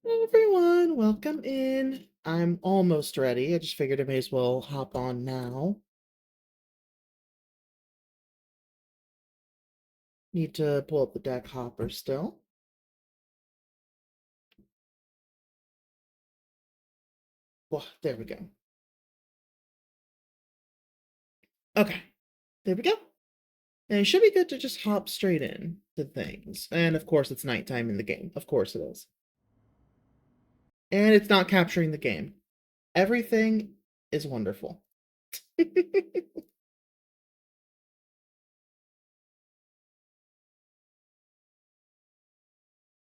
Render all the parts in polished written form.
Hello everyone, welcome in. I'm almost ready. I just figured I may as well hop on now. Need to pull up the deck hopper still. Well, there we go. Okay, there we go. And it should be good to just hop straight in to things. And of course, it's nighttime in the game. Of course it is. And it's not capturing the game. Everything is wonderful.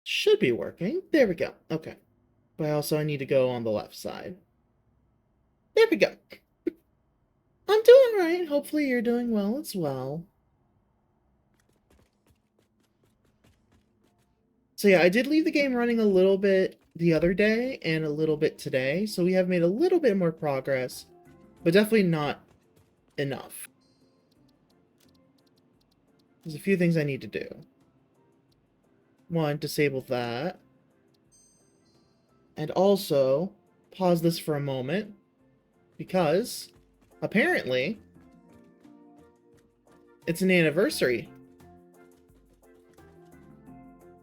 Should be working. There we go. Okay. But also I need to go on the left side. There we go. I'm doing right. Hopefully you're doing well as well. So yeah, I did leave the game running a little bit the other day and a little bit today, so we have made a little bit more progress, but definitely not enough. There's a few things I need to do. One, disable that. And also, pause this for a moment, because apparently it's an anniversary.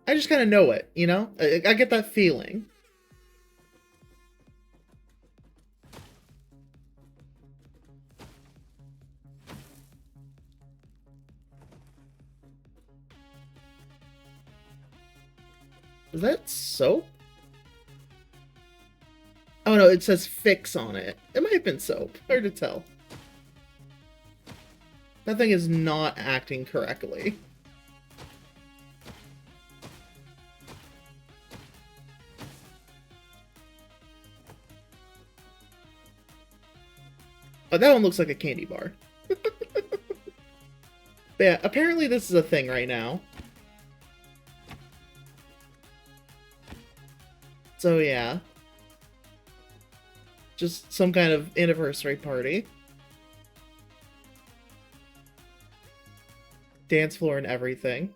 I just kind of know it, you know? I get that feeling. Is that soap? Oh no, it says fix on it. It might have been soap. Hard to tell. That thing is not acting correctly. Oh, that one looks like a candy bar. But yeah, apparently this is a thing right now. So yeah. Just some kind of anniversary party. Dance floor and everything.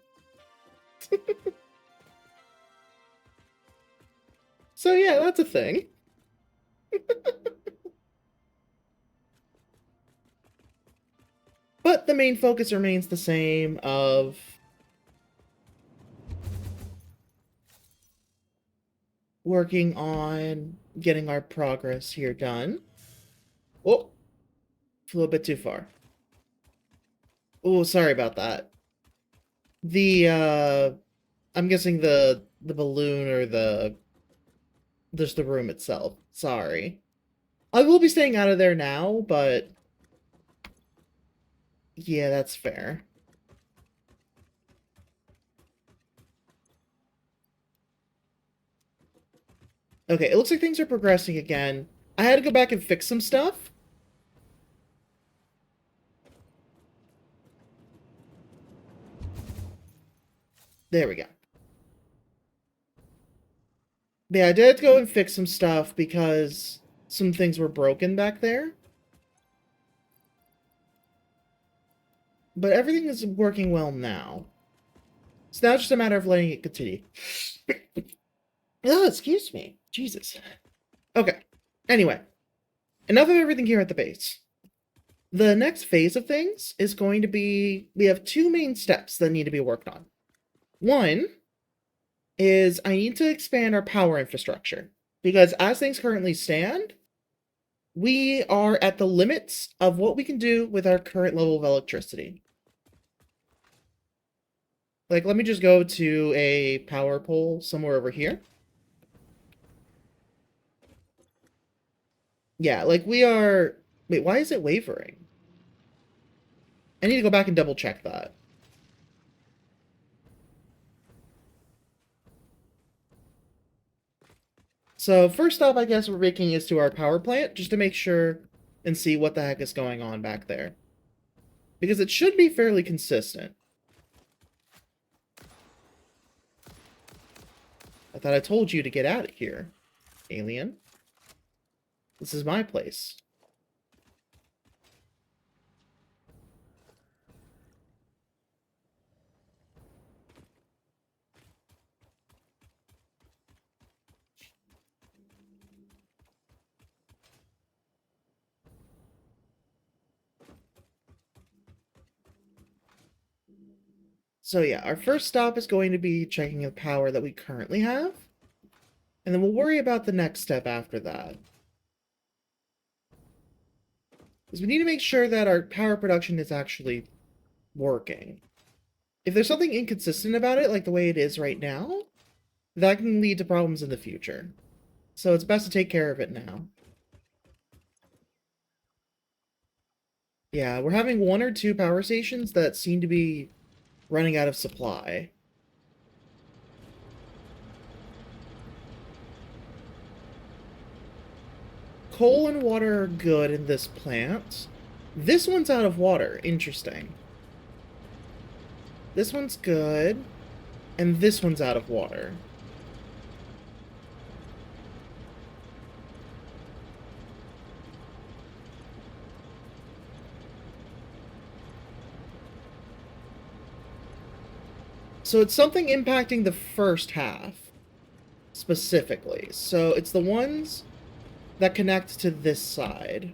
So yeah, that's a thing. But the main focus remains the same of working on getting our progress here done. Oh, flew a bit too far. Oh, sorry about that. The I'm guessing the balloon or just the room itself. Sorry. I will be staying out of there now, but yeah, that's fair. Okay, it looks like things are progressing again. I had to go back and fix some stuff. There we go. Yeah, I did go and fix some stuff because some things were broken back there. But everything is working well now. So now it's just a matter of letting it continue. Oh, excuse me. Jesus. Okay. Anyway, enough of everything here at the base. The next phase of things is going to be, we have two main steps that need to be worked on. One is I need to expand our power infrastructure, because as things currently stand, we are at the limits of what we can do with our current level of electricity. Like, let me just go to a power pole somewhere over here. Yeah, like we are... Wait, why is it wavering? I need to go back and double check that. So first up, I guess we're making is to our power plant, just to make sure and see what the heck is going on back there. Because it should be fairly consistent. I thought I told you to get out of here, alien. This is my place. So yeah, our first stop is going to be checking the power that we currently have. And then we'll worry about the next step after that. Because we need to make sure that our power production is actually working. If there's something inconsistent about it, like the way it is right now, that can lead to problems in the future. So it's best to take care of it now. Yeah, we're having 1 or 2 power stations that seem to be running out of supply. Coal and water are good in this plant. This one's out of water. Interesting. This one's good. And this one's out of water. So it's something impacting the first half, specifically. So it's the ones that connect to this side.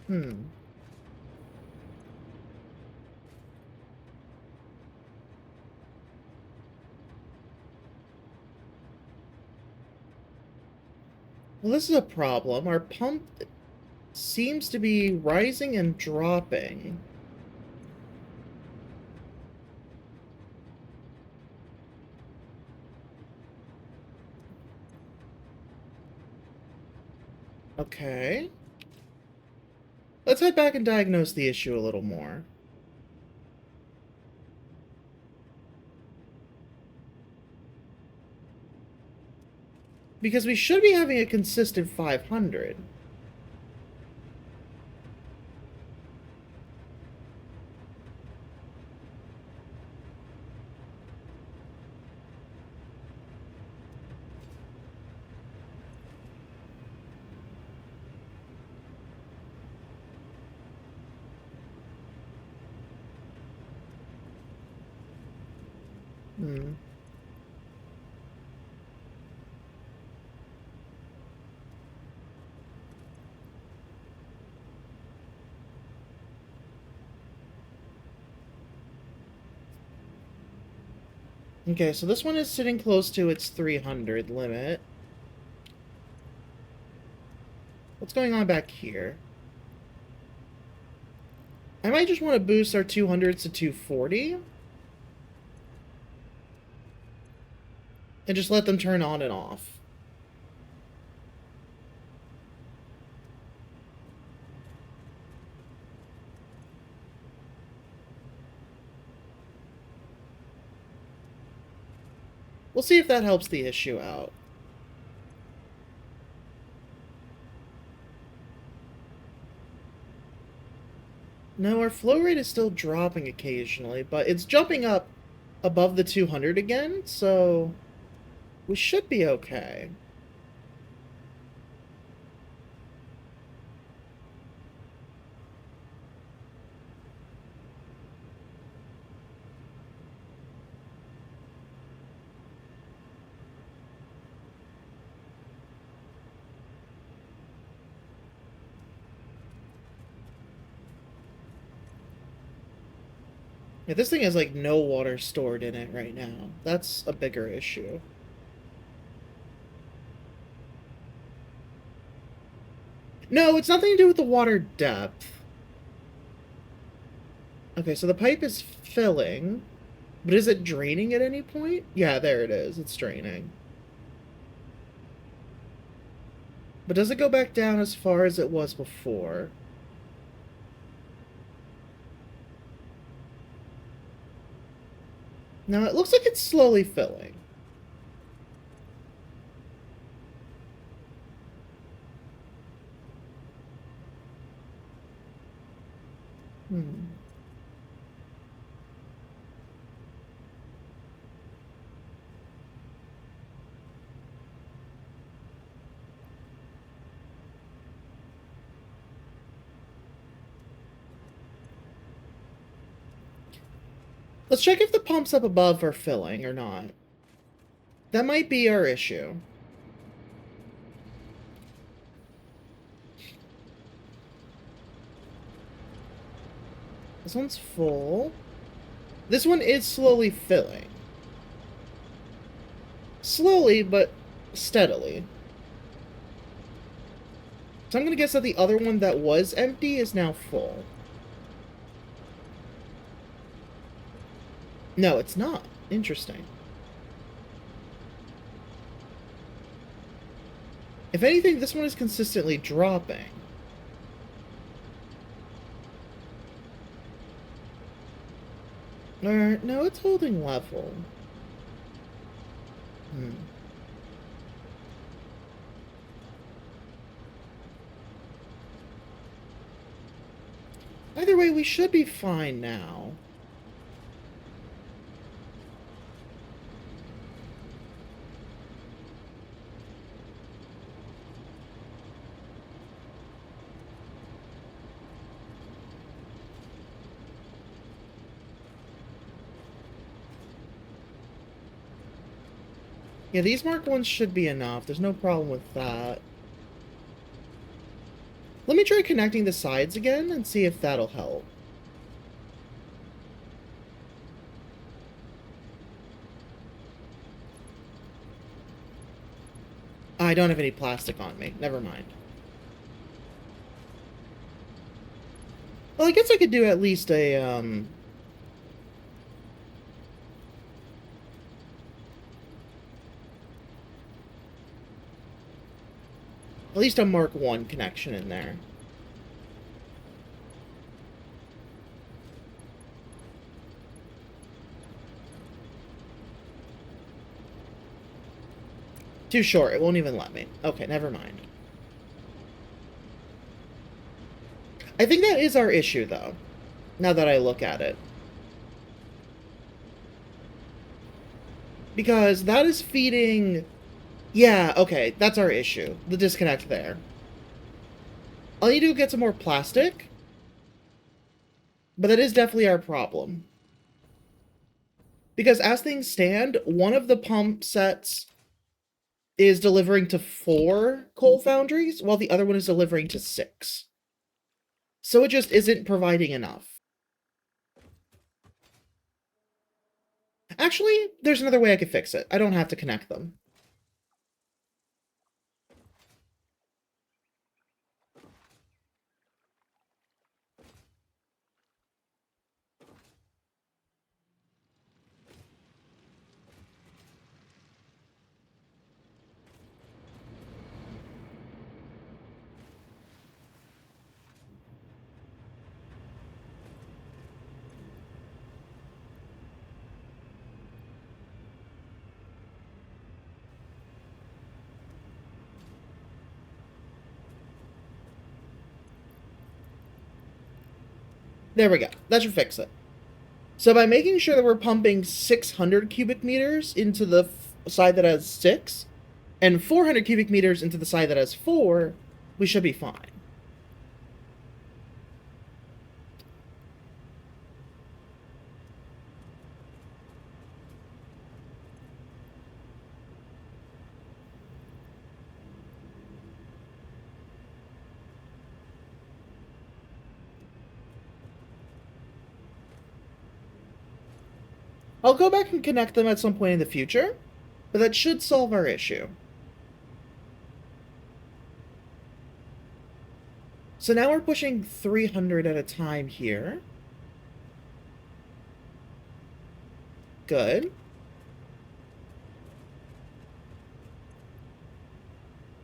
Hmm. Well, this is a problem. Our pump seems to be rising and dropping. Okay. Let's head back and diagnose the issue a little more. Because we should be having a consistent 500. Hmm. Okay, so this one is sitting close to its 300 limit. What's going on back here? I might just want to boost our 200s to 240. And just let them turn on and off. We'll see if that helps the issue out. No, our flow rate is still dropping occasionally, but it's jumping up above the 200 again, so we should be okay. Yeah, this thing has like no water stored in it right now. That's a bigger issue. No, it's nothing to do with the water depth. Okay, so the pipe is filling, but is it draining at any point? Yeah, there it is. It's draining. But does it go back down as far as it was before? No, it looks like it's slowly filling. Hmm. Let's check if the pumps up above are filling or not. That might be our issue. This one's full. This one is slowly filling. Slowly, but steadily. So I'm gonna guess that the other one that was empty is now full. No, it's not. Interesting. If anything, this one is consistently dropping. No, it's holding level. Either way, we should be fine now. Yeah, these marked ones should be enough. There's no problem with that. Let me try connecting the sides again and see if that'll help. I don't have any plastic on me. Never mind. Well, I guess I could do at least a, at least a Mark 1 connection in there. Too short. It won't even let me. Okay, never mind. I think that is our issue, though, now that I look at it. Because that is feeding... Yeah, okay, that's our issue. The disconnect there. All you do is get some more plastic. But that is definitely our problem. Because as things stand, one of the pump sets is delivering to 4 coal foundries, while the other one is delivering to 6. So it just isn't providing enough. Actually, there's another way I could fix it. I don't have to connect them. There we go. That should fix it. So by making sure that we're pumping 600 cubic meters into the side that has 6, and 400 cubic meters into the side that has 4, we should be fine. I'll go back and connect them at some point in the future, but that should solve our issue. So now we're pushing 300 at a time here. Good.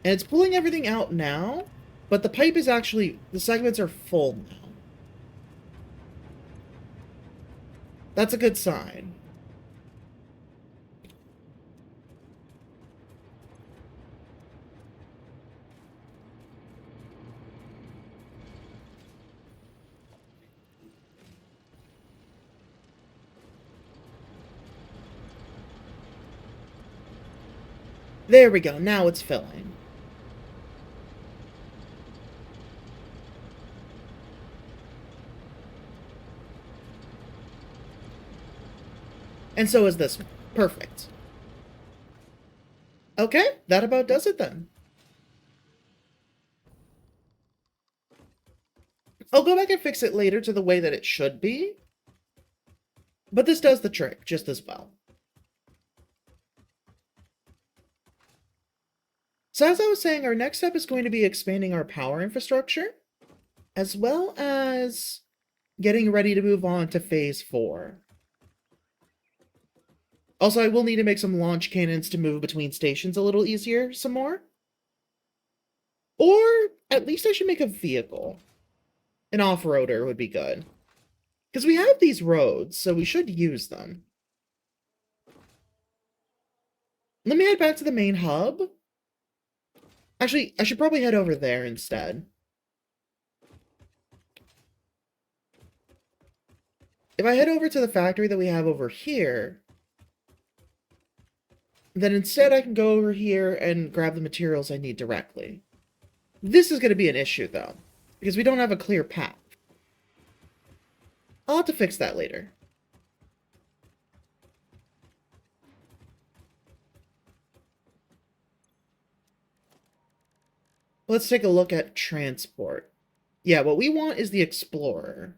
And it's pulling everything out now, but the pipe is actually... the segments are full now. That's a good sign. There we go, now it's filling. And so is this one. Perfect. Okay, that about does it then. I'll go back and fix it later to the way that it should be, but this does the trick just as well. So as I was saying, our next step is going to be expanding our power infrastructure, as well as getting ready to move on to phase 4. Also, I will need to make some launch cannons to move between stations a little easier some more. Or at least I should make a vehicle. An off-roader would be good. Because we have these roads, so we should use them. Let me head back to the main hub. Actually, I should probably head over there instead. If I head over to the factory that we have over here, then instead I can go over here and grab the materials I need directly. This is going to be an issue, though, because we don't have a clear path. I'll have to fix that later. Let's take a look at transport. Yeah, what we want is the Explorer.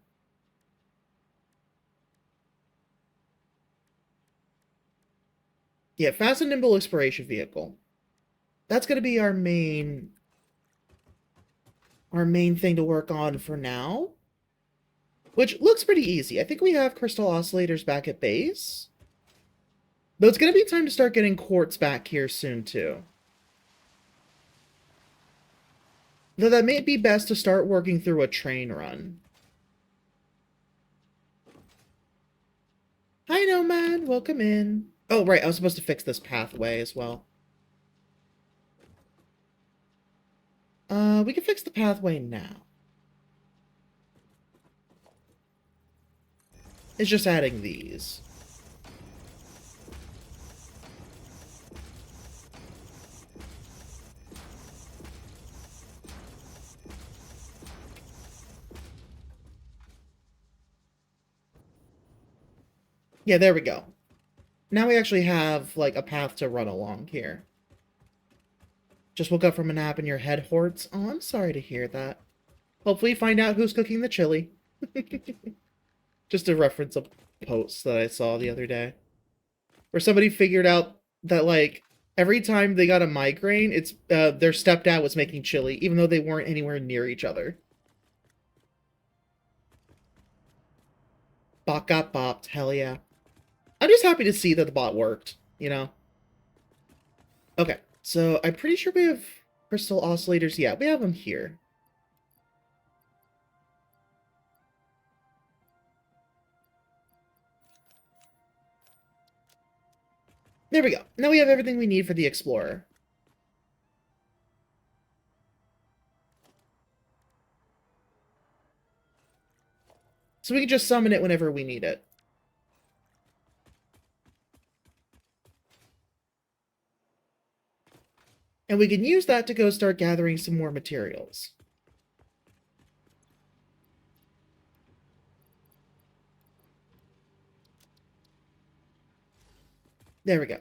Yeah, fast and nimble exploration vehicle. That's going to be our main thing to work on for now. Which looks pretty easy. I think we have crystal oscillators back at base. Though it's going to be time to start getting quartz back here soon, too. Though that may be best to start working through a train run. Hi, Nomad. Welcome in. Oh, right. I was supposed to fix this pathway as well. We can fix the pathway now. It's just adding these. Yeah, there we go. Now we actually have, like, a path to run along here. Just woke up from a nap and your head hurts. Oh, I'm sorry to hear that. Hopefully find out who's cooking the chili. Just to reference a post that I saw the other day. Where somebody figured out that, like, every time they got a migraine, it's their stepdad was making chili, even though they weren't anywhere near each other. Bot got bopped. Hell yeah. I'm just happy to see that the bot worked, you know? Okay, so I'm pretty sure we have crystal oscillators. Yeah, we have them here. There we go. Now we have everything we need for the Explorer. So we can just summon it whenever we need it. And we can use that to go start gathering some more materials. There we go.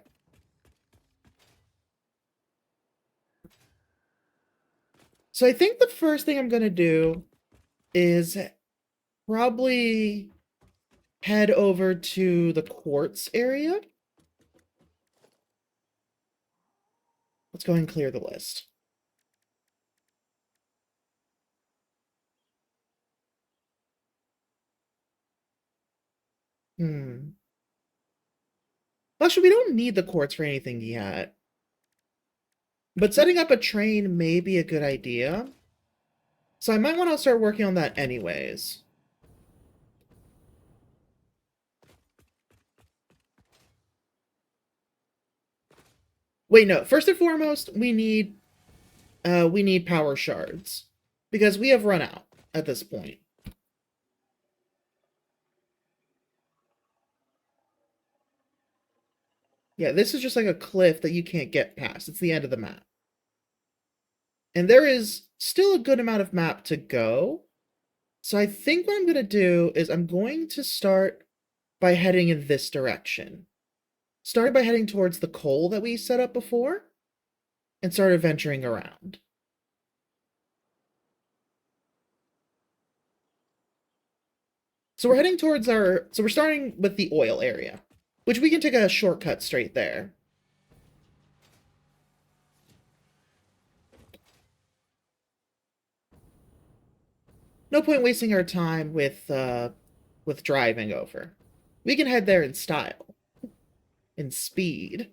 So I think the first thing I'm going to do is probably head over to the quartz area. Let's go ahead and clear the list. Actually, we don't need the quartz for anything yet. But setting up a train may be a good idea. So I might want to start working on that anyways. Wait, no. First and foremost, we need power shards. Because we have run out at this point. Yeah, this is just like a cliff that you can't get past. It's the end of the map. And there is still a good amount of map to go. So I think what I'm going to do is I'm going to start by heading in this direction. Start by heading towards the coal that we set up before. and started venturing around. So we're heading towards so we're starting with the oil area, which we can take a shortcut straight there. No point wasting our time with driving over. We can head there in style, in speed,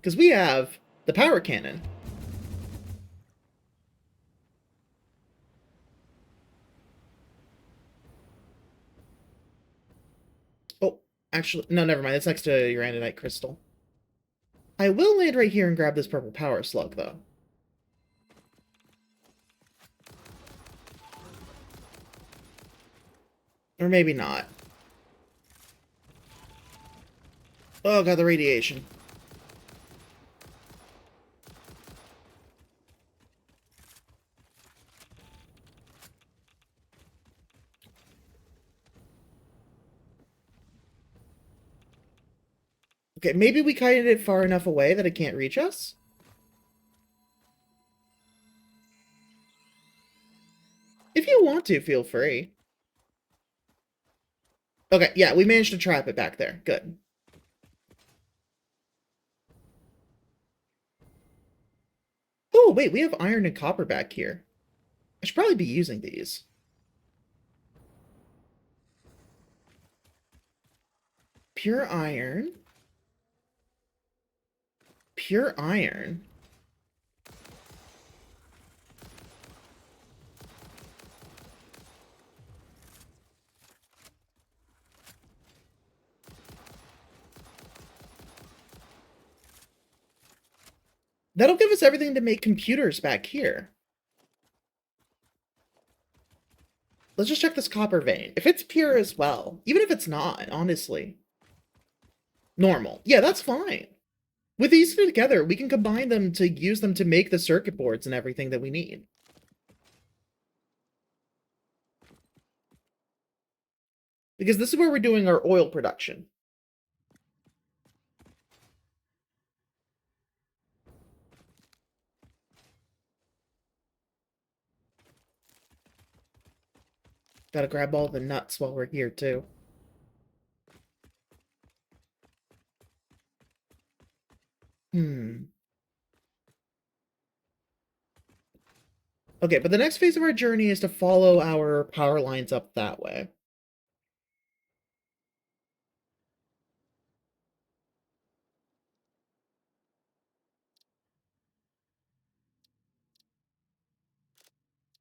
because we have the power cannon. Oh, actually, no, never mind. It's next to your andonite crystal. I will land right here and grab this purple power slug, though. Or maybe not. Oh god, the radiation. Okay, maybe we kited it far enough away that it can't reach us? If you want to, feel free. Okay, yeah, we managed to trap it back there. Good. Oh, wait, we have iron and copper back here. I should probably be using these. Pure iron. Pure iron. That'll give us everything to make computers back here. Let's just check this copper vein. If it's pure as well, even if it's not, honestly. Normal. Yeah, that's fine. With these two together, we can combine them to use them to make the circuit boards and everything that we need. Because this is where we're doing our oil production. Gotta grab all the nuts while we're here, too. Okay, but the next phase of our journey is to follow our power lines up that way.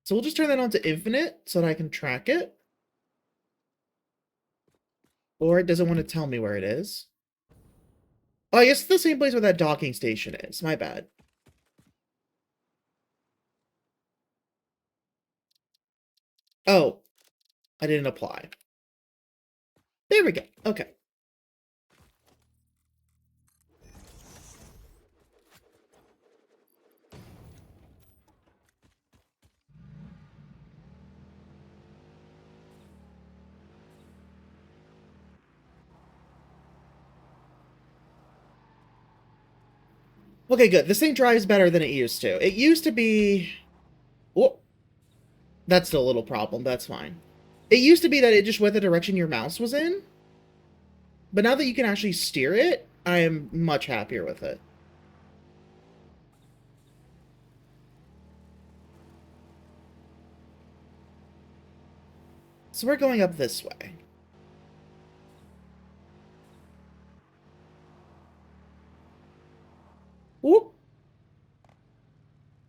So we'll just turn that on to infinite so that I can track it. Or it doesn't want to tell me where it is. Oh, I guess it's the same place where that docking station is. My bad. Oh, I didn't apply. There we go. Okay. Okay, good. This thing drives better than it used to. It used to be... Oh, that's still a little problem. That's fine. It used to be that it just went the direction your mouse was in. But now that you can actually steer it, I am much happier with it. So we're going up this way. Whoop.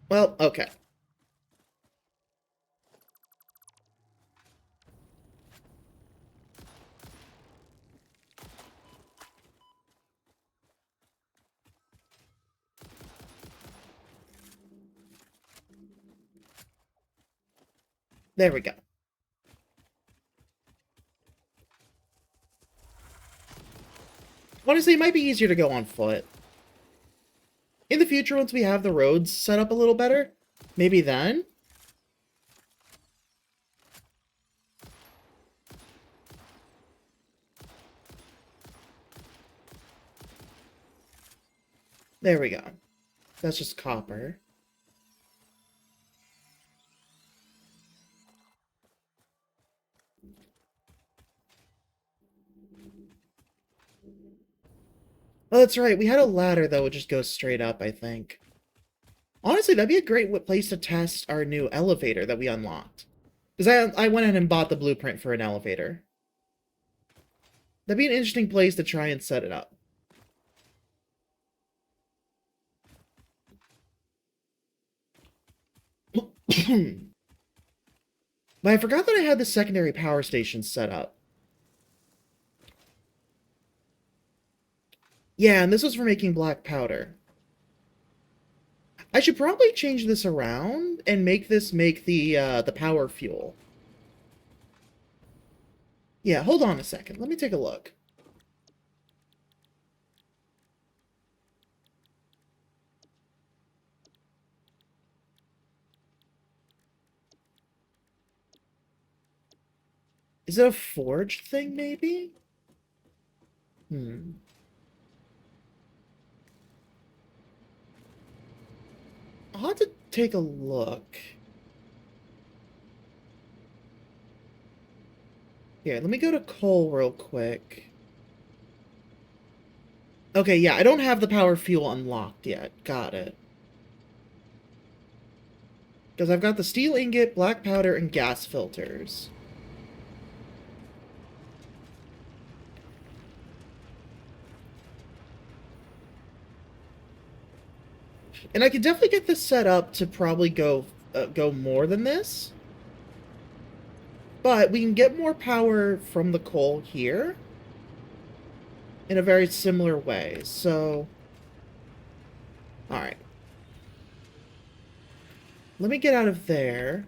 Well, okay. There we go. Honestly, it might be easier to go on foot. In the future, once we have the roads set up a little better, maybe then. There we go. That's just copper. Oh, that's right. We had a ladder that would just go straight up, I think. Honestly, that'd be a great place to test our new elevator that we unlocked. Because I went ahead and bought the blueprint for an elevator. That'd be an interesting place to try and set it up. But I forgot that I had the secondary power station set up. Yeah, and this was for making black powder. I should probably change this around and make this the power fuel. Yeah, hold on a second. Let me take a look. Is it a forged thing, maybe? I'll have to take a look. Here, let me go to coal real quick. Okay, yeah, I don't have the power fuel unlocked yet. Got it. Because I've got the steel ingot, black powder, and gas filters. And I can definitely get this set up to probably go more than this. But we can get more power from the coal here in a very similar way. So, alright. Let me get out of there.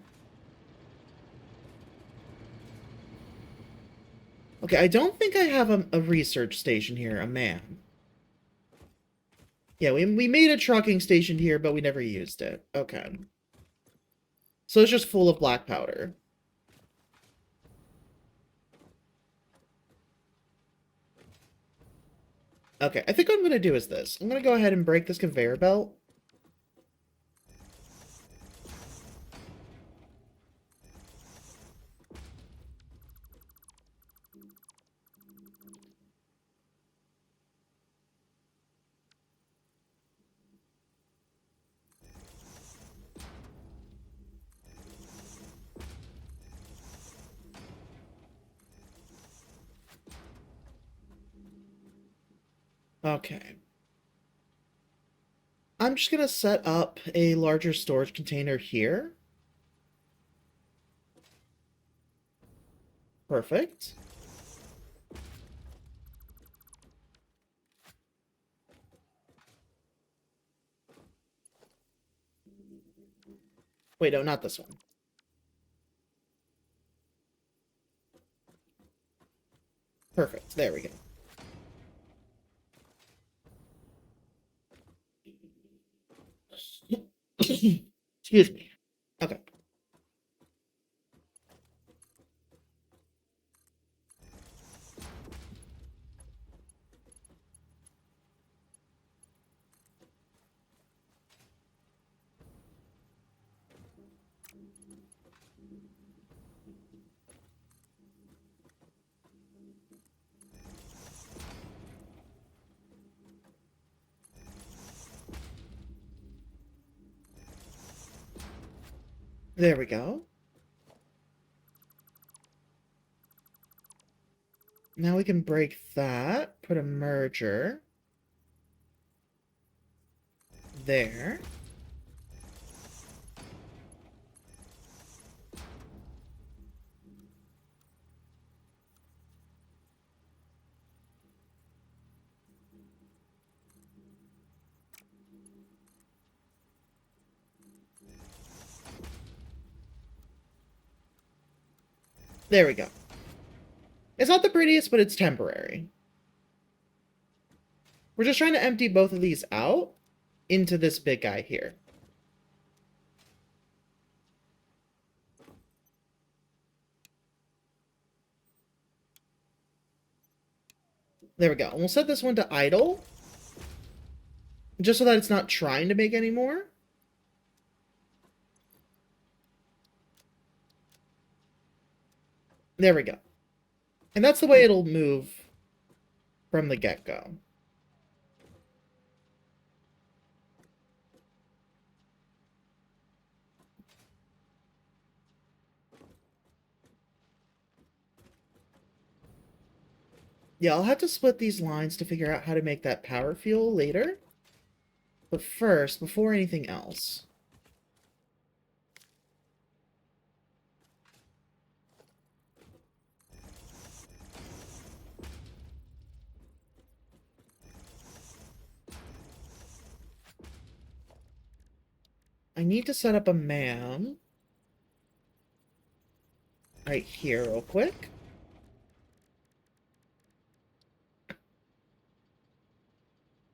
Okay, I don't think I have a research station here, a man. Yeah, we made a trucking station here, but we never used it. Okay. So it's just full of black powder. Okay, I think what I'm going to do is this. I'm going to go ahead and break this conveyor belt. Okay. I'm just going to set up a larger storage container here. Perfect. Wait, no, not this one. Perfect. There we go. Excuse me. Okay. There we go. Now we can break that, put a merger there. There we go. It's not the prettiest, but it's temporary. We're just trying to empty both of these out into this big guy here. There we go. And we'll set this one to idle. Just so that it's not trying to make any more. There we go. And that's the way it'll move from the get-go. Yeah, I'll have to split these lines to figure out how to make that power fuel later. But first, before anything else, I need to set up a man right here real quick.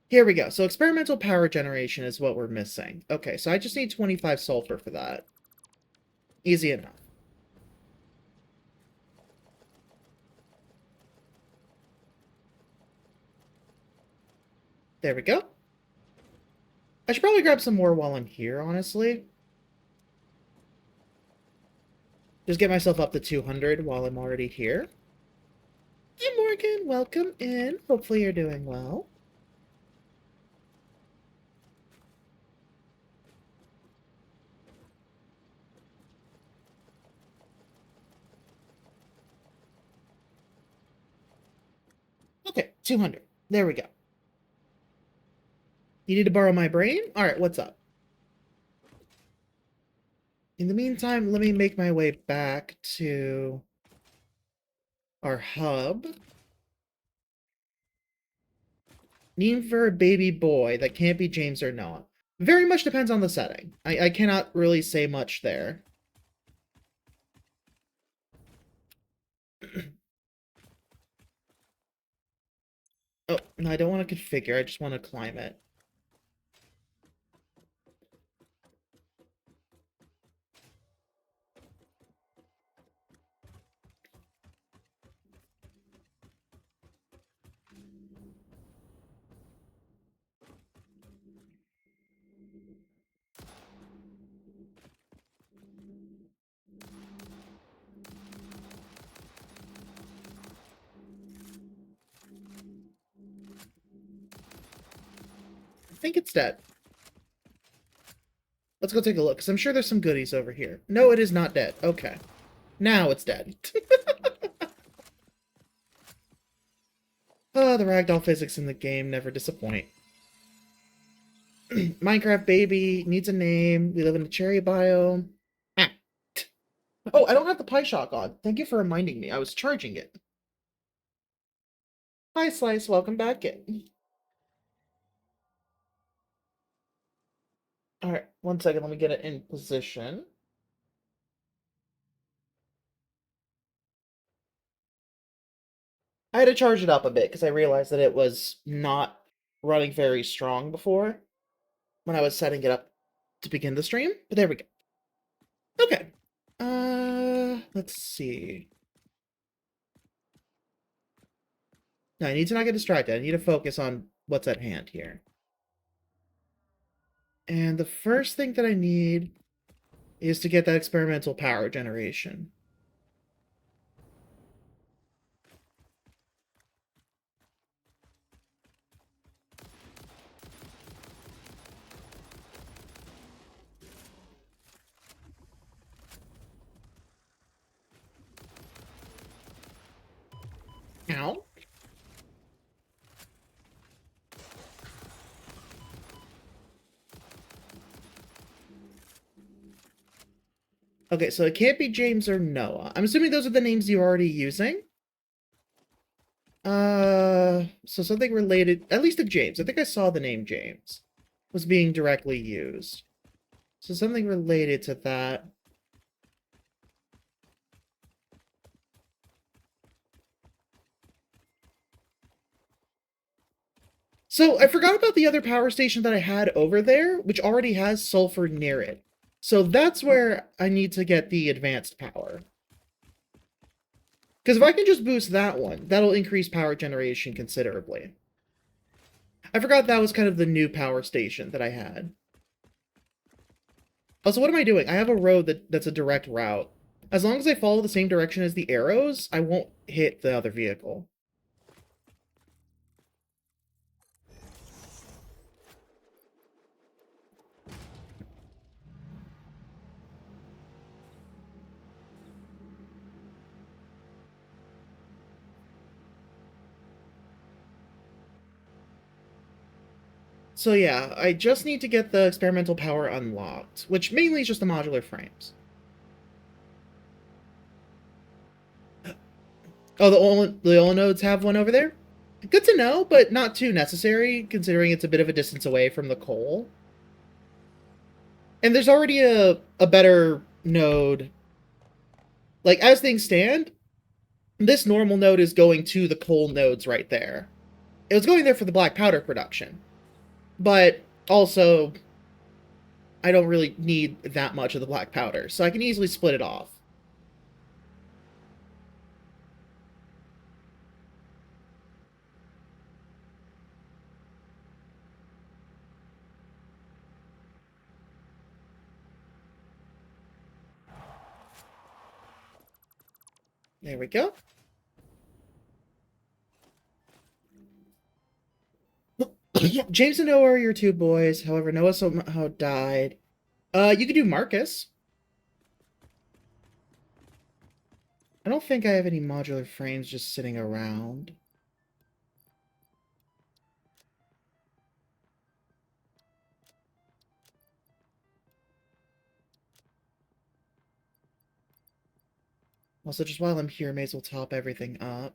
Here we go. So experimental power generation is what we're missing. Okay, so I just need 25 sulfur for that. Easy enough. There we go. I should probably grab some more while I'm here, honestly. Just get myself up to 200 while I'm already here. Hey, Morgan, welcome in. Hopefully you're doing well. Okay, 200. There we go. You need to borrow my brain? Alright, what's up? In the meantime, let me make my way back to our hub. Name for a baby boy that can't be James or Noah. Very much depends on the setting. I cannot really say much there. Oh, no, I don't want to configure. I just want to climb it. I think it's dead. Let's go take a look, because I'm sure there's some goodies over here. No, it is not dead. Okay. Now it's dead. Oh, the ragdoll physics in the game never disappoint. Minecraft baby needs a name. We live in a cherry biome. Ah. Oh, I don't have the pie shock on. Thank you for reminding me. I was charging it. Hi, Slice. Welcome back in. Alright, one second. Let me get it in position. I had to charge it up a bit because I realized that it was not running very strong before when I was setting it up to begin the stream. But there we go. Okay. Let's see. No, I need to not get distracted. I need to focus on what's at hand here. And the first thing that I need is to get that experimental power generation. Ow. Okay, so it can't be James or Noah. I'm assuming those are the names you're already using. So something related, at least to James. I think I saw the name James was being directly used. So something related to that. So I forgot about the other power station that I had over there, which already has sulfur near it. So that's where I need to get the advanced power. Because if I can just boost that one, that'll increase power generation considerably. I forgot that was kind of the new power station that I had. Also, what am I doing? I have a road that's a direct route. As long as I follow the same direction as the arrows, I won't hit the other vehicle. So yeah, I just need to get the experimental power unlocked, which mainly is just the modular frames. Oh, the Ola nodes have one over there? Good to know, but not too necessary, considering it's a bit of a distance away from the coal. And there's already a better node. Like, as things stand, this normal node is going to the coal nodes right there. It was going there for the black powder production. But also, I don't really need that much of the black powder, so I can easily split it off. There we go. James and Noah are your two boys. However, Noah somehow died. You could do Marcus. I don't think I have any modular frames just sitting around. Also, just while I'm here, may as well top everything up.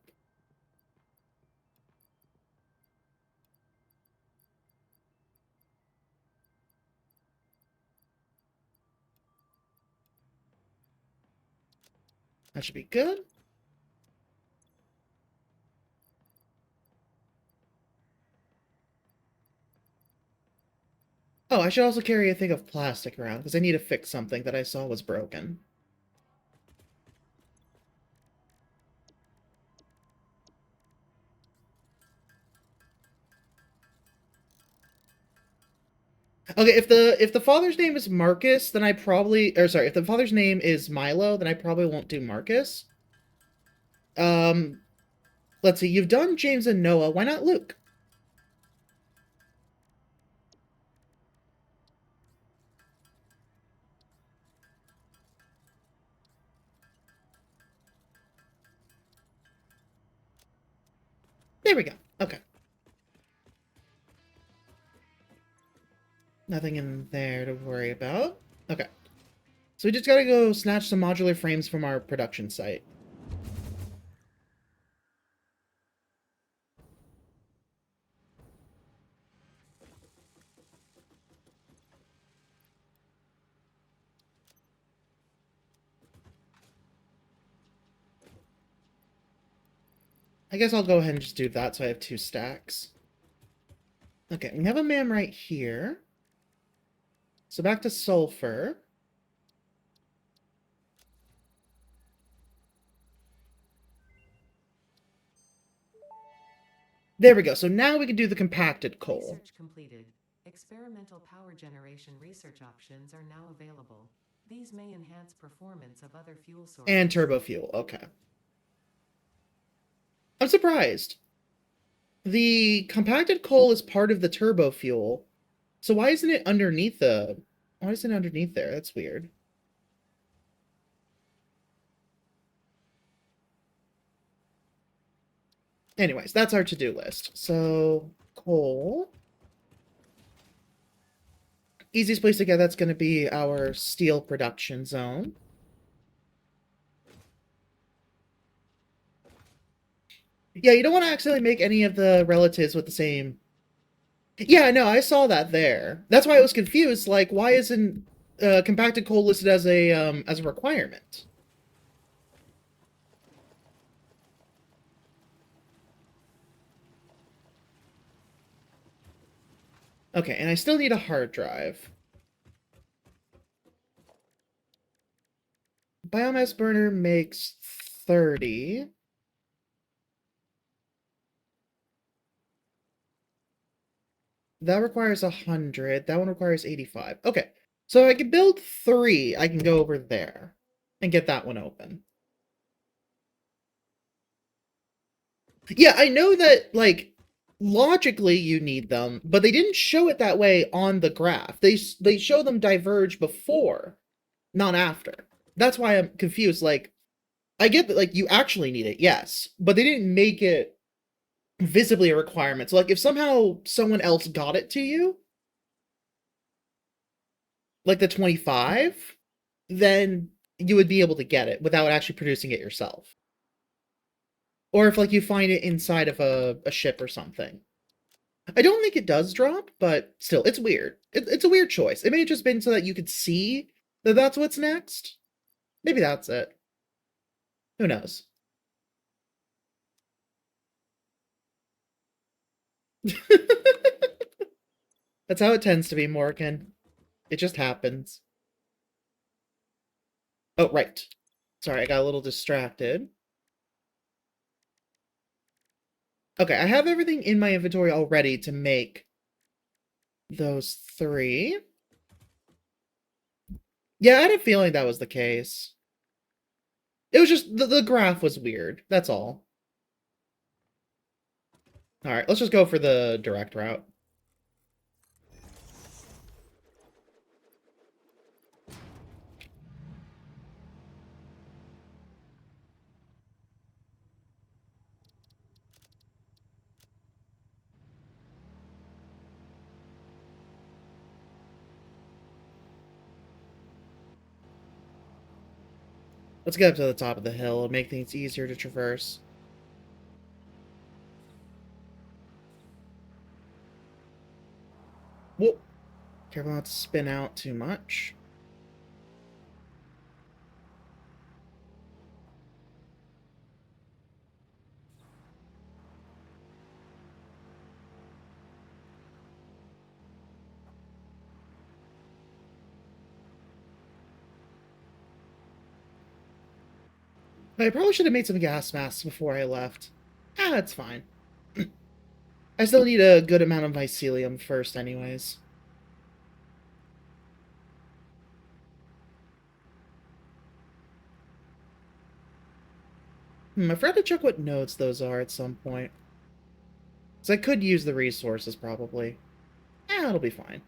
That should be good. Oh, I should also carry a thing of plastic around, because I need to fix something that I saw was broken. Okay, if the father's name is Marcus, then I probably, or sorry, if the father's name is Milo, then I probably won't do Marcus. Um, let's see, you've done James and Noah, why not Luke? There we go. Okay. Nothing in there to worry about. Okay. So we just gotta go snatch some modular frames from our production site. I guess I'll go ahead and just do that so I have 2 stacks. Okay, we have a man right here. So back to sulfur. There we go. So now we can do the compacted coal. Research completed. Experimental power generation research options are now available. These may enhance performance of other fuel sources. And turbo fuel. Okay. I'm surprised. The compacted coal is part of the turbo fuel. So why isn't it underneath the... Why isn't it underneath there? That's weird. Anyways, that's our to-do list. So, coal. Easiest place to get that's going to be our steel production zone. Yeah, you don't want to accidentally make any of the relatives with the same... Yeah, no, I saw that there. That's why I was confused. Like, why isn't compacted coal listed as a requirement? Okay, and I still need a hard drive. Biomass burner makes 30. That requires 100. That one requires 85. Okay. So I can build 3. I can go over there and get that one open. Yeah, I know that, like, logically you need them, but they didn't show it that way on the graph. They show them diverge before, not after. That's why I'm confused. Like, I get that, like, you actually need it, yes, but they didn't make it visibly a requirement. So, like, if somehow someone else got it to you, like the 25, then you would be able to get it without actually producing it yourself. Or if, like, you find it inside of a ship or something. I don't think it does drop, but still, it's weird. It's a weird choice. It may have just been so that you could see that that's what's next. Maybe that's it. Who knows? That's how it tends to be, Morgan. It just happens. Oh, right. Sorry, I got a little distracted. Okay, I have everything in my inventory already to make those 3. Yeah, I had a feeling that was the case. It was just, the graph was weird. That's all. Alright, let's just go for the direct route. Let's get up to the top of the hill and make things easier to traverse. Whoa! Careful not to spin out too much. I probably should have made some gas masks before I left. Ah, that's fine. I still need a good amount of mycelium first anyways. I forgot to check what nodes those are at some point. So I could use the resources, probably. It'll be fine.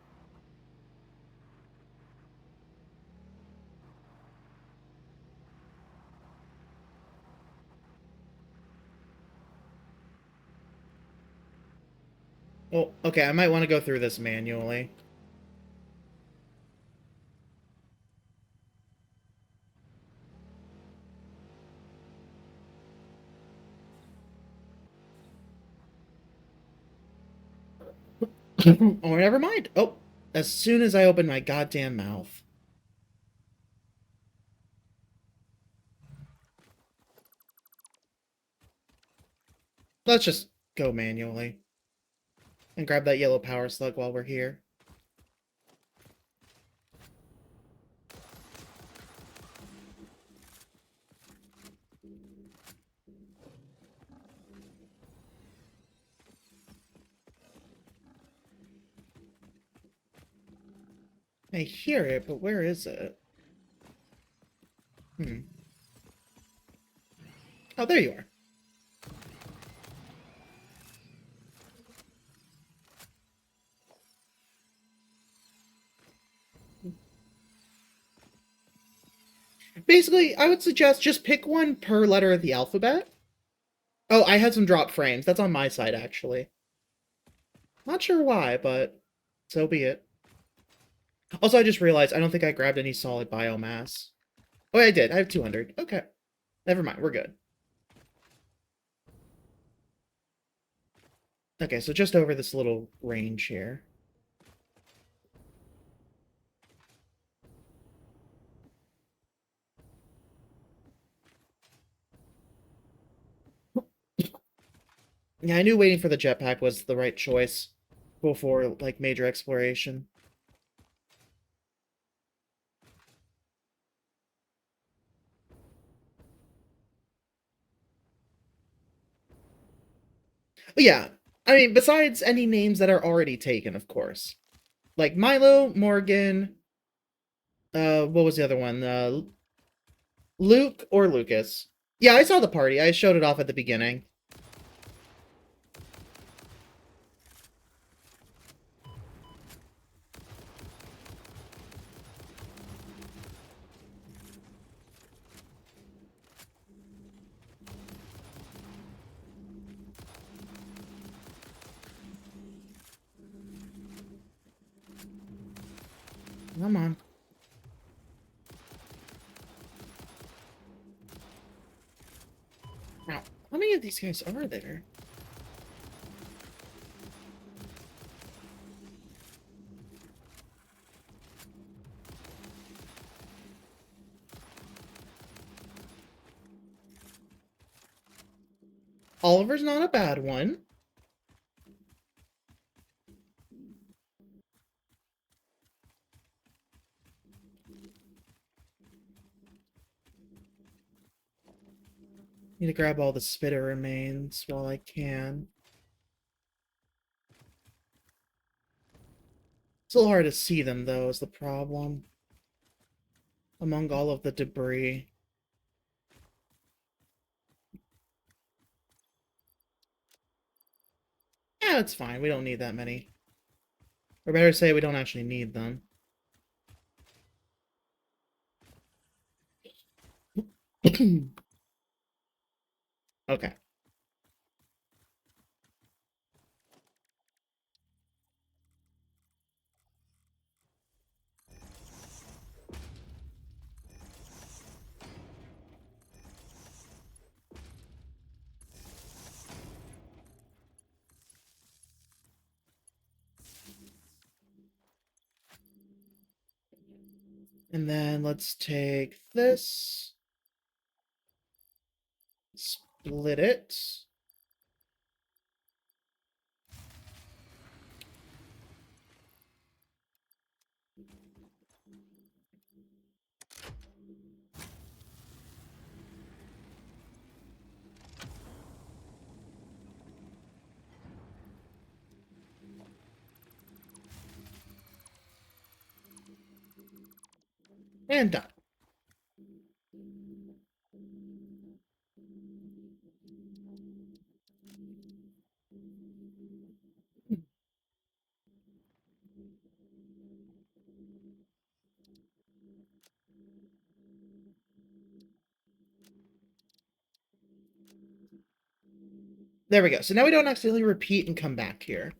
Well, okay, I might want to go through this manually. Or never mind. Oh, as soon as I open my goddamn mouth. Let's just go manually. And grab that yellow power slug while we're here. I hear it, but where is it? Oh, there you are. Basically, I would suggest just pick one per letter of the alphabet. Oh, I had some drop frames. That's on my side, actually. Not sure why, but so be it. Also, I just realized I don't think I grabbed any solid biomass. Oh, I did. I have 200. Okay. Never mind. We're good. Okay, so just over this little range here. Yeah, I knew waiting for the jetpack was the right choice before, like, major exploration. But yeah, I mean, besides any names that are already taken, of course. Like Milo, Morgan, what was the other one? Luke or Lucas. Yeah, I saw the party. I showed it off at the beginning. Come on. Now, how many of these guys are there? Oliver's not a bad one. Need to grab all the spitter remains while I can. It's a little hard to see them, though, is the problem. Among all of the debris. Yeah, it's fine. We don't need that many. Or better say, we don't actually need them. Okay. And then let's take this. Split it. And done. There we go. So now we don't accidentally repeat and come back here.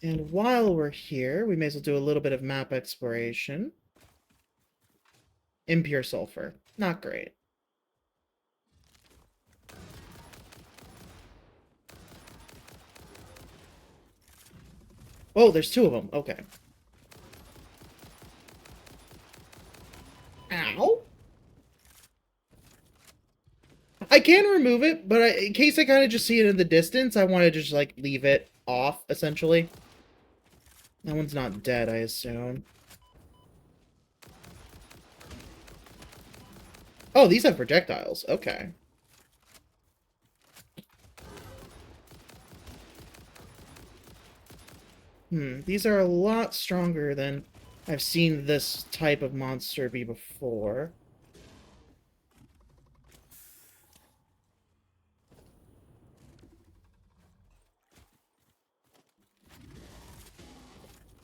And while we're here, we may as well do a little bit of map exploration. Impure sulfur. Not great. Oh, there's two of them. Okay. Ow. I can remove it, but in case I kind of just see it in the distance, I want to just, like, leave it off, essentially. That one's not dead, I assume. Oh, these have projectiles. Okay. These are a lot stronger than I've seen this type of monster be before.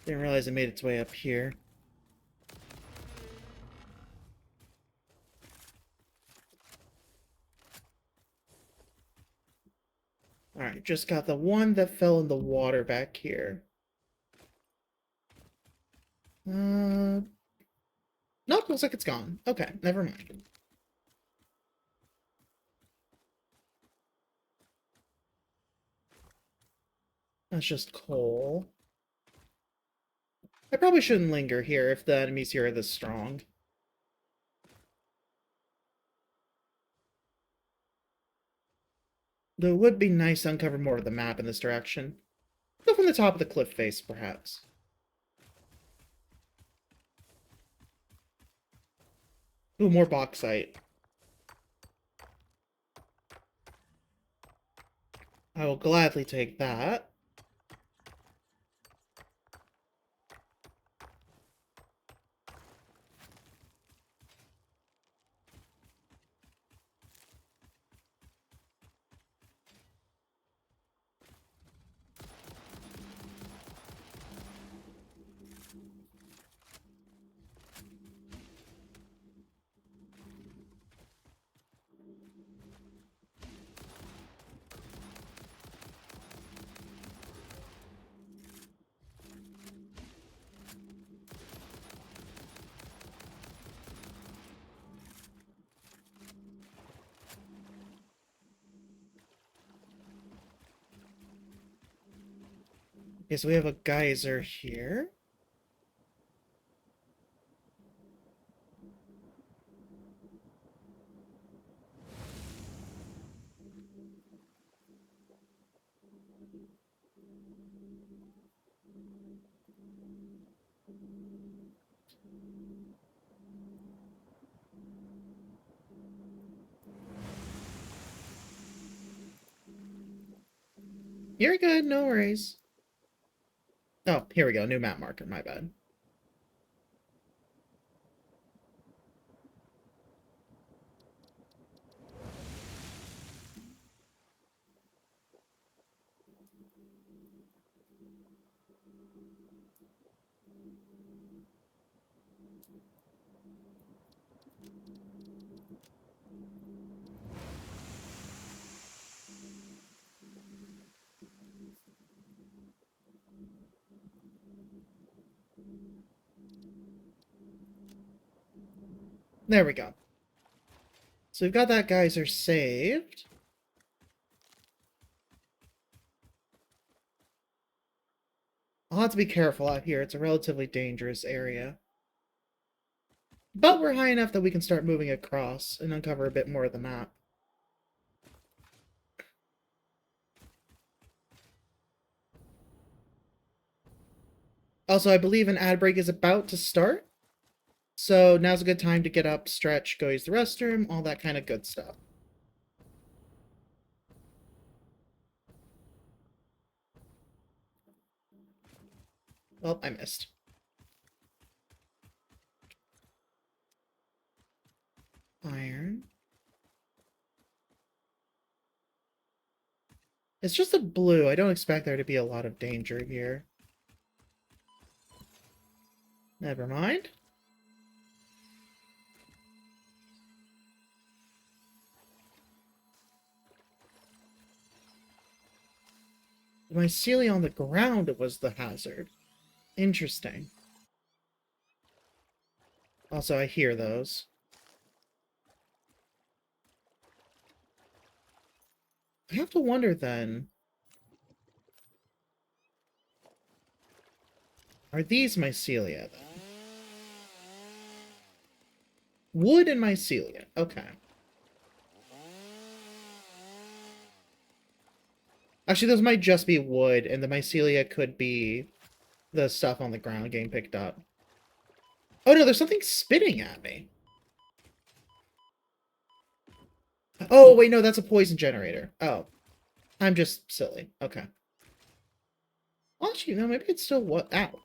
Didn't realize it made its way up here. Alright, just got the one that fell in the water back here. Nope, looks like it's gone. Okay, never mind. That's just coal. I probably shouldn't linger here if the enemies here are this strong. Though it would be nice to uncover more of the map in this direction. Go from the top of the cliff face, perhaps. Ooh, more bauxite. I will gladly take that. Okay, so we have a geyser here. You're good, no worries. Oh, here we go. New map marker, my bad. There we go. So we've got that geyser saved. I'll have to be careful out here. It's a relatively dangerous area. But we're high enough that we can start moving across and uncover a bit more of the map. Also, I believe an ad break is about to start. So now's a good time to get up, stretch, go use the restroom, all that kind of good stuff. Well, I missed. Iron. It's just a blue. I don't expect there to be a lot of danger here. Never mind. The mycelia on the ground was the hazard. Interesting. Also, I hear those. I have to wonder then. Are these mycelia then? Wood and mycelia. Okay. Actually, those might just be wood, and the mycelia could be the stuff on the ground getting picked up. Oh no, there's something spitting at me. Oh, wait, no, that's a poison generator. Oh. I'm just silly. Okay. Well, actually, no, maybe it's still what out.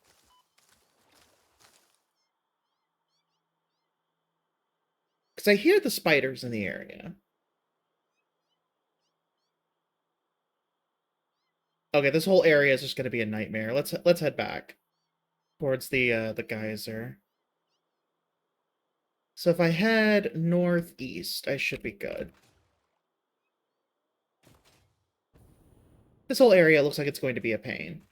Because I hear the spiders in the area. Okay, this whole area is just going to be a nightmare. Let's head back towards the geyser. So if I head northeast, I should be good. This whole area looks like it's going to be a pain.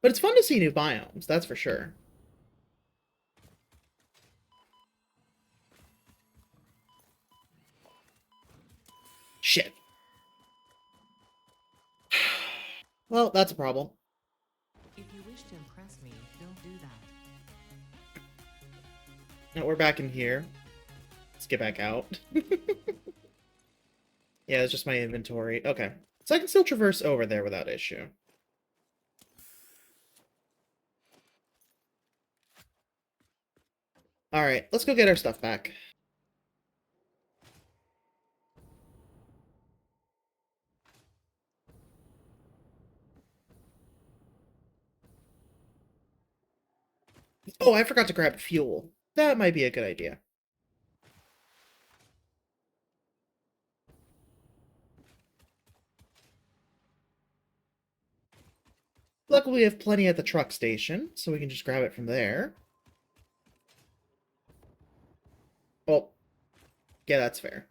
But it's fun to see new biomes, that's for sure. Shit. Well, that's a problem. If you wish to impress me, don't do that. Now we're back in here. Let's get back out. Yeah, it's just my inventory. Okay. So I can still traverse over there without issue. Alright, let's go get our stuff back. Oh, I forgot to grab fuel. That might be a good idea. Luckily, we have plenty at the truck station, so we can just grab it from there. Well, yeah, that's fair.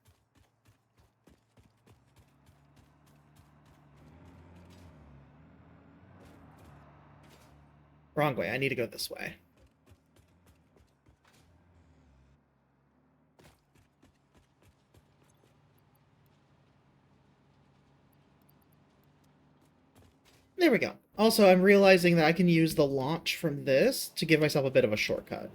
Wrong way. I need to go this way. There we go. Also, I'm realizing that I can use the launch from this to give myself a bit of a shortcut.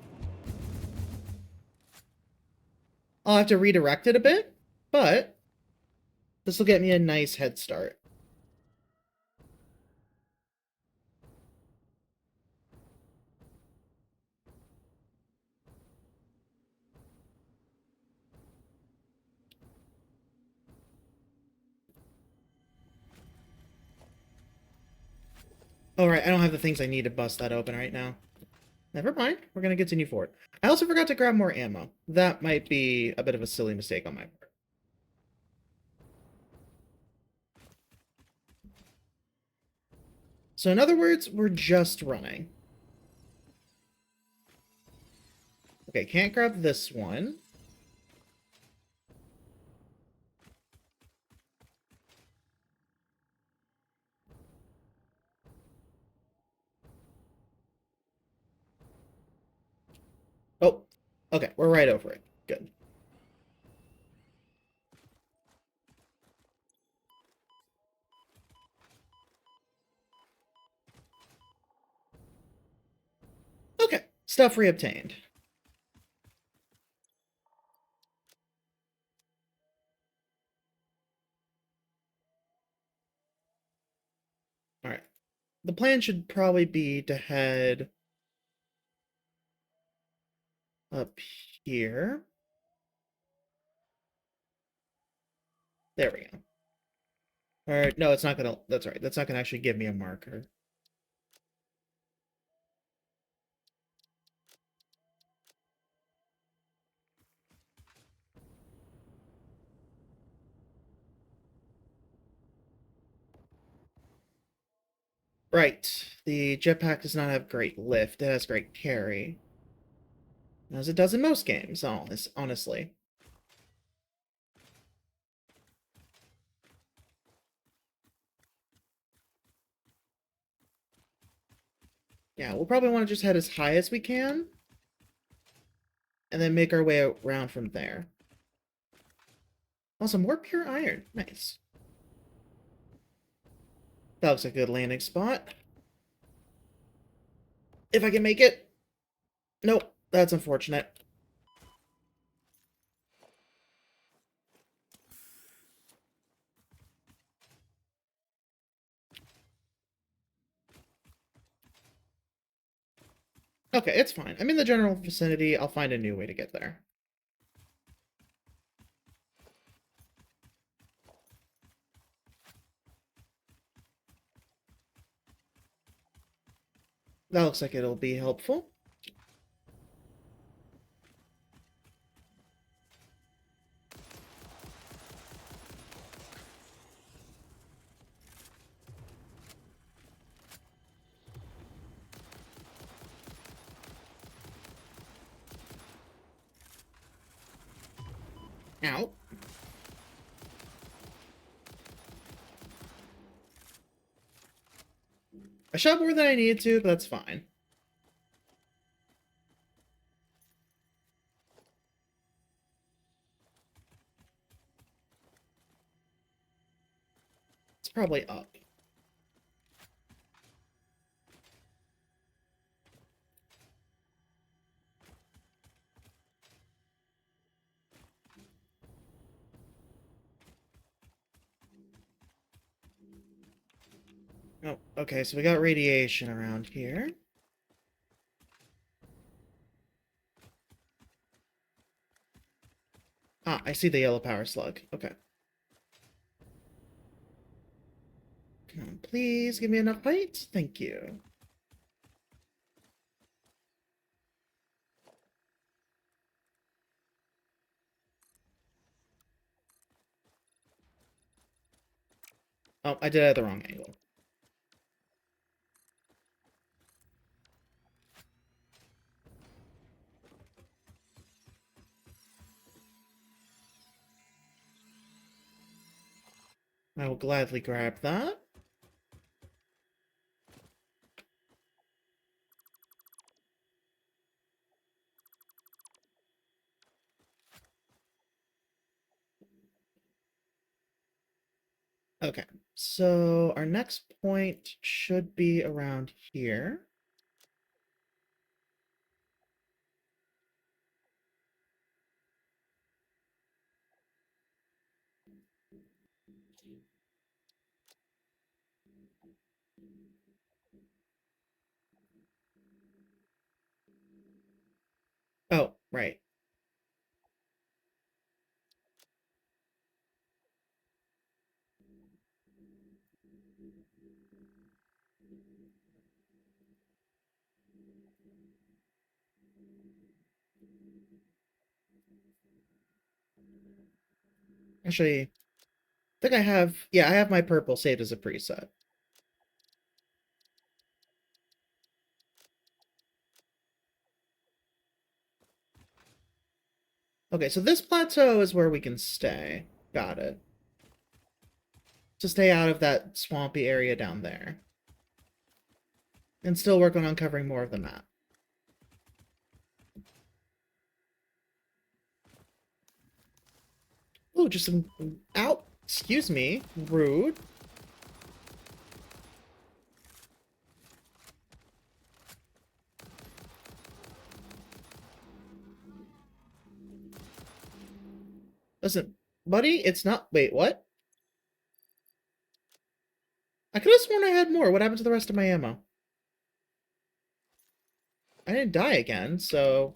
I'll have to redirect it a bit, but this will get me a nice head start. All right, I don't have the things I need to bust that open right now. Never mind. We're going to continue forward. I also forgot to grab more ammo. That might be a bit of a silly mistake on my part. So in other words, we're just running. Okay, can't grab this one. Oh, okay, we're right over it. Good. Okay, stuff reobtained. All right. The plan should probably be to head up here. There we go. All right, no, it's not gonna, that's right. That's not gonna actually give me a marker. Right. The jetpack does not have great lift. It has great carry. As it does in most games, honestly. Yeah, we'll probably want to just head as high as we can. And then make our way around from there. Also, more pure iron. Nice. That looks like a good landing spot. If I can make it. Nope, that's unfortunate. Okay, it's fine. I'm in the general vicinity. I'll find a new way to get there. That looks like it'll be helpful. Ow. I shot more than I needed to, but that's fine. It's probably up. Oh, okay, so we got radiation around here. I see the yellow power slug. Okay. Come on, please give me enough height. Thank you. Oh, I did it at the wrong angle. I will gladly grab that. Okay, so our next point should be around here. Oh, right. Actually, I think I have, yeah, I have my purple saved as a preset. Okay, so this plateau is where we can stay. Got it. To stay out of that swampy area down there. And still work on uncovering more of the map. Oh, just some... Ow! Excuse me. Rude. Listen, buddy, it's not... Wait, what? I could have sworn I had more. What happened to the rest of my ammo? I didn't die again, so...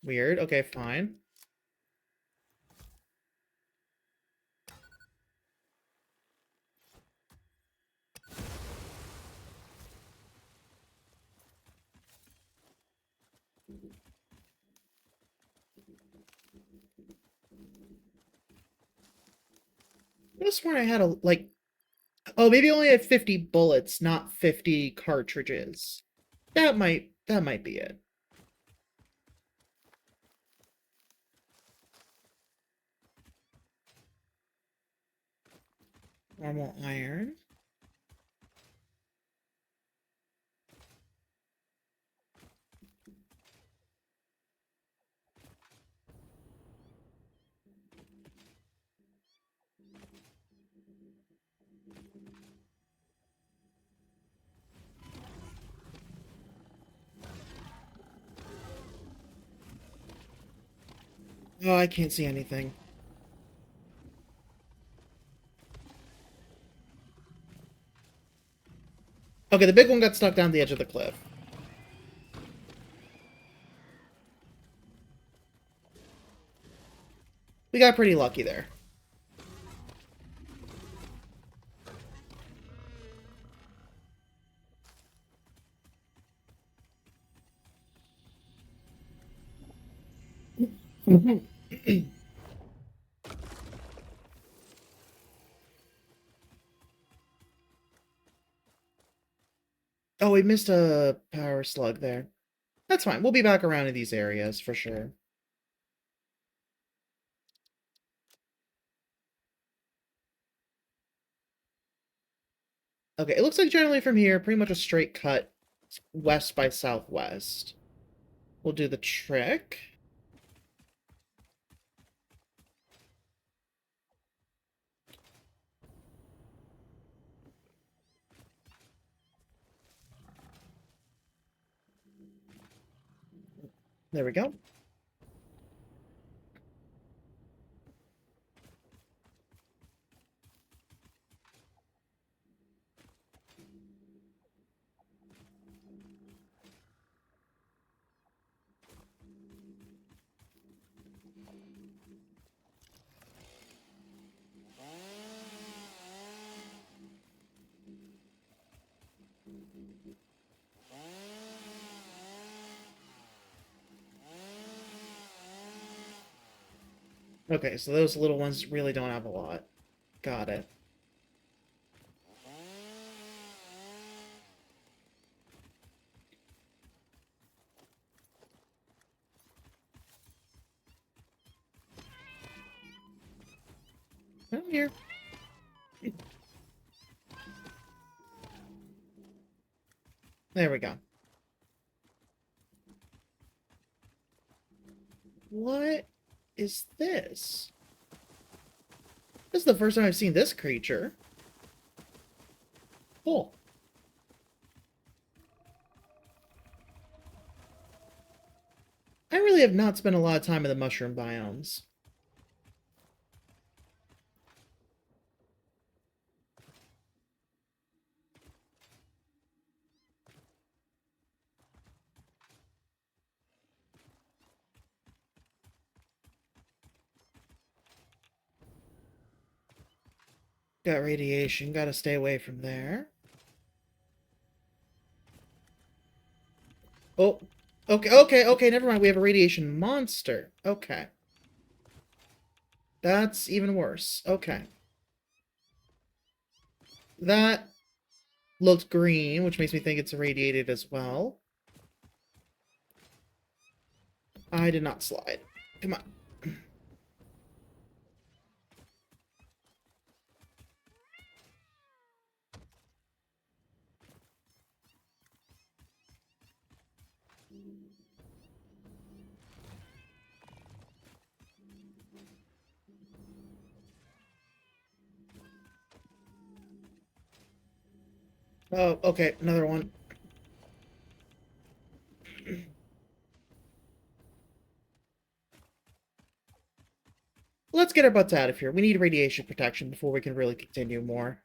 Weird. Okay, fine. I could have sworn I had a, like... Oh, maybe I only had 50 bullets, not 50 cartridges. That might be it. Normal iron. Oh, I can't see anything. Okay, the big one got stuck down the edge of the cliff. We got pretty lucky there. Oh, we missed a power slug there. That's fine. We'll be back around in these areas for sure. Okay, it looks like generally from here, pretty much a straight cut west by southwest. We'll do the trick. There we go. Okay, so those little ones really don't have a lot. Got it. Come here. There we go. What is this? This is the first time I've seen this creature. Cool. I really have not spent a lot of time in the mushroom biomes. Got radiation, gotta stay away from there. Oh, okay, never mind. We have a radiation monster. Okay. That's even worse. Okay. That looked green, which makes me think it's irradiated as well. I did not slide. Come on. Oh, okay, another one. Let's get our butts out of here. We need radiation protection before we can really continue more.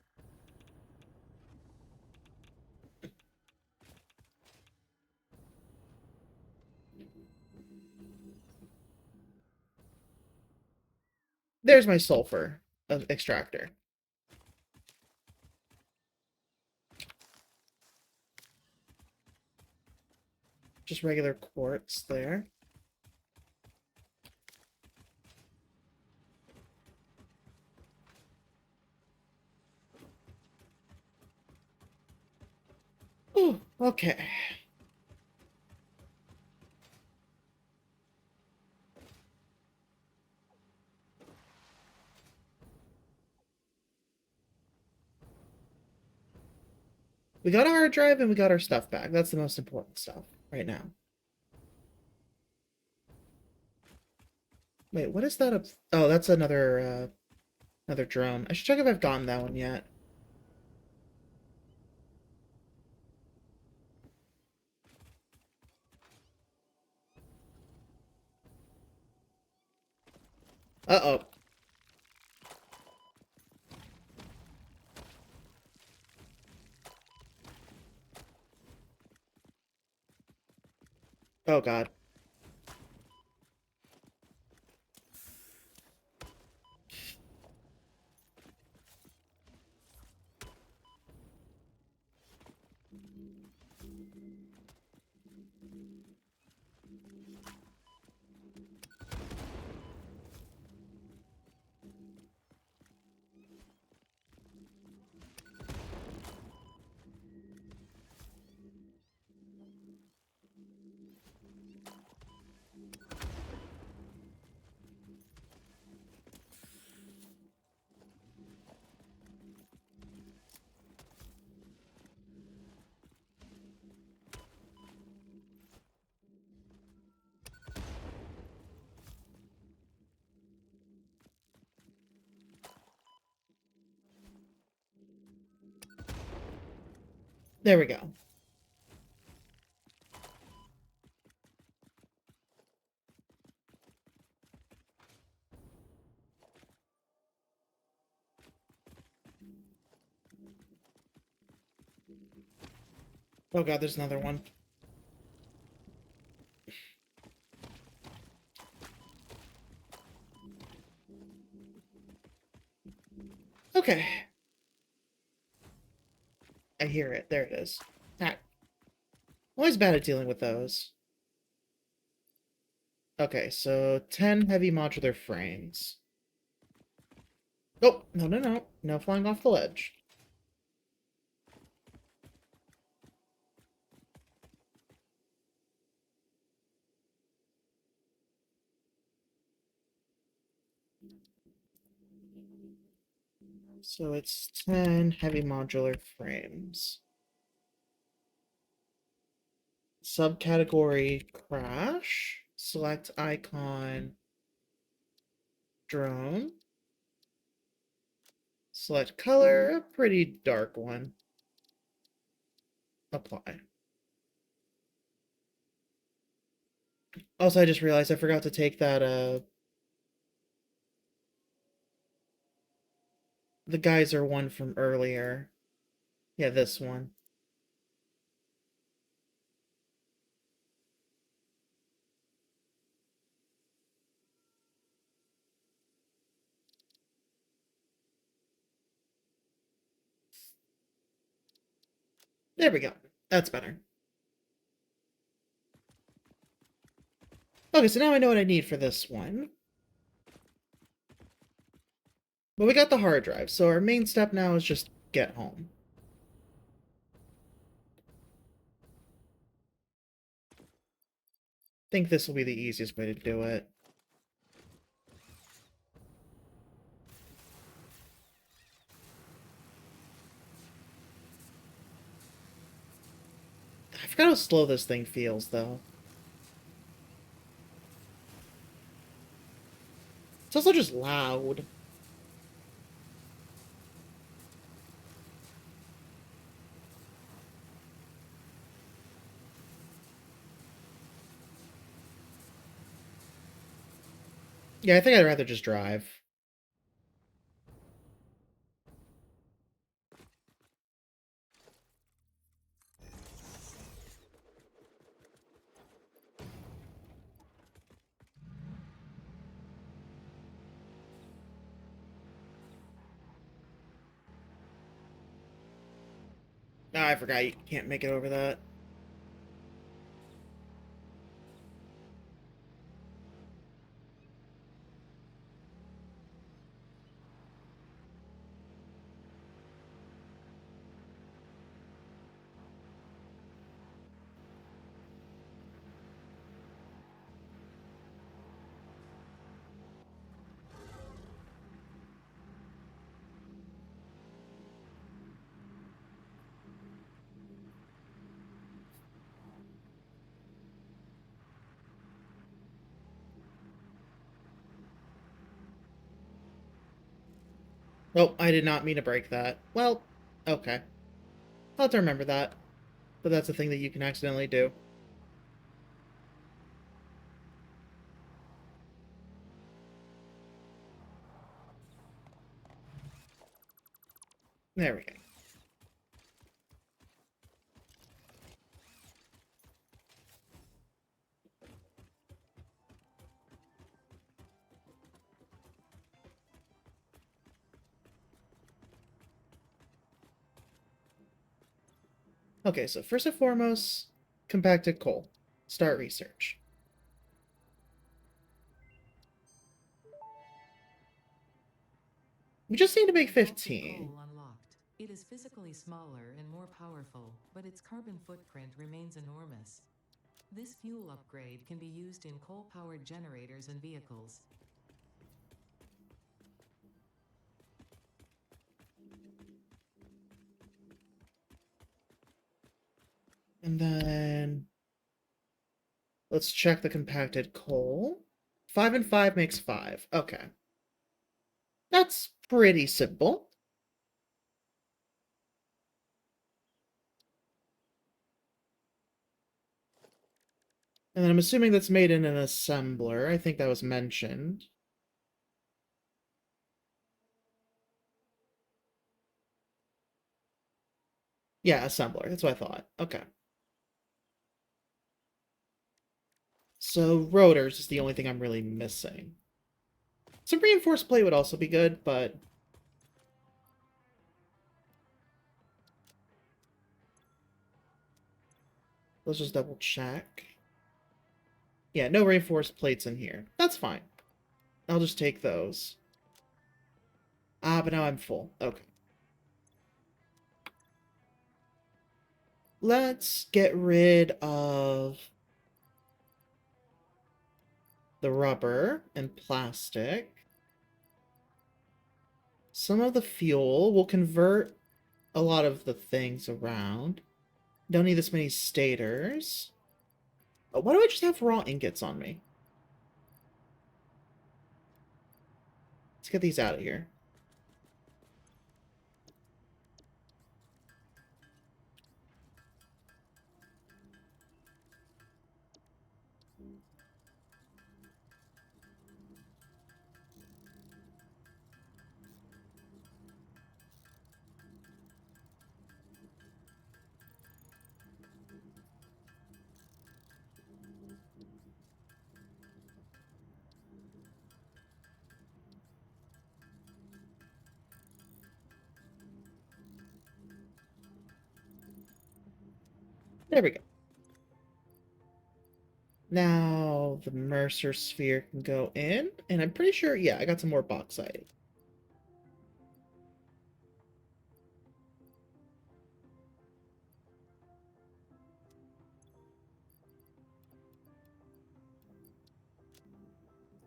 There's my sulfur extractor. Just regular quartz there. Ooh, okay. We got our hard drive and we got our stuff back. That's the most important stuff right now. Wait, what is that up? Oh, that's another drone. I should check if I've gotten that one yet. Uh-oh. Oh god. There we go. Oh god, there's another one. Okay. I hear it. There it is. Ah. Always bad at dealing with those. Okay, so 10 heavy modular frames. Oh, no, no, no. No flying off the ledge. So it's 10 heavy modular frames. Subcategory crash. Select icon drone. Select color, a pretty dark one. Apply. Also, I just realized I forgot to take that, the geyser one from earlier. Yeah, this one. There we go. That's better. Okay, so now I know what I need for this one. But we got the hard drive, so our main step now is just get home. I think this will be the easiest way to do it. I forgot how slow this thing feels, though. It's also just loud. Yeah, I think I'd rather just drive. Ah, I forgot you can't make it over that. Oh, I did not mean to break that. Well, okay. I'll have to remember that. But that's a thing that you can accidentally do. There we go. Okay, so first and foremost, compacted coal. Start research. We just need to make Compacted 15. coal unlocked. It is physically smaller and more powerful, but its carbon footprint remains enormous. This fuel upgrade can be used in coal-powered generators and vehicles. And then let's check the compacted coal. 5 and 5 makes 5. Okay. That's pretty simple. And then I'm assuming that's made in an assembler. I think that was mentioned. Yeah, assembler. That's what I thought. Okay. So rotors is the only thing I'm really missing. Some reinforced plate would also be good, but let's just double check. Yeah, no reinforced plates in here. That's fine. I'll just take those. Ah, but now I'm full. Okay. Let's get rid of the rubber and plastic. Some of the fuel. We'll convert a lot of the things around. Don't need this many stators. Why do I just have raw ingots on me? Let's get these out of here. There we go. Now the Mercer sphere can go in, and I'm pretty sure, yeah, I got some more bauxite.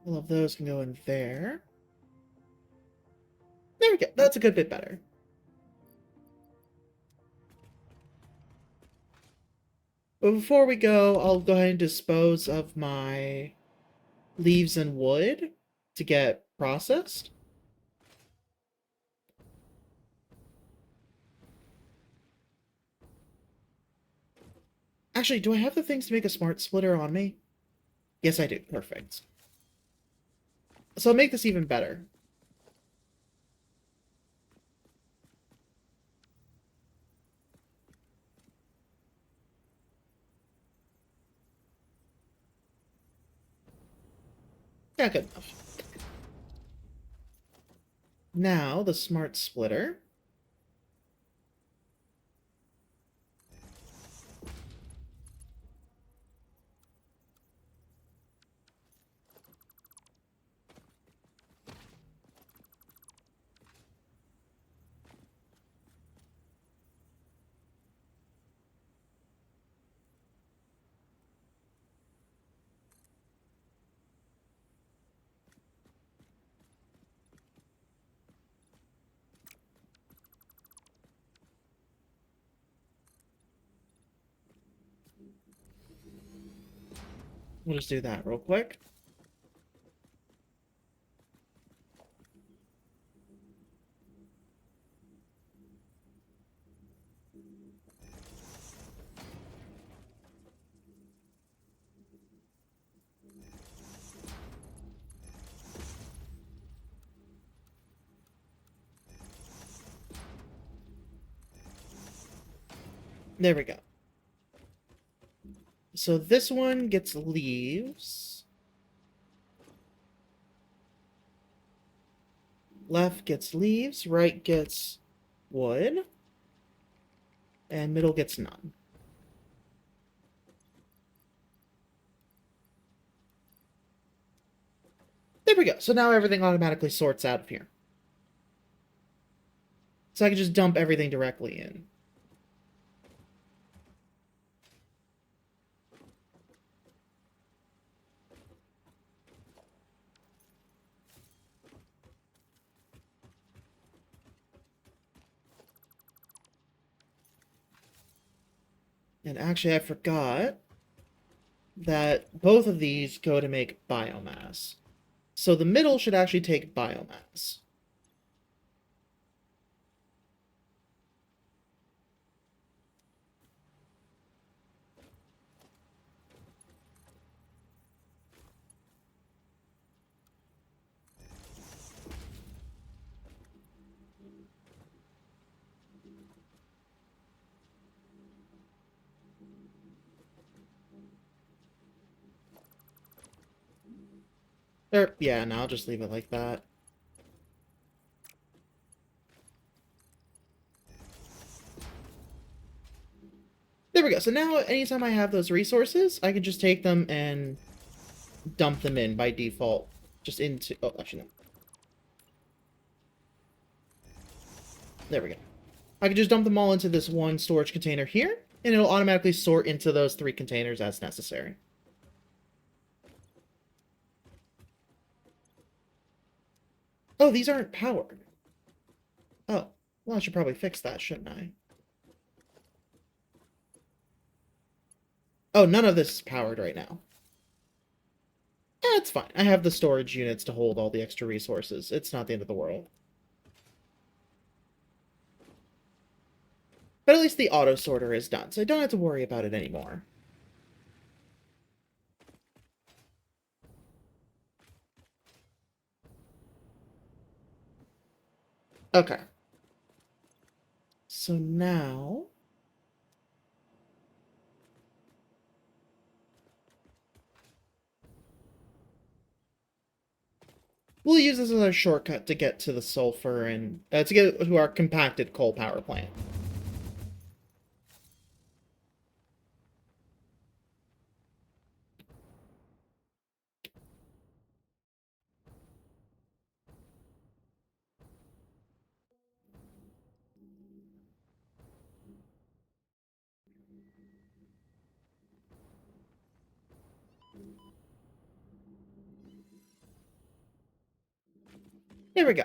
All of those can go in there. There we go. That's a good bit better. But before we go, I'll go ahead and dispose of my leaves and wood to get processed. Actually, do I have the things to make a smart splitter on me? Yes, I do. Perfect. So I'll make this even better. Yeah, good enough. Now, the smart splitter. We'll just do that real quick. There we go. So this one gets leaves. Left gets leaves, right gets wood, and middle gets none. There we go. So now everything automatically sorts out of here. So I can just dump everything directly in. And actually, I forgot that both of these go to make biomass. So the middle should actually take biomass. Yeah, no, I'll just leave it like that. There we go. So now, anytime I have those resources, I can just take them and dump them in by default. Just into... Oh, actually, no. There we go. I can just dump them all into this one storage container here, and it'll automatically sort into those 3 containers as necessary. Oh, these aren't powered. Oh, well, I should probably fix that, shouldn't I? Oh, none of this is powered right now. It's fine. I have the storage units to hold all the extra resources. It's not the end of the world. But at least the auto sorter is done, so I don't have to worry about it anymore. Okay. So now... we'll use this as a shortcut to get to the sulfur and... to get to our compacted coal power plant. There we go.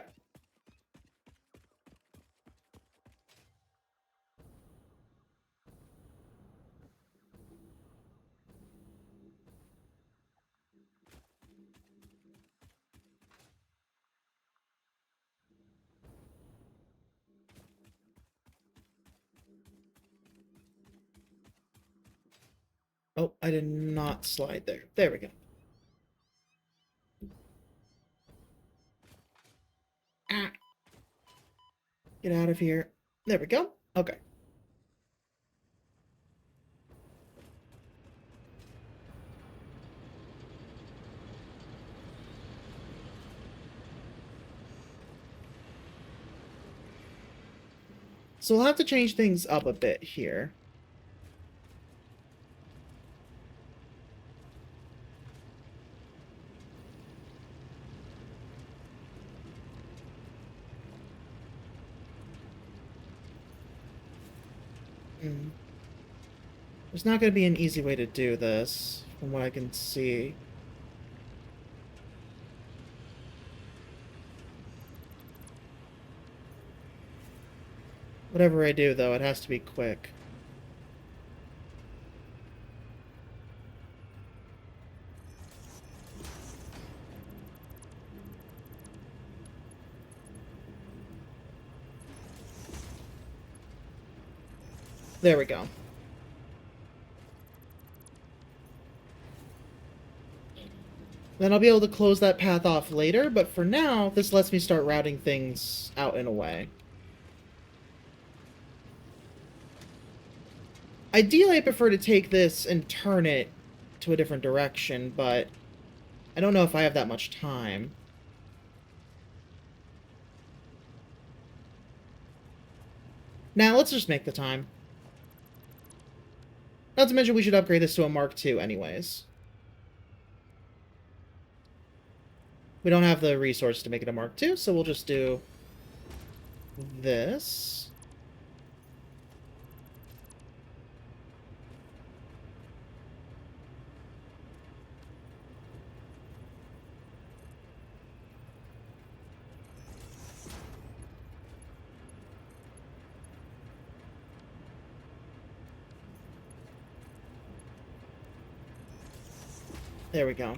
Oh, I did not slide there. There we go. Ah. Get out of here. There we go. Okay. So we'll have to change things up a bit here. There's not going to be an easy way to do this, from what I can see. Whatever I do, though, it has to be quick. There we go. Then I'll be able to close that path off later, but for now, this lets me start routing things out in a way. Ideally, I prefer to take this and turn it to a different direction, but I don't know if I have that much time. Now, let's just make the time. Not to mention we should upgrade this to a Mark II anyways. We don't have the resource to make it a Mark II, so we'll just do this. There we go.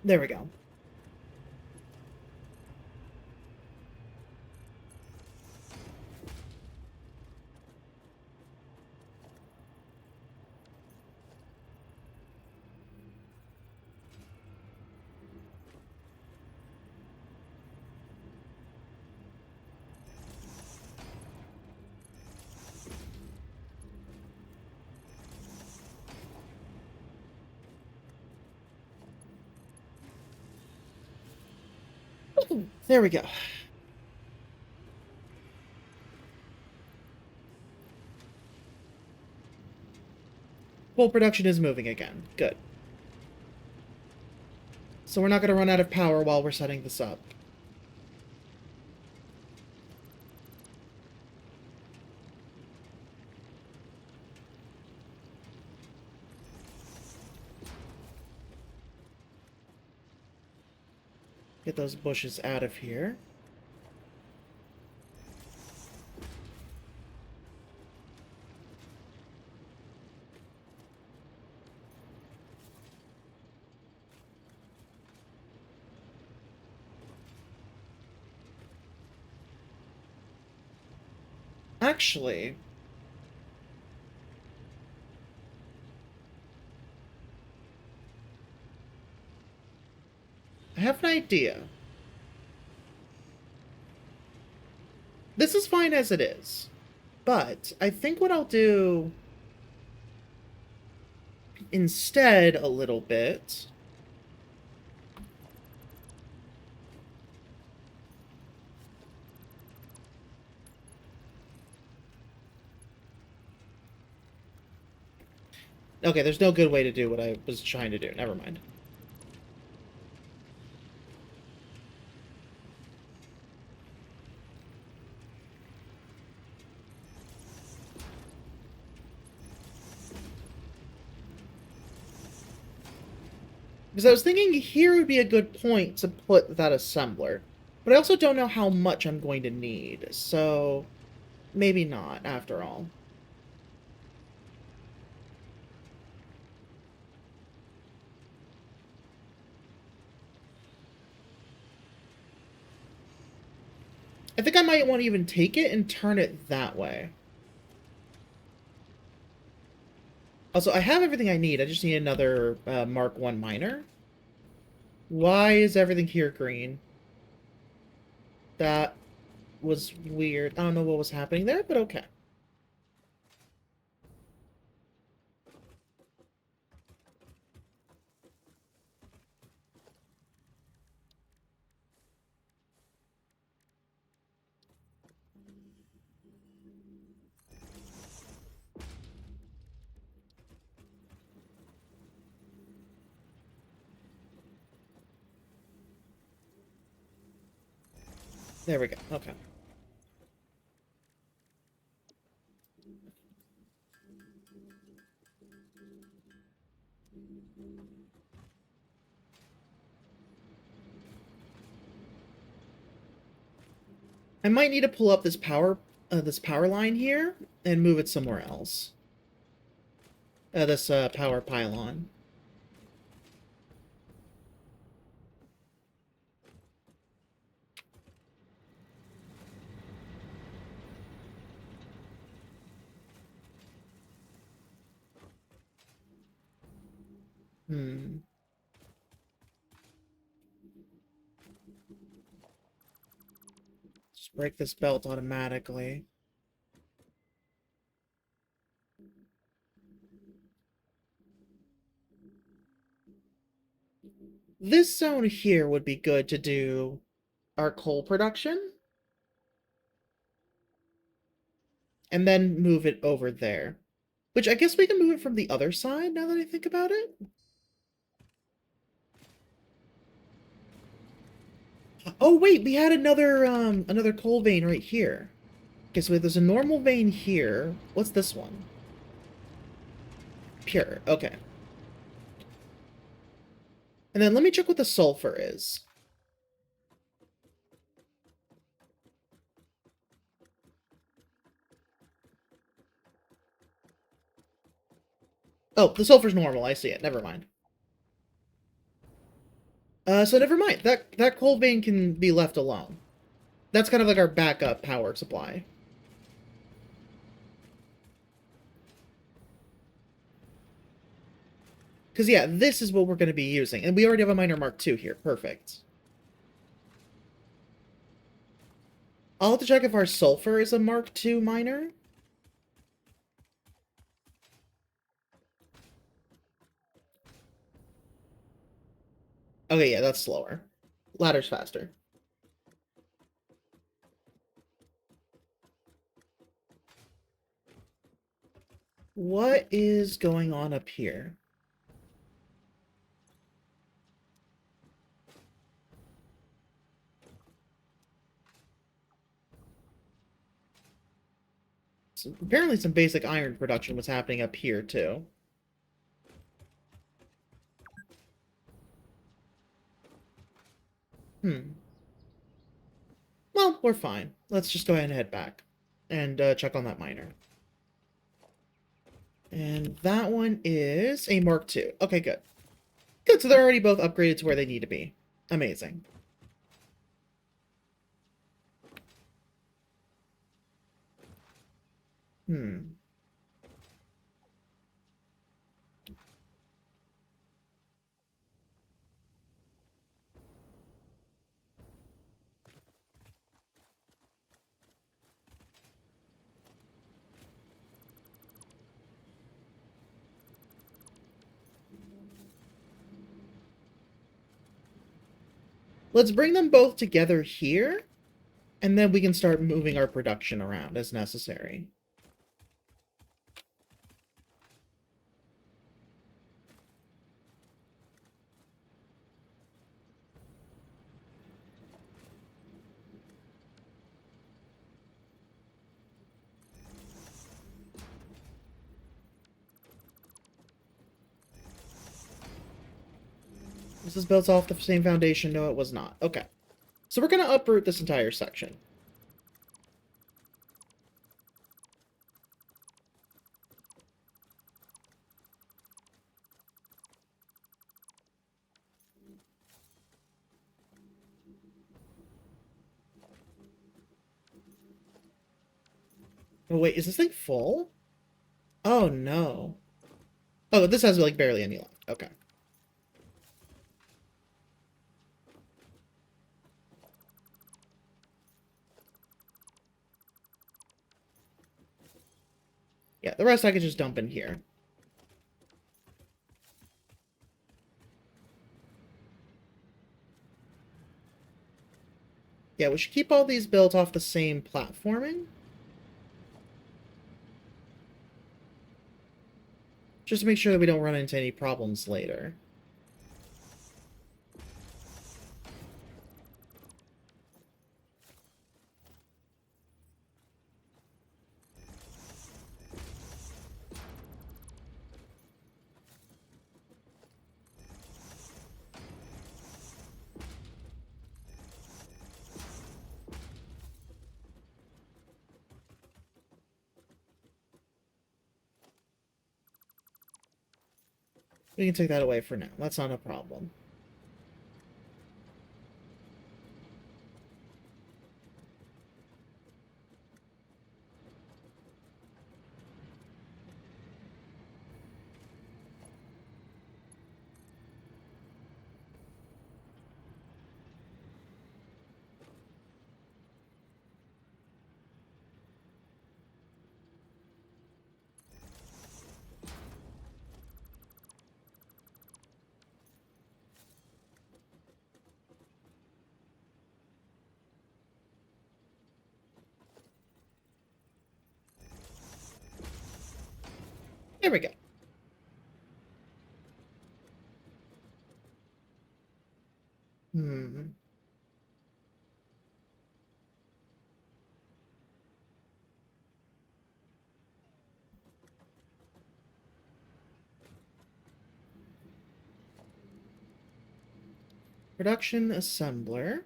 There we go. There we go. Coal production is moving again. Good. So we're not going to run out of power while we're setting this up. Get those bushes out of here. Actually, I have an idea. This is fine as it is, but I think what I'll do instead a little bit okay, there's no good way to do what I was trying to do. Never mind. Because I was thinking here would be a good point to put that assembler. But I also don't know how much I'm going to need, so maybe not, after all. I think I might want to even take it and turn it that way. Also, I have everything I need. I just need another Mark 1 miner. Why is everything here green? That was weird. I don't know what was happening there, but okay. There we go. Okay. I might need to pull up this power line here and move it somewhere else. This power pylon. Hmm. Just break this belt automatically. This zone here would be good to do our coal production. And then move it over there. Which I guess we can move it from the other side, now that I think about it. Oh, wait, we had another coal vein right here. Okay, so there's a normal vein here. What's this one? Pure, okay. And then let me check what the sulfur is. Oh, the sulfur's normal, I see it, never mind. So never mind, that coal vein can be left alone. That's kind of like our backup power supply. Because, yeah, this is what we're going to be using. And we already have a miner Mark II here. Perfect. I'll have to check if our sulfur is a Mark II miner. Okay, yeah, that's slower. Ladder's faster. What is going on up here? So apparently some basic iron production was happening up here, too. Well, we're fine. Let's just go ahead and head back. And check on that miner. And that one is a Mark II. Okay, good. Good, so they're already both upgraded to where they need to be. Amazing. Let's bring them both together here, and then we can start moving our production around as necessary. This is built off the same foundation. No, it was not. Okay. So we're going to uproot this entire section. Oh, wait, is this thing full? Oh, no. Oh, this has, like, barely any left. Okay. Yeah, the rest I could just dump in here. Yeah, we should keep all these built off the same platforming. Just to make sure that we don't run into any problems later. We can take that away for now. That's not a problem. There we go. Hmm. Production assembler.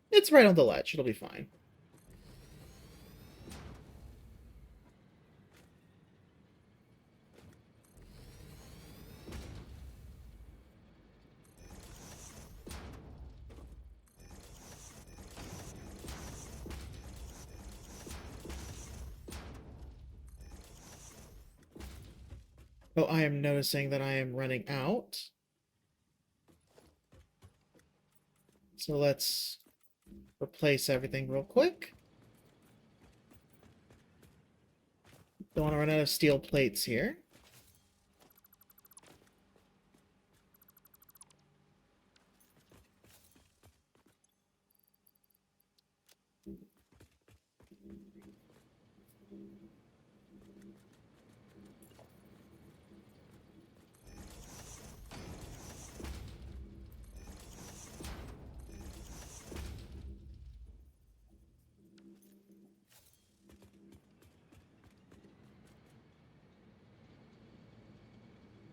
It's right on the ledge. It'll be fine. Oh, I am noticing that I am running out. So let's replace everything real quick. Don't want to run out of steel plates here.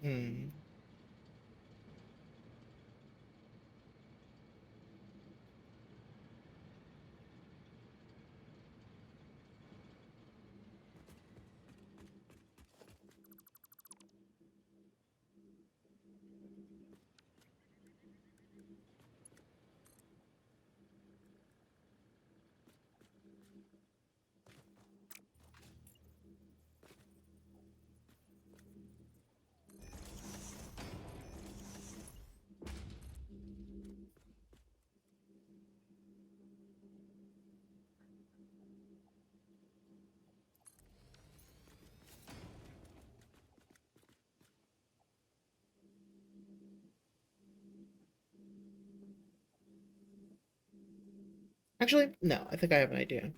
Hmm. Actually, no, I think I have an idea.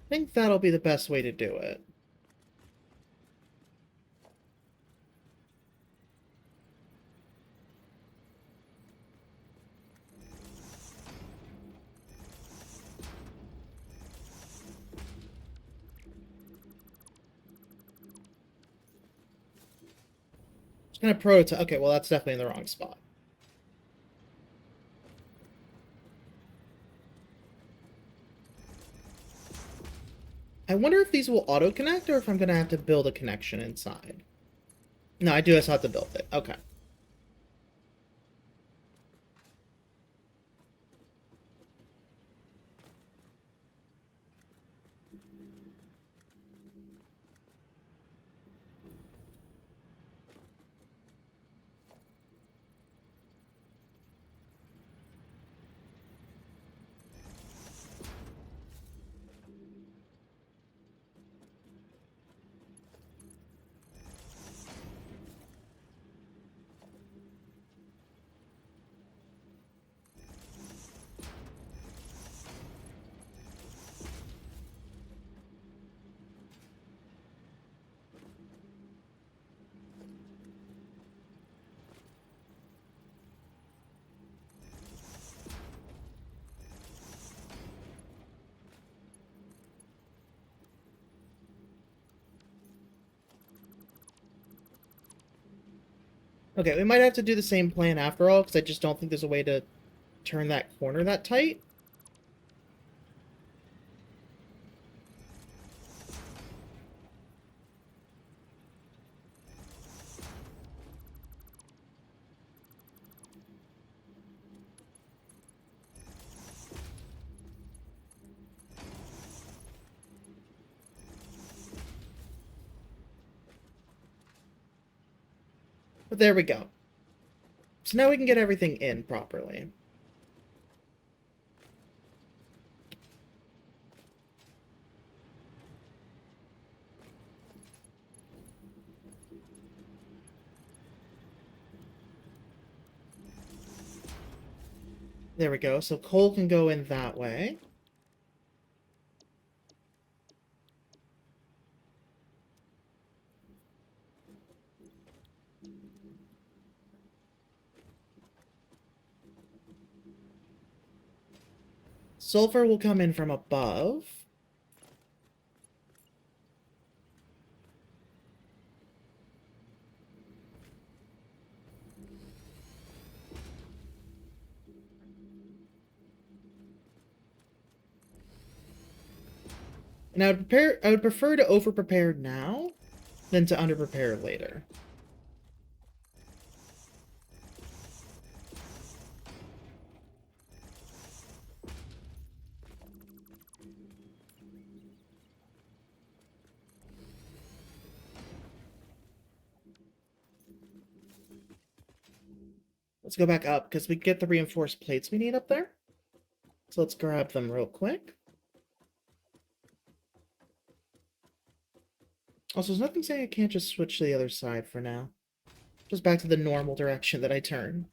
I think that'll be the best way to do it. Just gonna prototype. Okay, well, that's definitely in the wrong spot. I wonder if these will auto-connect or if I'm gonna have to build a connection inside. No, I do just have to build it. Okay. Okay, we might have to do the same plan after all, because I just don't think there's a way to turn that corner that tight. But there we go. So now we can get everything in properly. There we go. So coal can go in that way. Sulfur will come in from above. And I would prefer to over-prepare now than to under-prepare later. Let's go back up, because we get the reinforced plates we need up there. So let's grab them real quick. Also, there's nothing saying I can't just switch to the other side for now. Just back to the normal direction that I turn.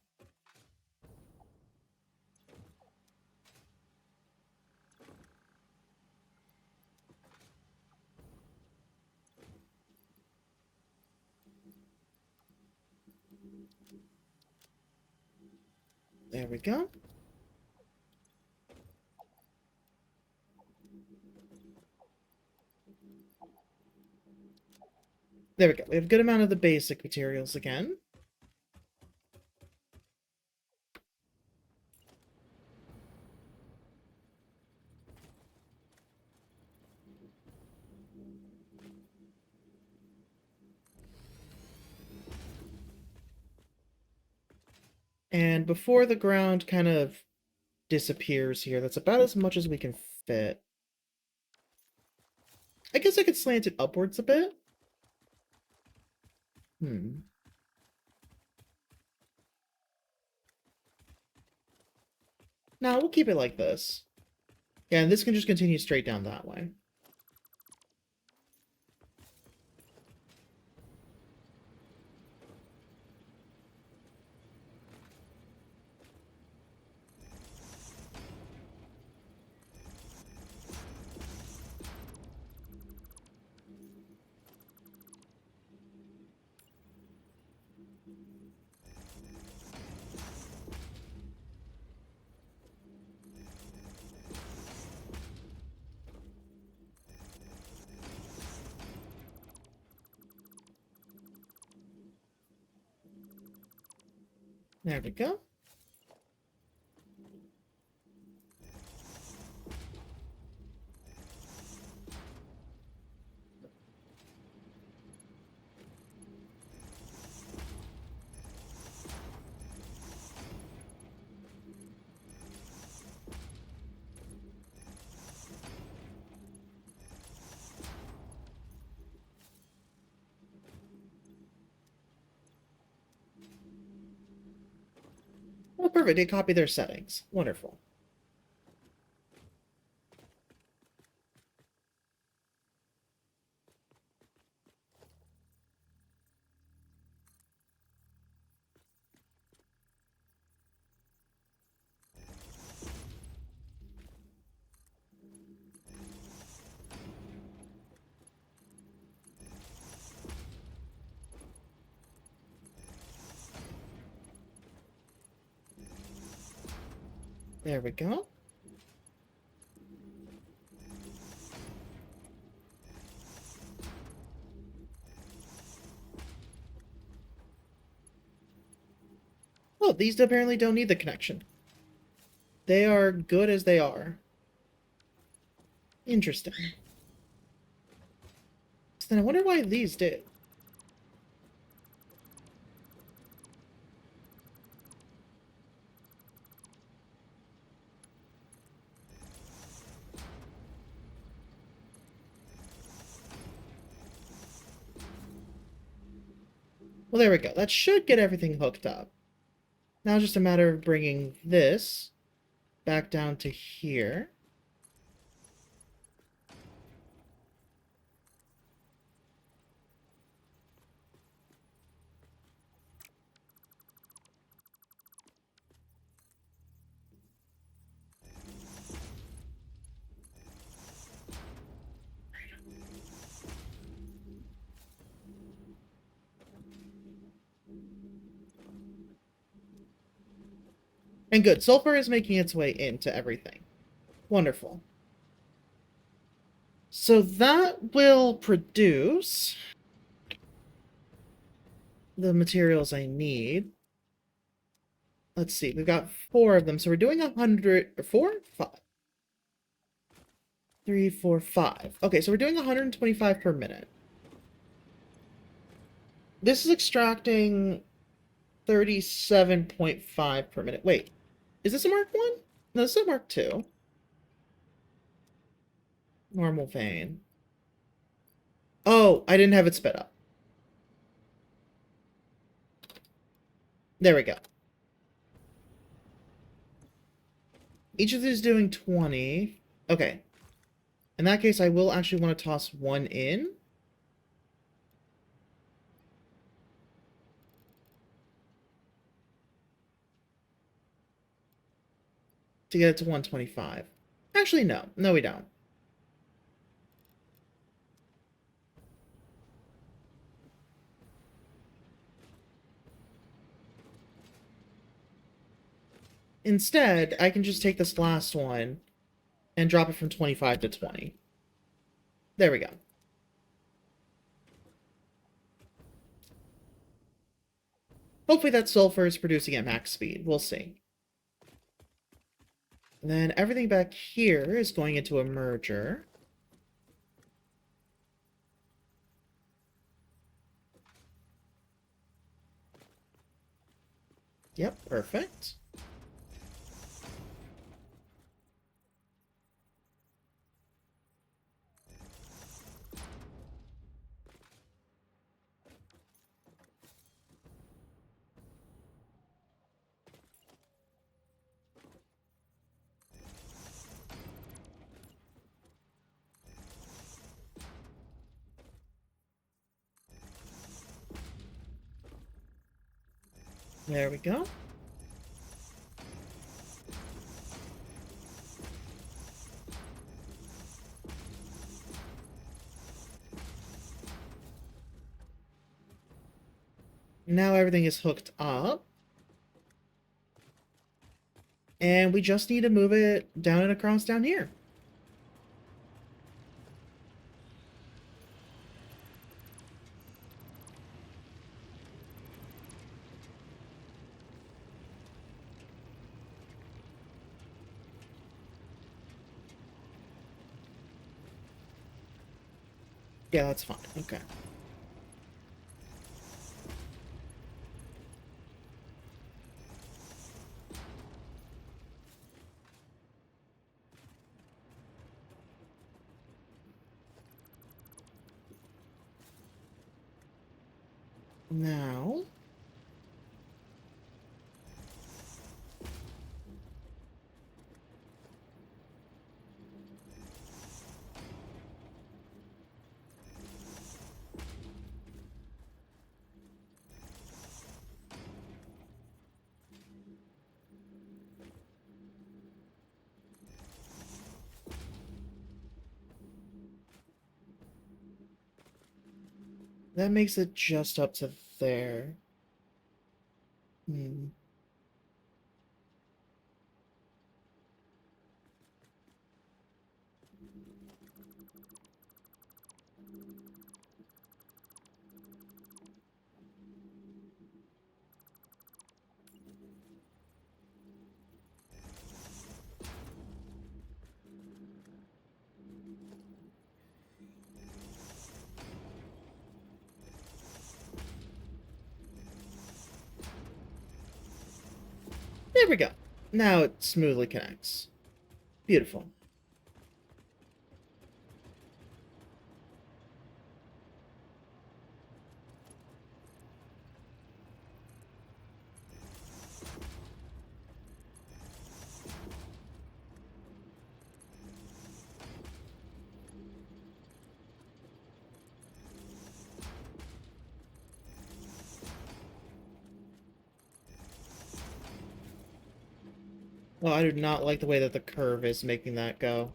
There we go. There we go. We have a good amount of the basic materials again. And before the ground kind of disappears here, that's about as much as we can fit. I guess I could slant it upwards a bit. No, we'll keep it like this. Yeah, and this can just continue straight down that way. There we go. Oh, perfect. They copy their settings. Wonderful. There we go. Oh, these apparently don't need the connection. They are good as they are. Interesting. So then I wonder why these did. Well, there we go. That should get everything hooked up. Now it's just a matter of bringing this back down to here. And good. Sulfur is making its way into everything. Wonderful. So that will produce the materials I need. Let's see. We've got 4 of them. So we're doing 100... 4? 5. 3, 4, 5. Okay, so we're doing 125 per minute. This is extracting 37.5 per minute. Wait. Is this a Mark 1? No, this is a Mark 2. Normal vein. Oh, I didn't have it sped up. There we go. Each of these is doing 20. Okay. In that case, I will actually want to toss one in. To get it to 125. Actually, no. No, we don't. Instead, I can just take this last one and drop it from 25 to 20. There we go. Hopefully that sulfur is producing at max speed. We'll see. And then everything back here is going into a merger. Yep, perfect. There we go. Now everything is hooked up. And we just need to move it down and across down here. Yeah, that's fine. Okay. Now, that makes it just up to there. Hmm. There we go. Now it smoothly connects. Beautiful. Oh, I do not like the way that the curve is making that go.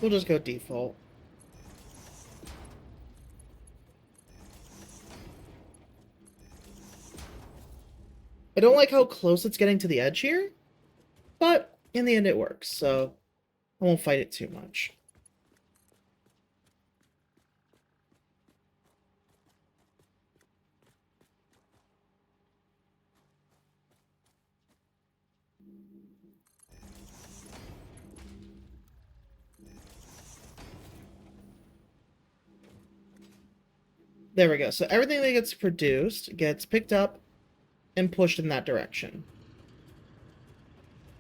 We'll just go default. I don't like how close it's getting to the edge here, but in the end it works, so I won't fight it too much. There we go. So everything that gets produced gets picked up and pushed in that direction.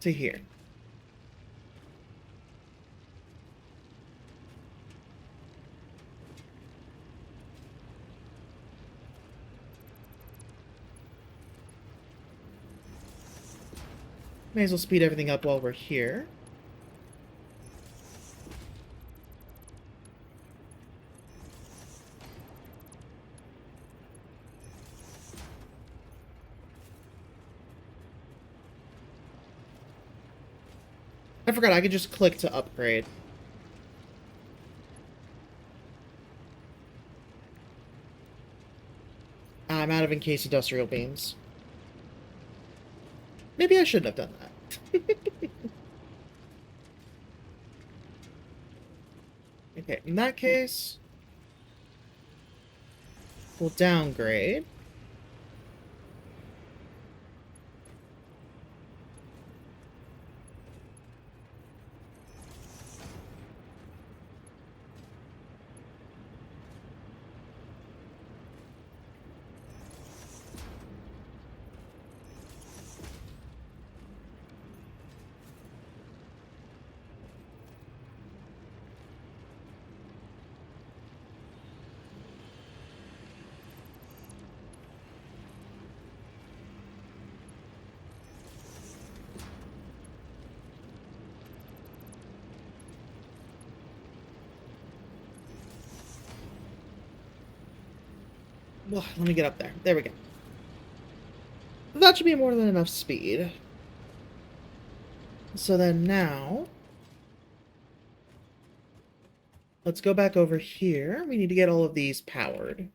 To here. May as well speed everything up while we're here. I forgot I could just click to upgrade. I'm out of encased industrial beams. Maybe I shouldn't have done that. Okay, in that case, we'll downgrade. Well, let me get up there. There we go. That should be more than enough speed. So then now, let's go back over here. We need to get all of these powered.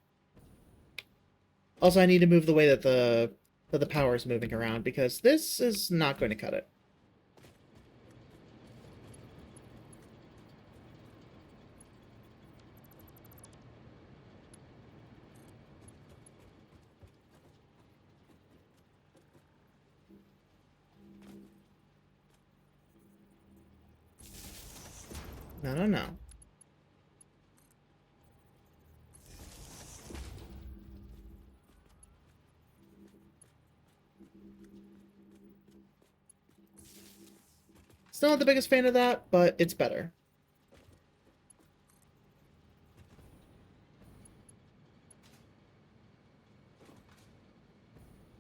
Also, I need to move the way that the power is moving around, because this is not going to cut it. No, no, no. Still not the biggest fan of that, but it's better.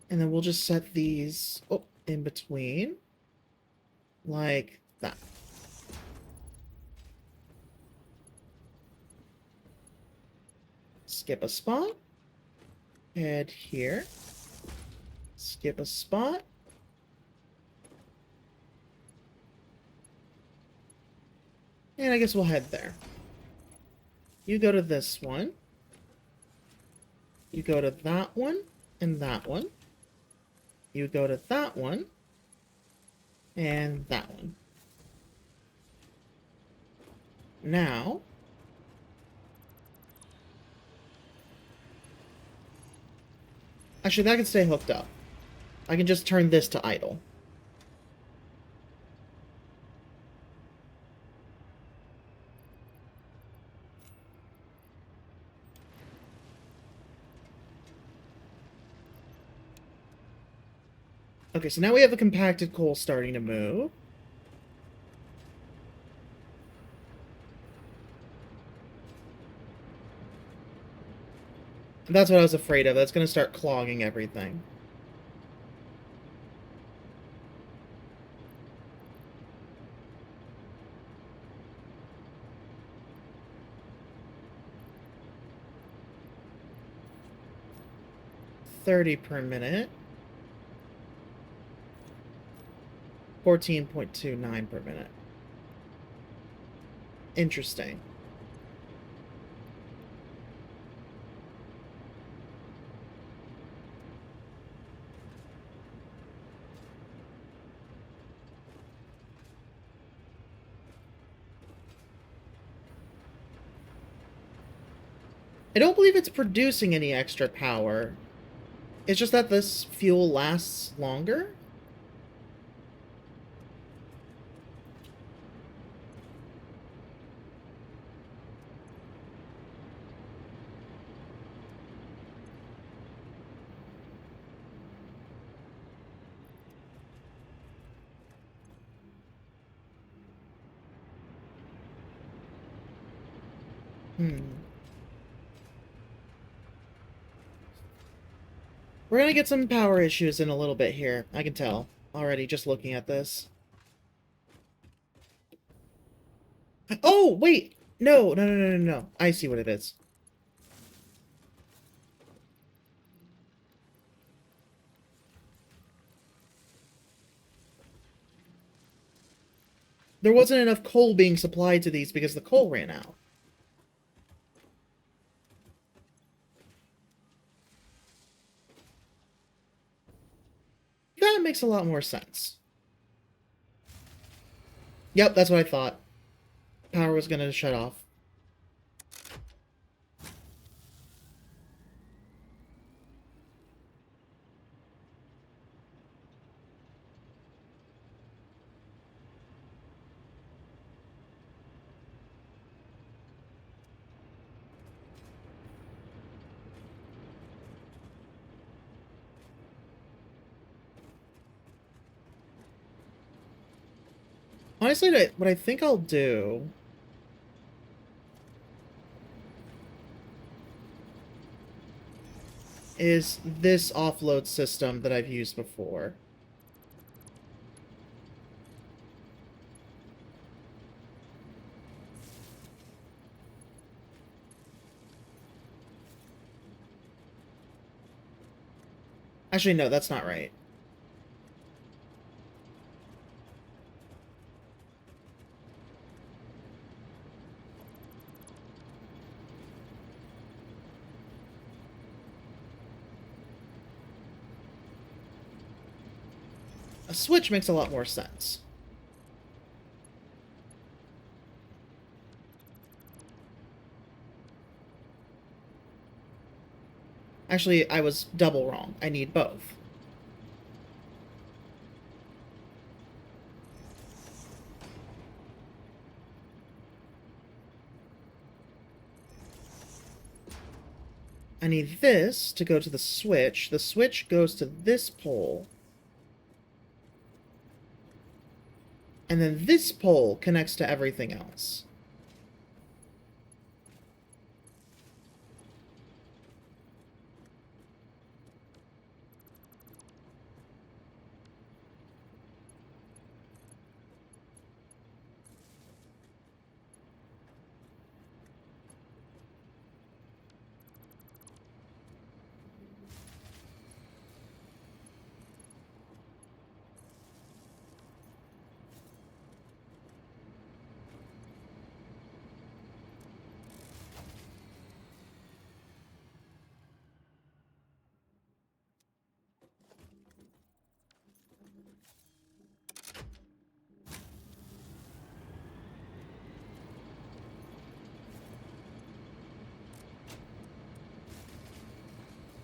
And then we'll just set these in between. Like that. Skip a spot. Head here. Skip a spot. And I guess we'll head there. You go to this one. You go to that one and that one. You go to that one and that one. Now, actually, that can stay hooked up. I can just turn this to idle. Okay, so now we have the compacted coal starting to move. That's what I was afraid of. That's going to start clogging everything. $30 per minute. 14.29 per minute. Interesting. I don't believe it's producing any extra power. It's just that this fuel lasts longer. We're gonna get some power issues in a little bit here. I can tell already just looking at this. Oh, wait! No, no, no, no, no, no. I see what it is. there wasn't enough coal being supplied to these because the coal ran out. That makes a lot more sense. Yep, that's what I thought. Power was gonna shut off. Honestly, what I think I'll do is this offload system that I've used before. Actually, no, that's not right. A switch makes a lot more sense. Actually, I was double wrong. I need both. I need this to go to the switch. The switch goes to this pole. And then this pole connects to everything else.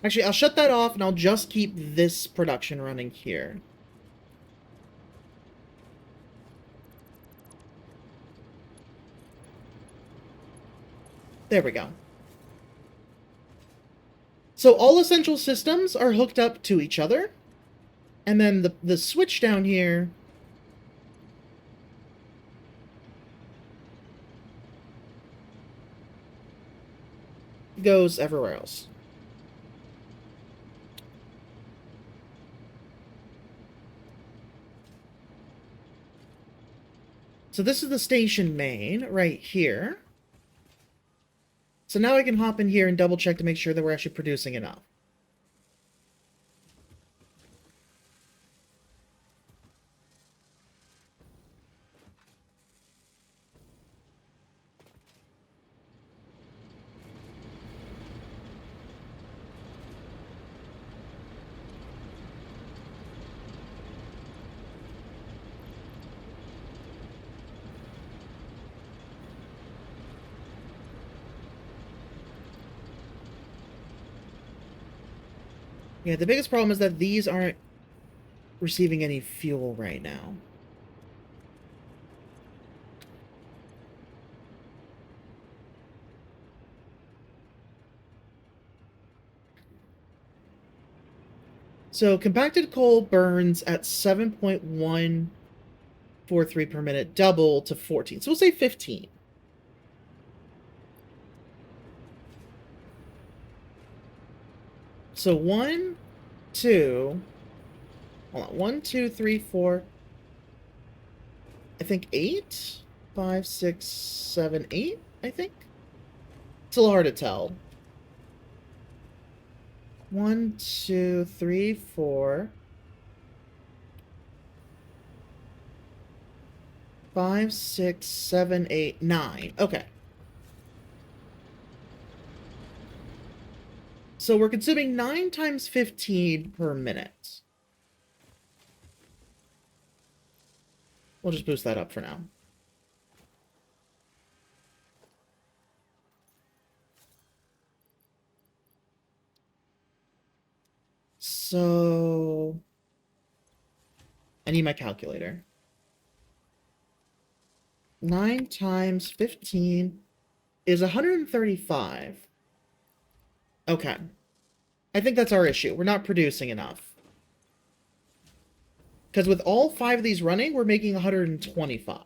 Actually, I'll shut that off and I'll just keep this production running here. There we go. So all essential systems are hooked up to each other. And then the switch down here goes everywhere else. So this is the station main right here. So now I can hop in here and double check to make sure that we're actually producing enough. Yeah, the biggest problem is that these aren't receiving any fuel right now. So compacted coal burns at 7.143 per minute, double to 14. So we'll say 15. So 1, 2, hold on, 1, 2, 3, 4, I think 8, 5, 6, 7, 8, I think. It's a little hard to tell. 1, 2, 3, 4, 5, 6, 7, 8, 9. Okay. So we're consuming 9 times 15 per minute. We'll just boost that up for now. So I need my calculator. 9 times 15 is 135. Okay. I think that's our issue. We're not producing enough. Because with all 5 of these running, we're making 125.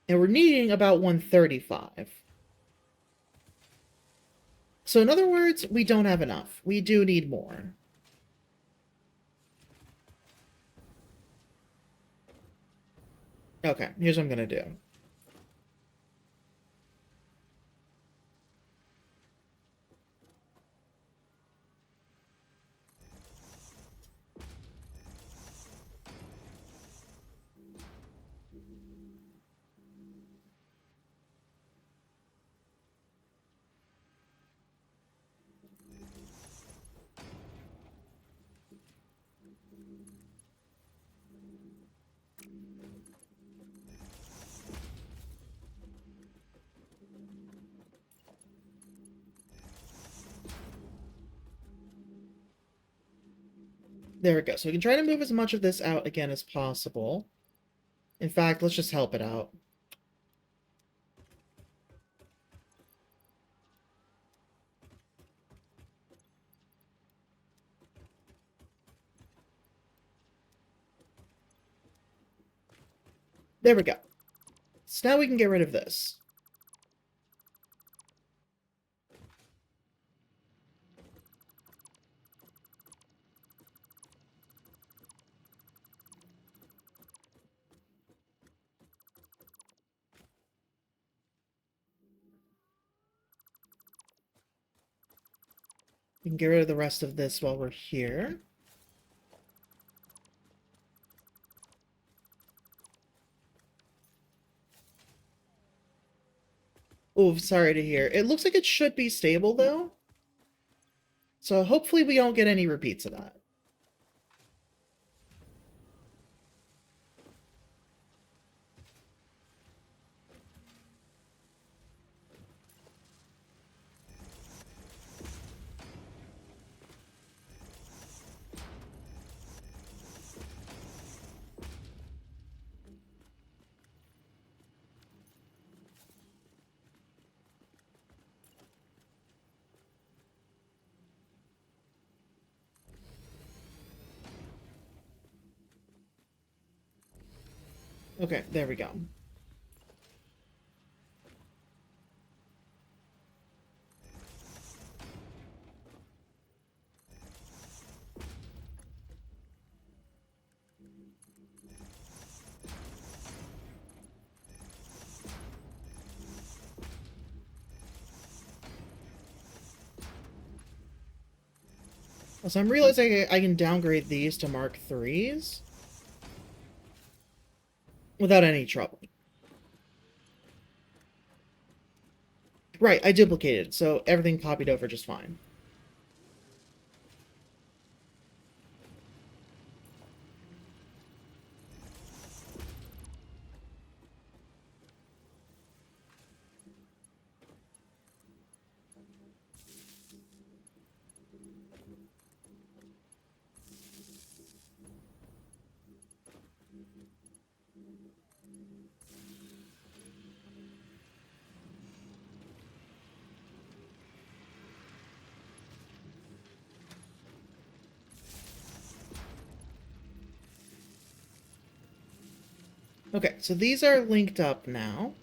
And we're needing about 135. So in other words, we don't have enough. We do need more. Okay, here's what I'm going to do. There we go. So we can try to move as much of this out again as possible. In fact, let's just help it out. There we go. So now we can get rid of this. We can get rid of the rest of this while we're here. Oh, sorry to hear. It looks like it should be stable, though. So hopefully we don't get any repeats of that. Okay, there we go. So I'm realizing I can downgrade these to Mark 3s without any trouble. Right, I duplicated, so everything copied over just fine. Okay, so these are linked up now.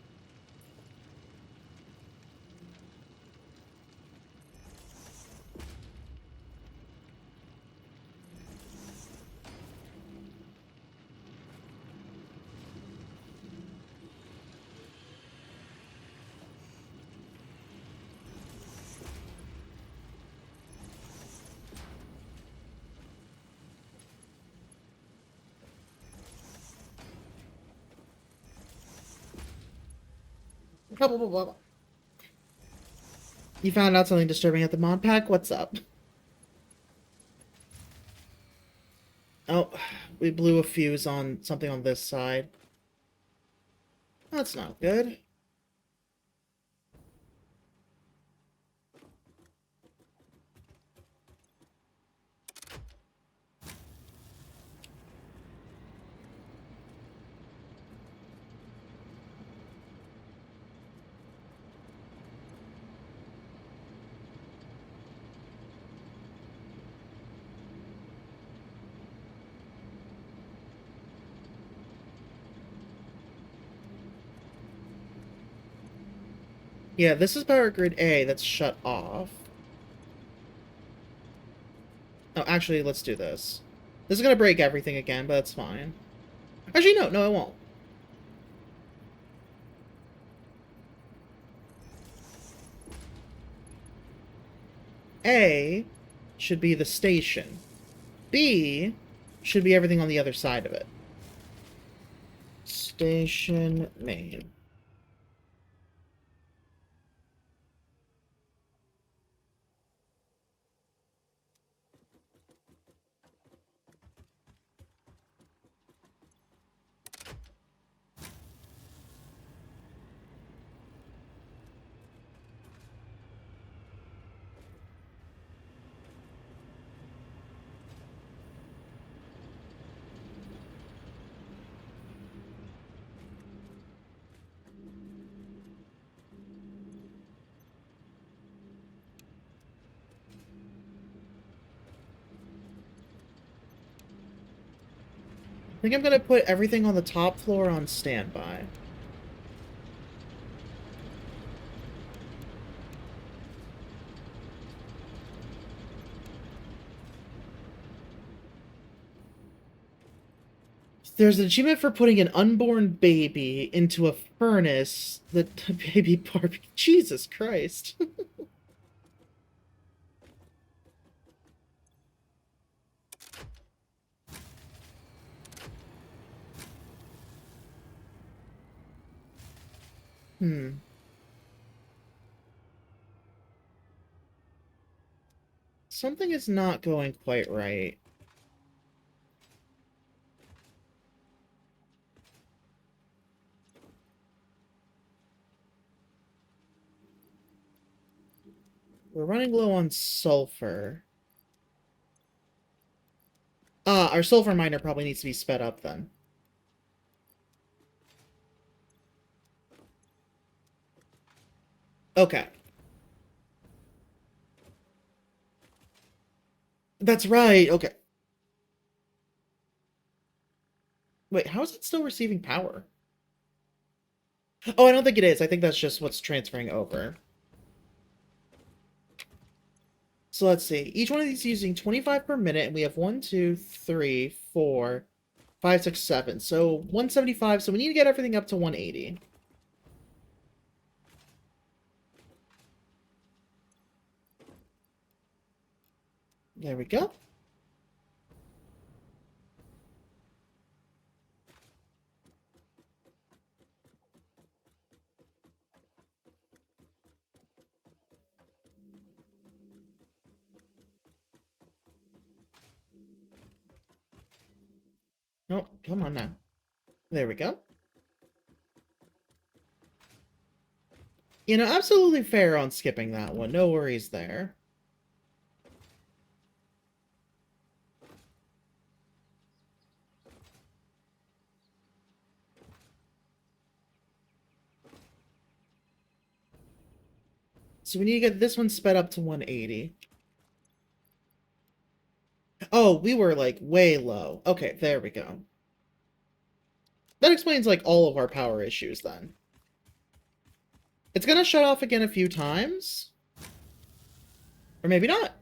Blah, blah, blah, blah, blah. You found out something disturbing at the mod pack? What's up? Oh, we blew a fuse on something on this side. That's not good. Yeah, this is power grid A that's shut off. Oh, actually, let's do this. This is gonna break everything again, but that's fine. Actually, no, it won't. A should be the station. B should be everything on the other side of it. Station main. I think I'm gonna put everything on the top floor on standby. There's an achievement for putting an unborn baby into a furnace. The baby barbecue. Jesus Christ. Something is not going quite right. We're running low on sulfur. Our sulfur miner probably needs to be sped up then. Okay. That's right, okay. Wait, how is it still receiving power? Oh, I don't think it is. I think that's just what's transferring over. So let's see. Each one of these is using 25 per minute, and we have 1, 2, 3, 4, 5, 6, 7. So 175, so we need to get everything up to 180. There we go. Oh, come on now. There we go. You know, absolutely fair on skipping that one. No worries there. So we need to get this one sped up to 180. Oh, we were, like, way low. Okay, there we go. That explains, like, all of our power issues, then. It's gonna shut off again a few times. Or maybe not.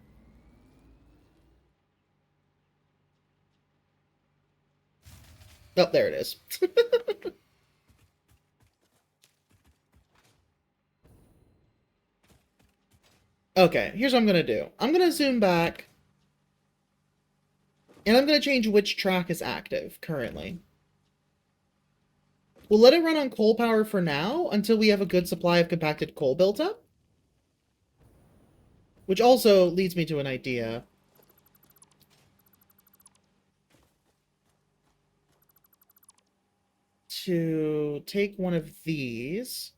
Oh, there it is. Okay, here's what I'm gonna do. I'm gonna zoom back. And I'm gonna change which track is active, currently. We'll let it run on coal power for now until we have a good supply of compacted coal built up. Which also leads me to an idea. To take one of these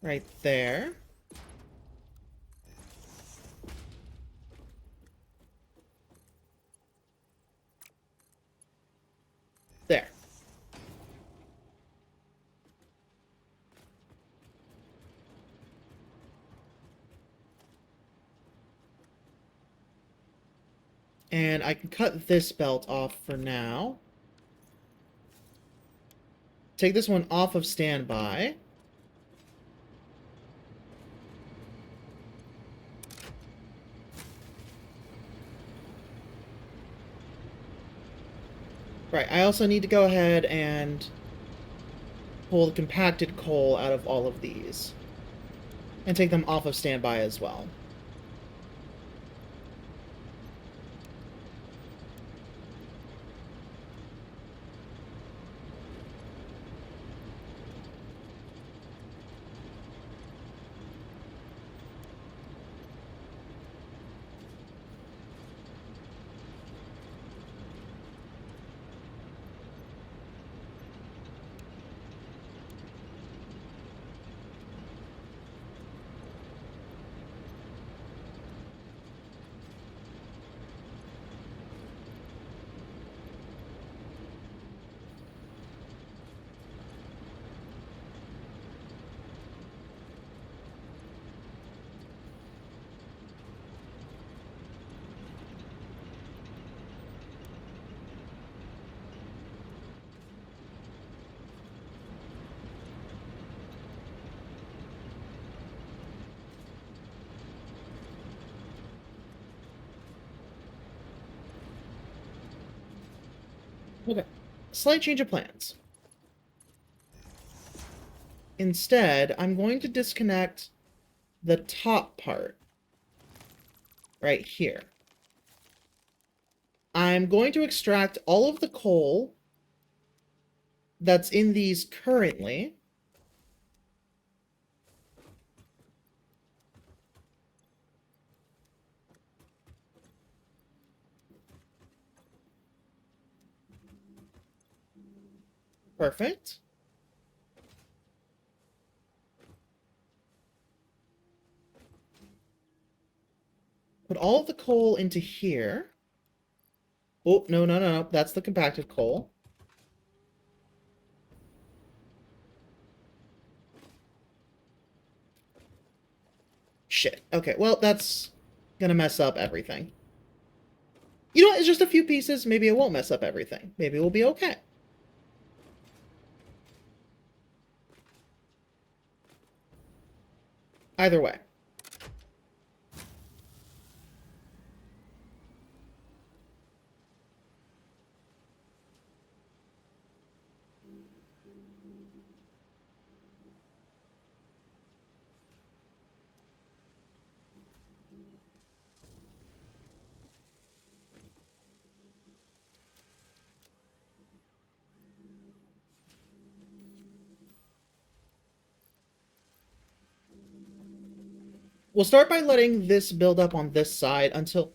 right there. There. And I can cut this belt off for now. Take this one off of standby. Right, I also need to go ahead and pull the compacted coal out of all of these. And take them off of standby as well. Okay. Slight change of plans. Instead, I'm going to disconnect the top part. Right here. I'm going to extract all of the coal that's in these currently. Perfect. Put all of the coal into here. Oh, no, no, no, no. That's the compacted coal. Shit. Okay, well, that's gonna mess up everything. You know what? It's just a few pieces. Maybe it won't mess up everything. Maybe we'll be okay. Either way. We'll start by letting this build up on this side until...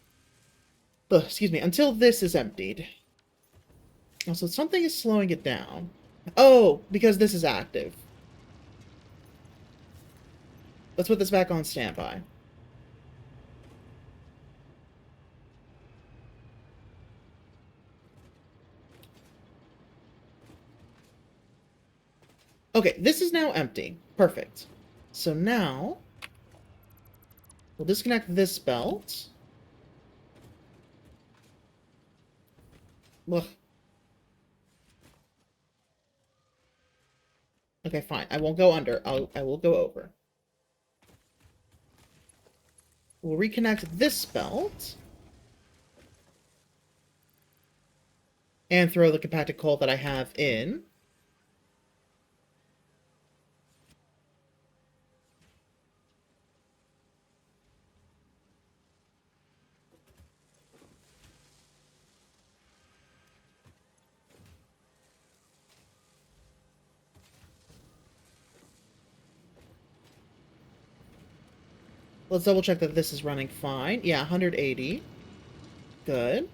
excuse me, until this is emptied. Also, something is slowing it down. Oh, because this is active. Let's put this back on standby. Okay, this is now empty. Perfect. So now, we'll disconnect this belt. Ugh. Okay, fine. I won't go under. I will go over. We'll reconnect this belt. And throw the compacted coal that I have in. Let's double check that this is running fine. Yeah, 180. Good.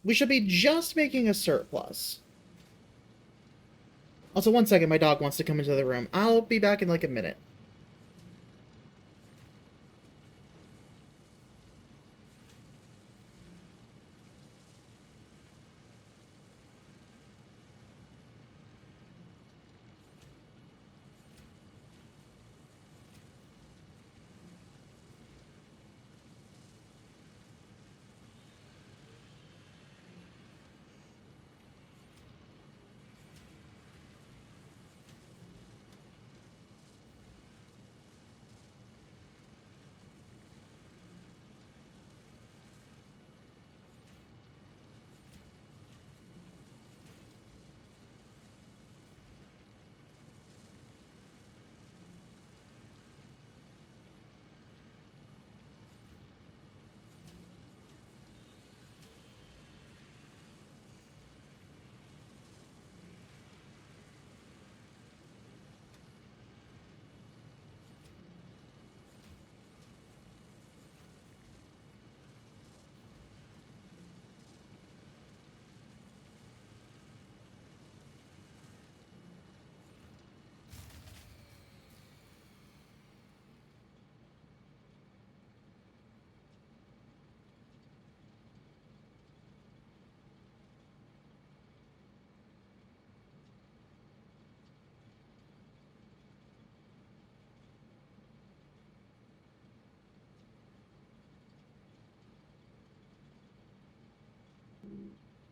We should be just making a surplus. Also, one second, my dog wants to come into the room. I'll be back in like a minute.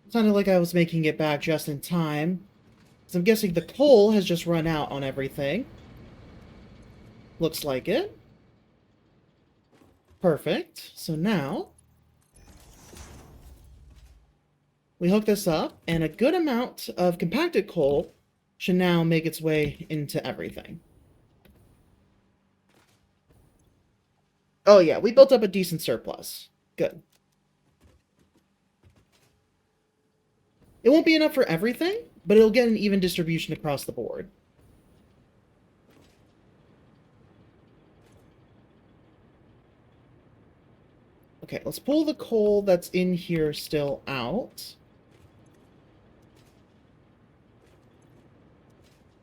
Sounded like I was making it back just in time. So I'm guessing the coal has just run out on everything. Looks like it. Perfect. So now we hook this up, and a good amount of compacted coal should now make its way into everything. Oh yeah, we built up a decent surplus. Good. It won't be enough for everything, but it'll get an even distribution across the board. Okay, let's pull the coal that's in here still out.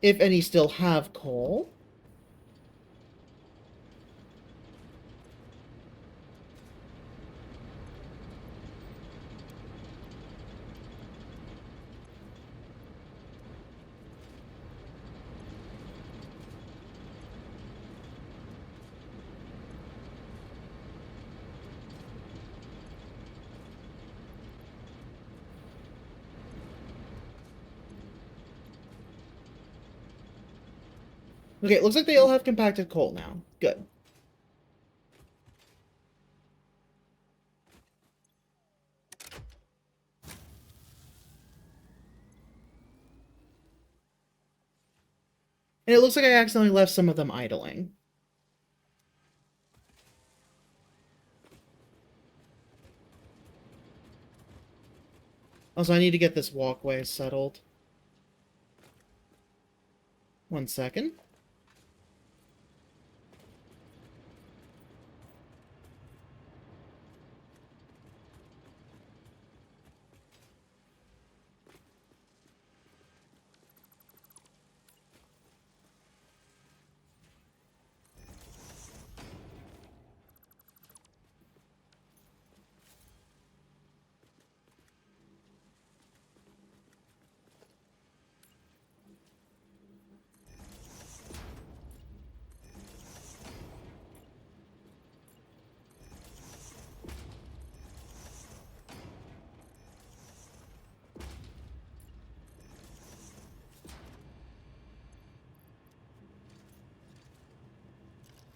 If any still have coal. Okay, it looks like they all have compacted coal now. Good. And it looks like I accidentally left some of them idling. Also, I need to get this walkway settled. 1 second.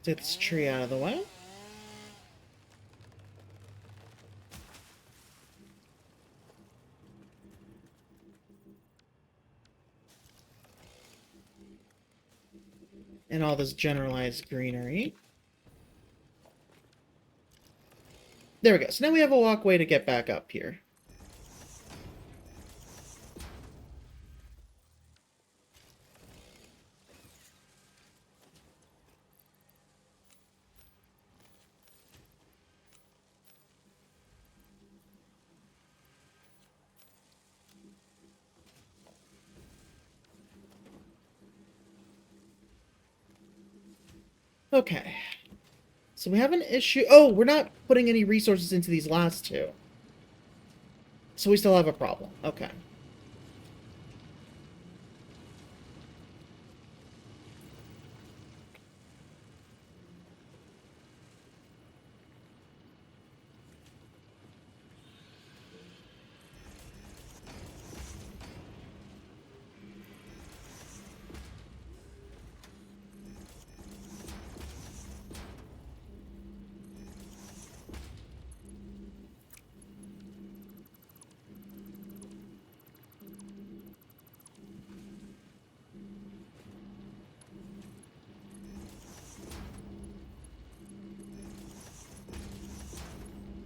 Get this tree out of the way. And all this generalized greenery. There we go. So now we have a walkway to get back up here. Okay. So we have an issue. Oh, we're not putting any resources into these last two. So we still have a problem. Okay.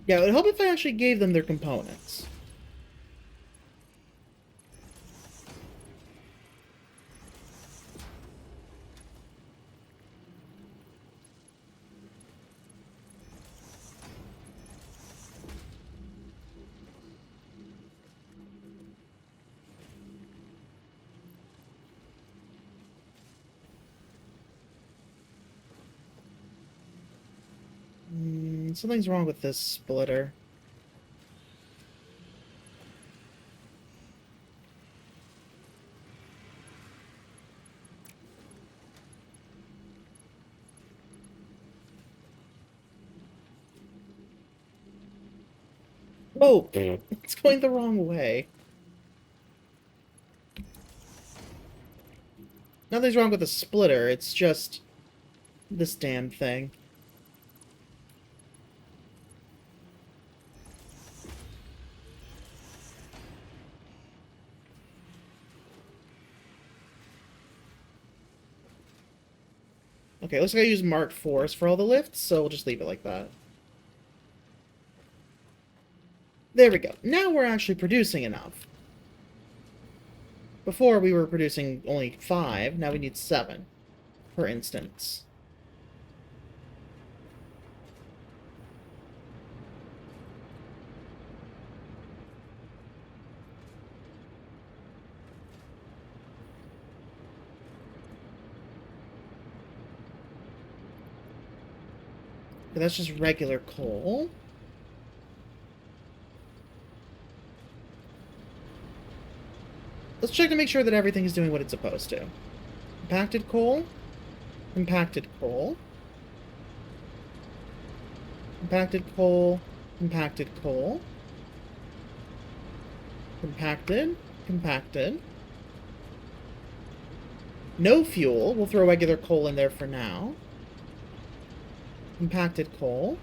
Yeah, it would help if I actually gave them their components. Something's wrong with this splitter. Whoa! It's going the wrong way. Nothing's wrong with the splitter, it's just this damn thing. Okay, looks like I used Mark 4s for all the lifts, so we'll just leave it like that. There we go. Now we're actually producing enough. Before we were producing only 5, now we need 7, for instance. Okay, that's just regular coal. Let's check to make sure that everything is doing what it's supposed to. Compacted coal. Compacted coal. Compacted coal. Compacted coal. Compacted. Compacted. No fuel. We'll throw regular coal in there for now. Compacted coal.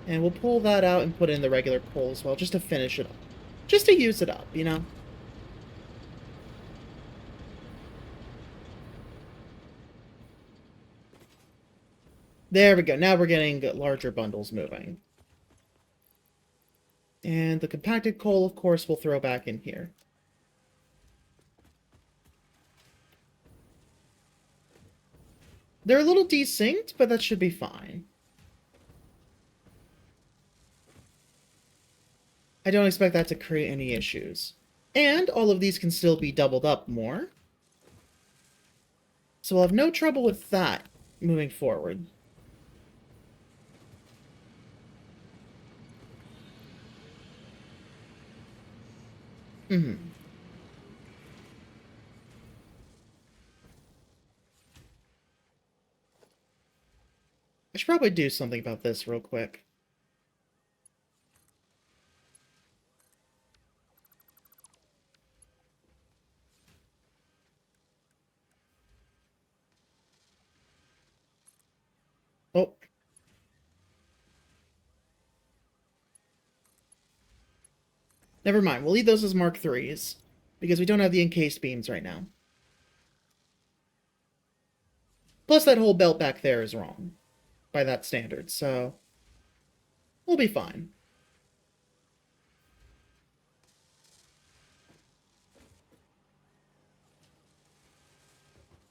And we'll pull that out and put in the regular coal as well, just to finish it up. Just to use it up, you know? There we go. Now we're getting larger bundles moving. And the compacted coal, of course, we'll throw back in here. They're a little desynced, but that should be fine. I don't expect that to create any issues. And all of these can still be doubled up more. So we'll have no trouble with that moving forward. I should probably do something about this real quick. Oh. Never mind, we'll leave those as Mark 3s, because we don't have the encased beams right now. Plus that whole belt back there is wrong, by that standard, so we'll be fine.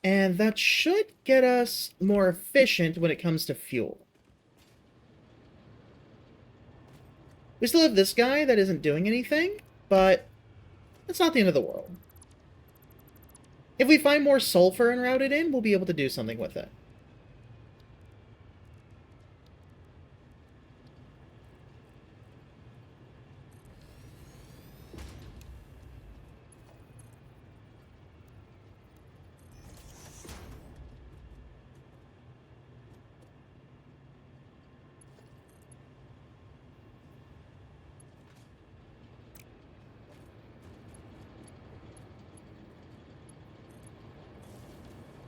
And that should get us more efficient when it comes to fuel. We still have this guy that isn't doing anything, but it's not the end of the world. If we find more sulfur and route it in, we'll be able to do something with it.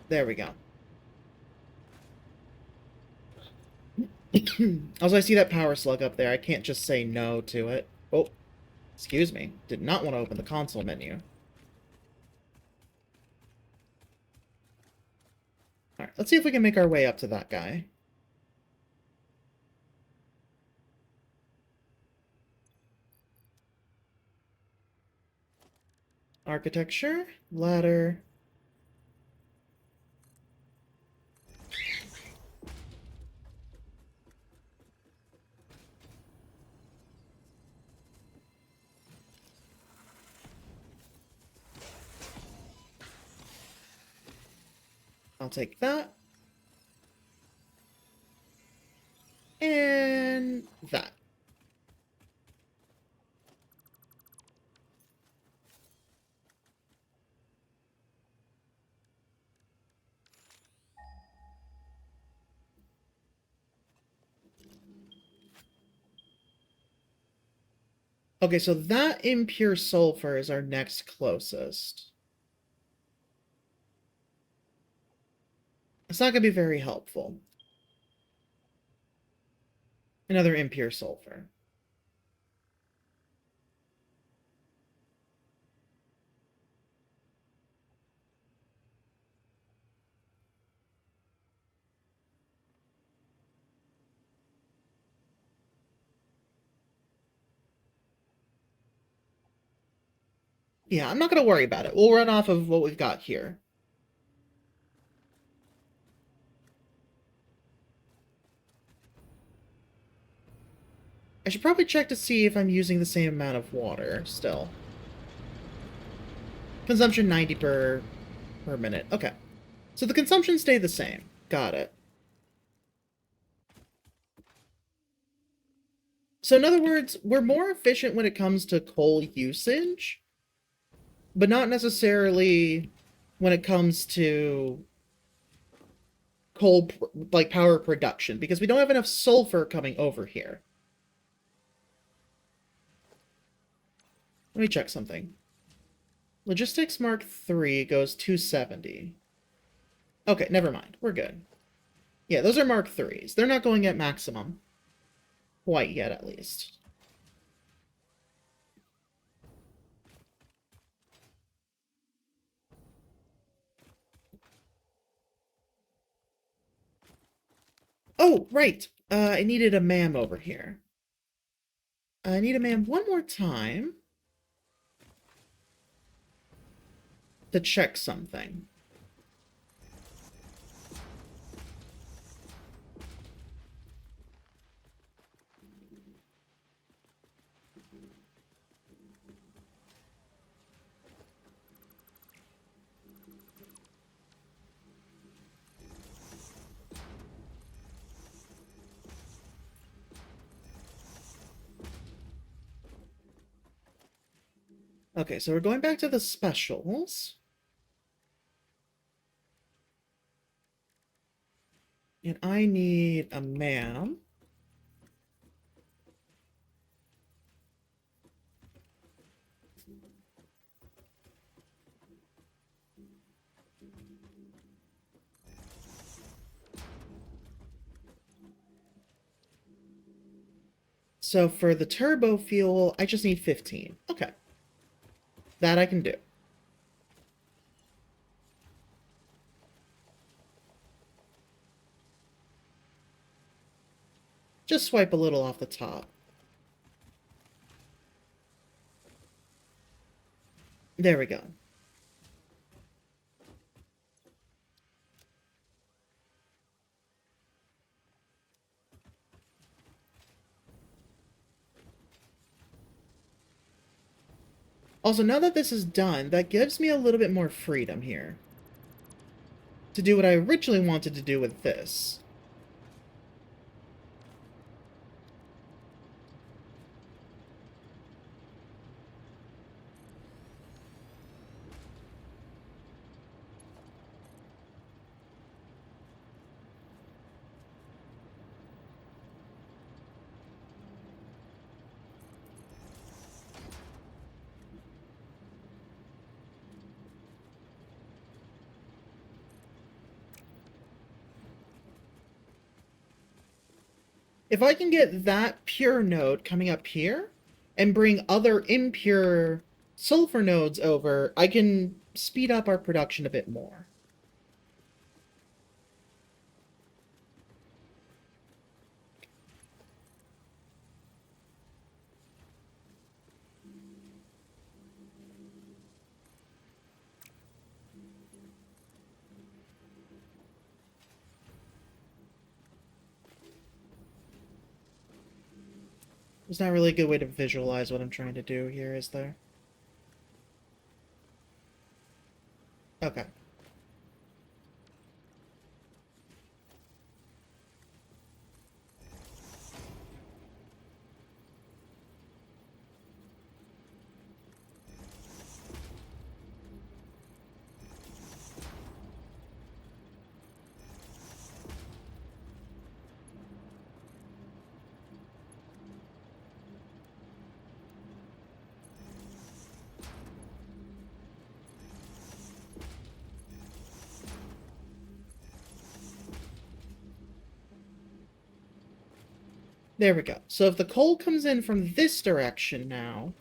There we go. Also, I see that power slug up there. I can't just say no to it. Oh, excuse me. Did not want to open the console menu. Alright, let's see if we can make our way up to that guy. Architecture, ladder. I'll take that. And that. Okay, so that impure sulfur is our next closest. It's not going to be very helpful. Another impure sulfur. Yeah, I'm not going to worry about it. We'll run off of what we've got here. I should probably check to see if I'm using the same amount of water still. Consumption 90 per minute. Okay. So the consumption stayed the same. Got it. So in other words, we're more efficient when it comes to coal usage, but not necessarily when it comes to coal, like, power production, because we don't have enough sulfur coming over here. Let me check something. Logistics Mark III goes 270. Okay, never mind. We're good. Yeah, those are Mark IIIs. They're not going at maximum. Quite yet, at least. Oh, right! I needed a ma'am over here. I need a ma'am one more time to check something. Okay, so we're going back to the specials. And I need a ma'am. So for the turbo fuel, I just need 15. Okay. That I can do. Just swipe a little off the top. There we go. Also, now that this is done, that gives me a little bit more freedom here to do what I originally wanted to do with this. If I can get that pure node coming up here and bring other impure sulfur nodes over, I can speed up our production a bit more. There's not really a good way to visualize what I'm trying to do here, is there? Okay. There we go. So if the coal comes in from this direction now,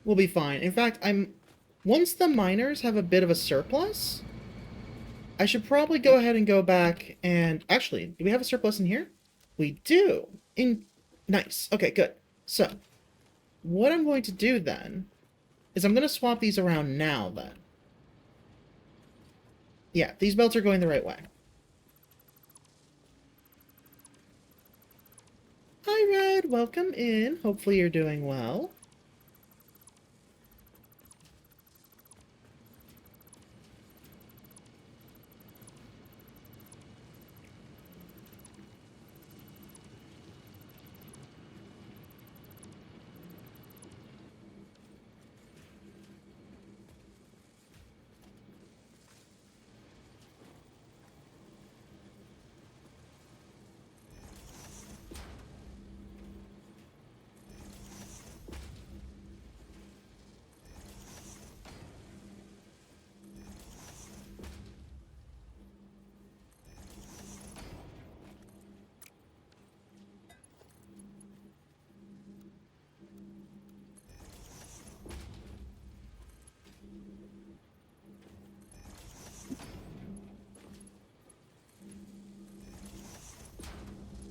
we'll be fine. In fact, once the miners have a bit of a surplus, I should probably go ahead and go back and... Actually, do we have a surplus in here? We do. Nice. Okay, good. So, what I'm going to do then is I'm going to swap these around now then. Yeah, these belts are going the right way. Hi, Red. Welcome in. Hopefully you're doing well.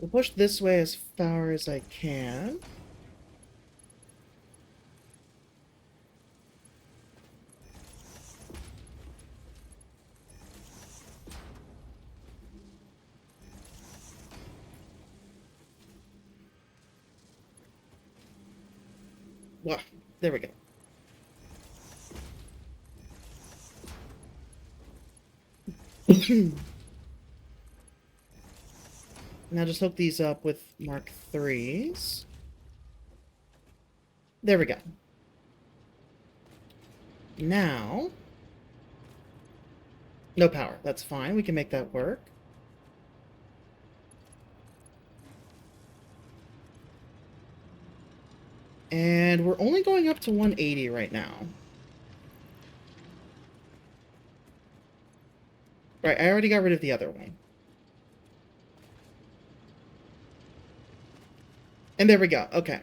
We'll push this way as far as I can. Wow, there we go. Now just hook these up with Mark 3s. There we go. Now... No power. That's fine. We can make that work. And we're only going up to 180 right now. Right, I already got rid of the other one. And there we go. Okay.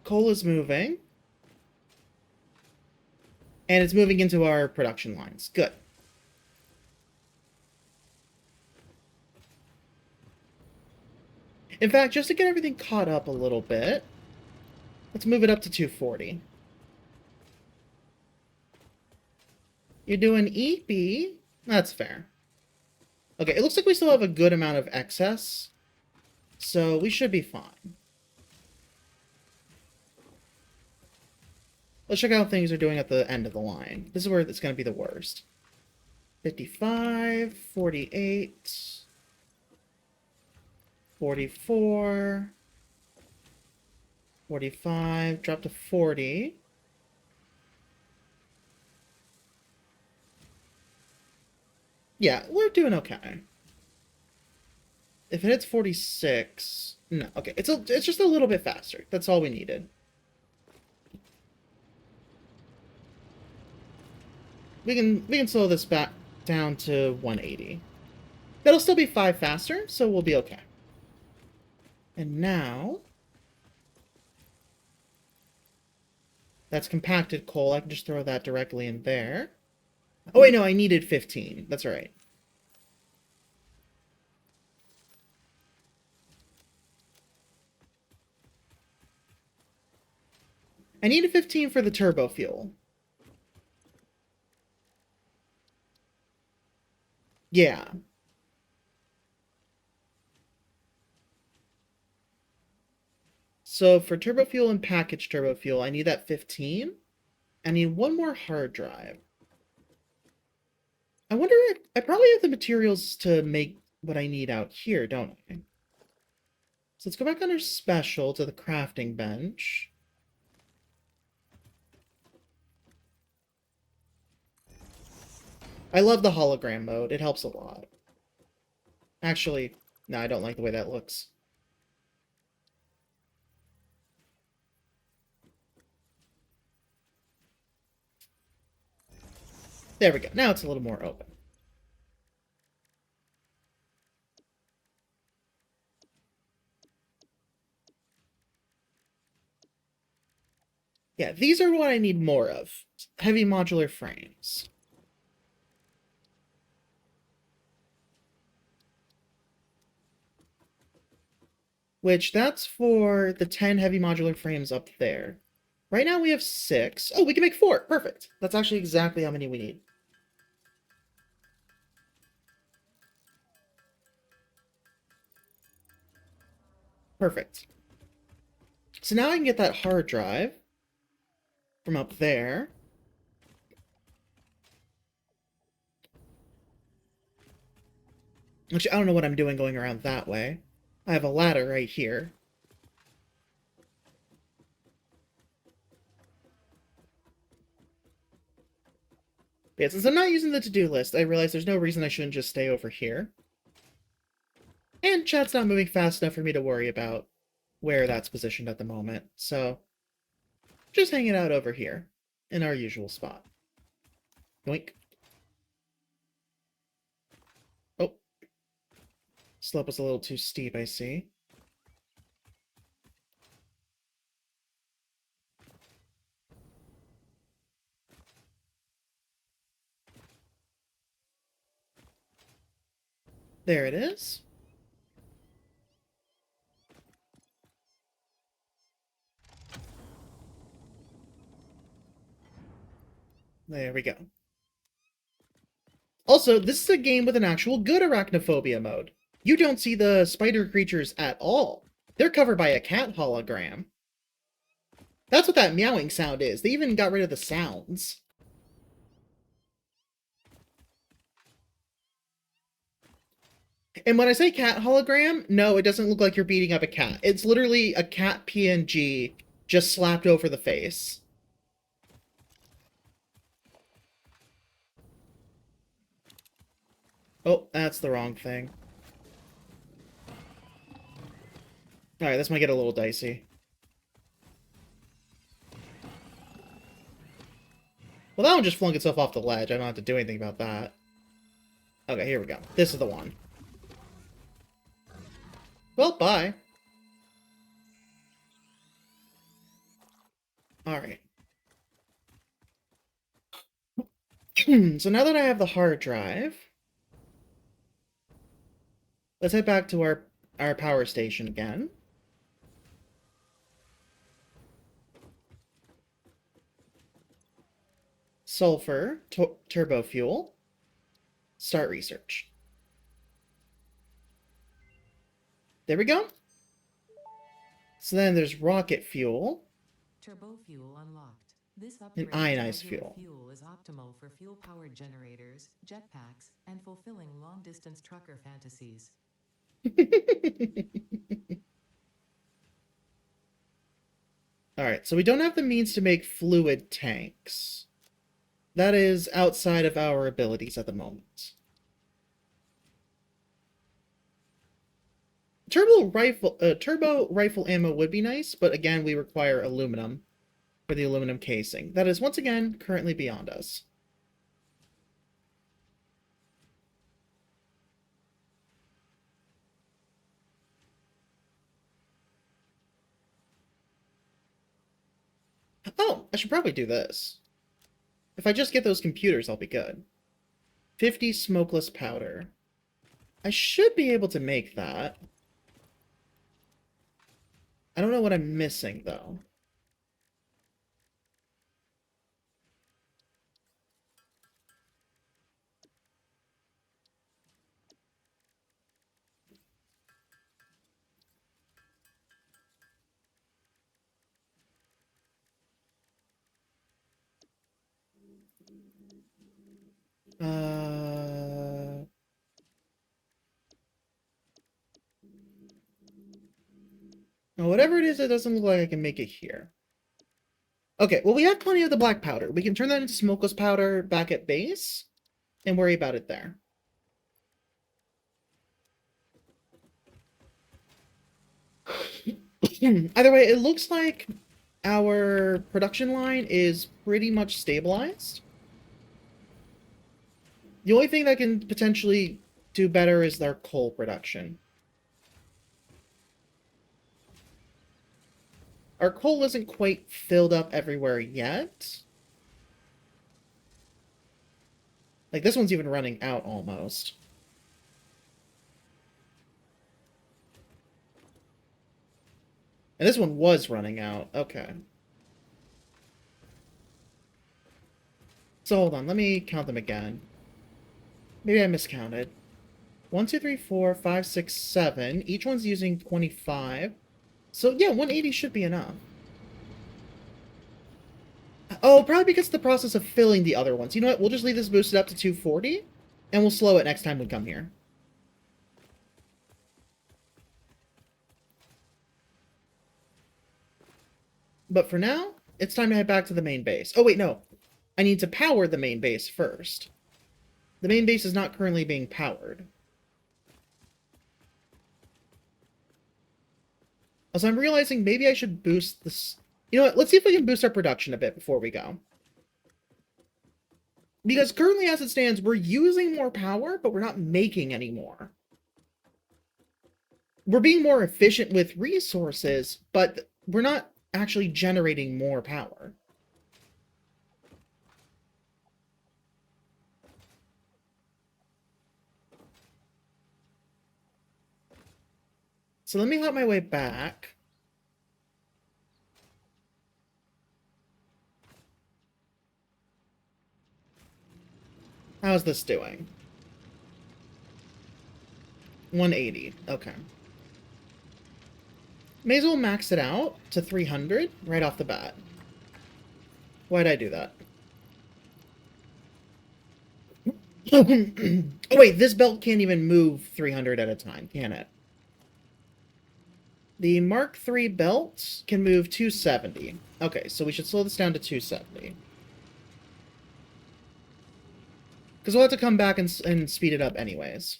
Coal is moving. And it's moving into our production lines. Good. In fact, just to get everything caught up a little bit, let's move it up to 240. You're doing EP? That's fair. Okay, it looks like we still have a good amount of excess, so we should be fine. Let's check out how things are doing at the end of the line. This is where it's going to be the worst. 55, 48, 44, 45, drop to 40. Yeah, we're doing okay. If it hits 46... No, okay. It's just a little bit faster. That's all we needed. We can slow this back down to 180. That'll still be 5 faster, so we'll be okay. And now... That's compacted coal. I can just throw that directly in there. Oh, wait, no, I needed 15. That's right. I needed 15 for the turbo fuel. Yeah. So for turbo fuel and packaged turbo fuel, I need that 15. I need one more hard drive. I wonder if I probably have the materials to make what I need out here, don't I? So let's go back under special to the crafting bench. I love the hologram mode. It helps a lot. Actually, no, I don't like the way that looks. There we go. Now it's a little more open. Yeah, these are what I need more of. Heavy modular frames. Which, that's for the 10 heavy modular frames up there. Right now we have 6. Oh, we can make 4. Perfect. That's actually exactly how many we need. Perfect. So now I can get that hard drive from up there. Which I don't know what I'm doing going around that way. I have a ladder right here. Yeah, since I'm not using the to-do list, I realize there's no reason I shouldn't just stay over here. And chat's not moving fast enough for me to worry about where that's positioned at the moment, so just hanging out over here in our usual spot. Yoink. Oh. Slope was a little too steep, I see. There it is. There we go. Also, this is a game with an actual good arachnophobia mode. You don't see the spider creatures at all. They're covered by a cat hologram. That's what that meowing sound is. They even got rid of the sounds. And when I say cat hologram, no, it doesn't look like you're beating up a cat. It's literally a cat PNG just slapped over the face. Oh, that's the wrong thing. Alright, this might get a little dicey. Well, that one just flung itself off the ledge. I don't have to do anything about that. Okay, here we go. This is the one. Well, bye. Alright. So now that I have the hard drive, let's head back to our power station again. Sulfur, turbo fuel, start research. There we go. So then there's rocket fuel. Turbo fuel unlocked. This And upgrade to ionized regular fuel. fuel is optimal for fuel-powered generators, jetpacks, and fulfilling long-distance trucker fantasies. Alright, so we don't have the means to make fluid tanks. That is outside of our abilities at the moment. Turbo rifle ammo would be nice, but again, we require aluminum for the aluminum casing. That is, once again, currently beyond us. Oh, I should probably do this. If I just get those computers, I'll be good. 50 smokeless powder. I should be able to make that. I don't know what I'm missing, though. Well, whatever it is, it doesn't look like I can make it here. Okay, well, we have plenty of the black powder. We can turn that into smokeless powder back at base and worry about it there. Either way, it looks like our production line is pretty much stabilized. The only thing that can potentially do better is their coal production. Our coal isn't quite filled up everywhere yet. Like, this one's even running out almost. And this one was running out. Okay. So hold on, let me count them again. Maybe I miscounted. 1, 2, 3, 4, 5, 6, 7. Each one's using 25. So yeah, 180 should be enough. Oh, probably because of the process of filling the other ones. You know what? We'll just leave this boosted up to 240, and we'll slow it next time we come here. But for now, it's time to head back to the main base. Oh, wait, no. I need to power the main base first. The main base is not currently being powered. So I'm realizing maybe I should boost this. You know what? Let's see if we can boost our production a bit before we go. Because currently, as it stands, we're using more power, but we're not making any more. We're being more efficient with resources, but we're not actually generating more power. So let me hop my way back. How's this doing? 180. Okay. May as well max it out to 300 right off the bat. Why'd I do that? Oh wait, this belt can't even move 300 at a time, can it? The Mark III belt can move 270. Okay, so we should slow this down to 270. Because we'll have to come back and speed it up anyways.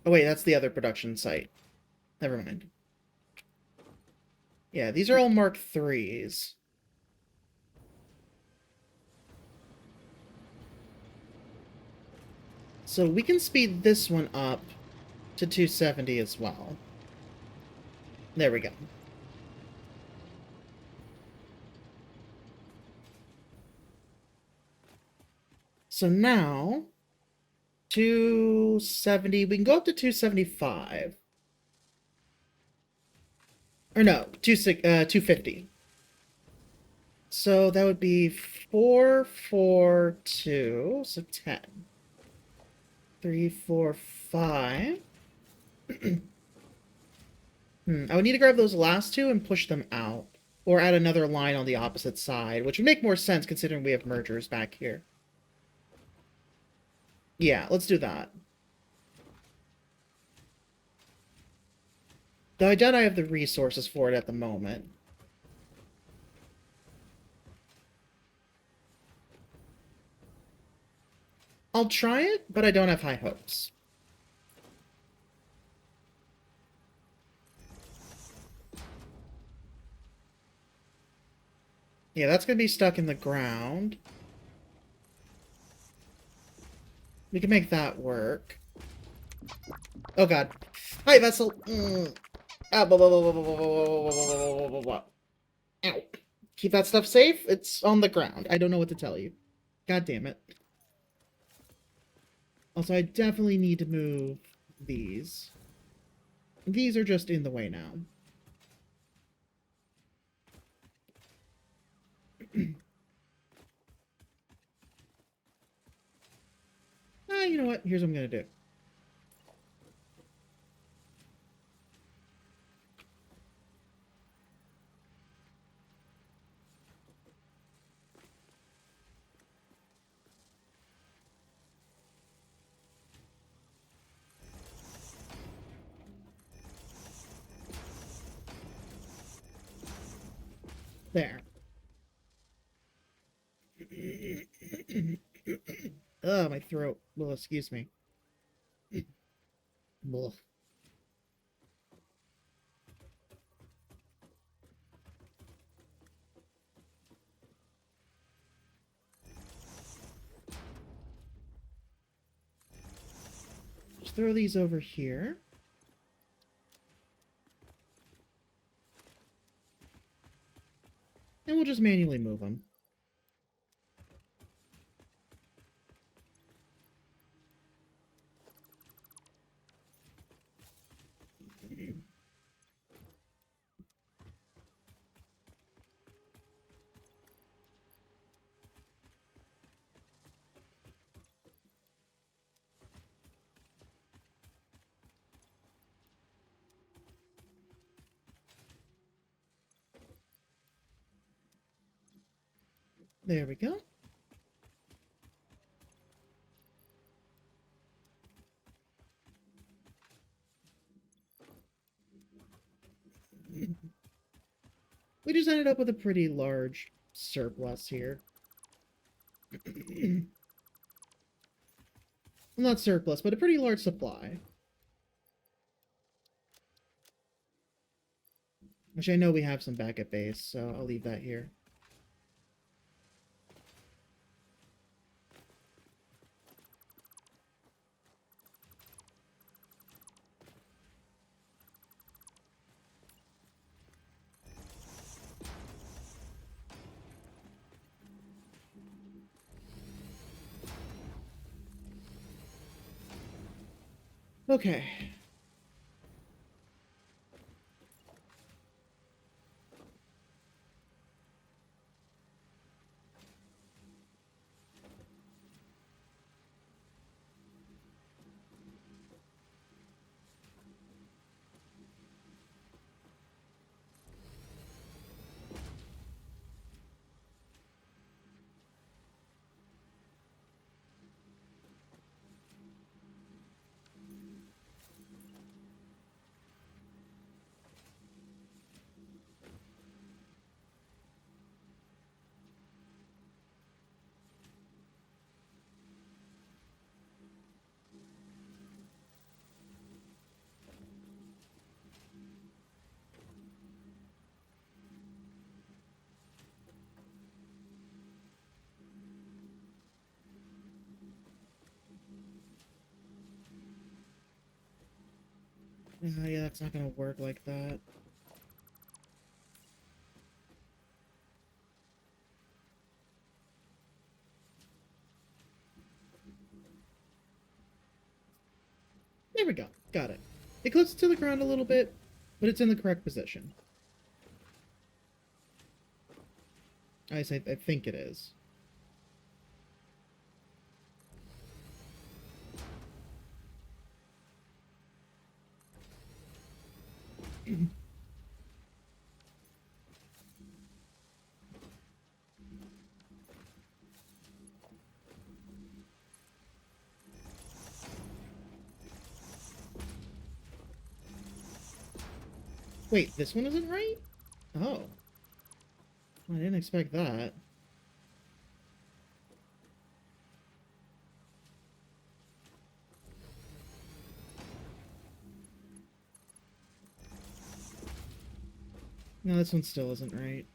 Oh wait, that's the other production site. Never mind. Yeah, these are all Mark IIIs. So we can speed this one up to 270 as well. There we go. So now, 270, we can go up to 275. Or no, 250. So that would be 442, so 10. 3, 4, 5. I would need to grab those last two and push them out. Or add another line on the opposite side, which would make more sense considering we have mergers back here. Yeah, let's do that. Though I doubt I have the resources for it at the moment. I'll try it, but I don't have high hopes. Yeah, that's gonna be stuck in the ground. We can make that work. Oh god. Hi, Vessel! Ah, blah, blah, blah, blah, blah, blah, blah, blah, blah, blah, blah. Ow. Keep that stuff safe. It's on the ground. I don't know what to tell you. God damn it. Also, I definitely need to move these. These are just in the way now. You know what? Here's what I'm gonna do. There. Oh, my throat. Well, excuse me. Ugh. Just throw these over here. And we'll just manually move them. There we go. We just ended up with a pretty large surplus here. Well, not surplus, but a pretty large supply. Which I know we have some back at base, so I'll leave that here. Okay. Yeah, that's not gonna work like that. There we go. Got it. It closes to the ground a little bit, but it's in the correct position. I think it is. Wait, this one isn't right? Oh. I didn't expect that. No, this one still isn't right.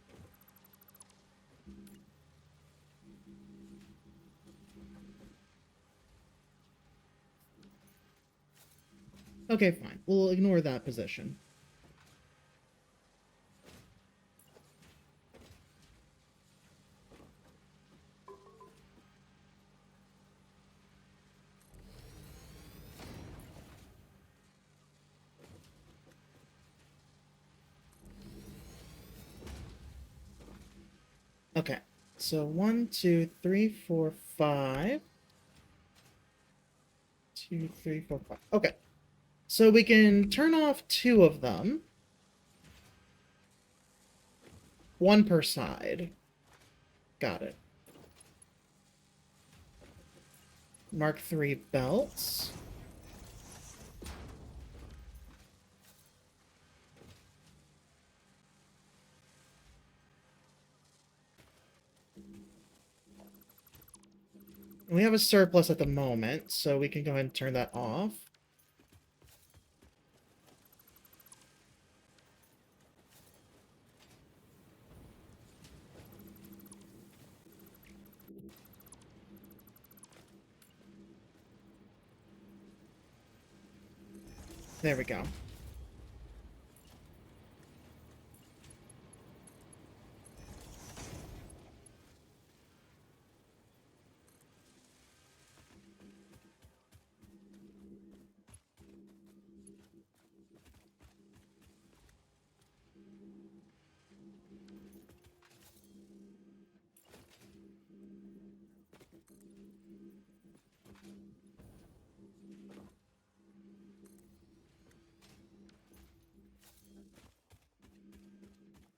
Okay, fine. We'll ignore that position. Okay, so 1, 2, 3, 4, 5. 2, 3, 4, 5. Okay, so we can turn off 2 of them. 1 per side. Got it. Mark 3 belts. We have a surplus at the moment, so we can go ahead and turn that off. There we go.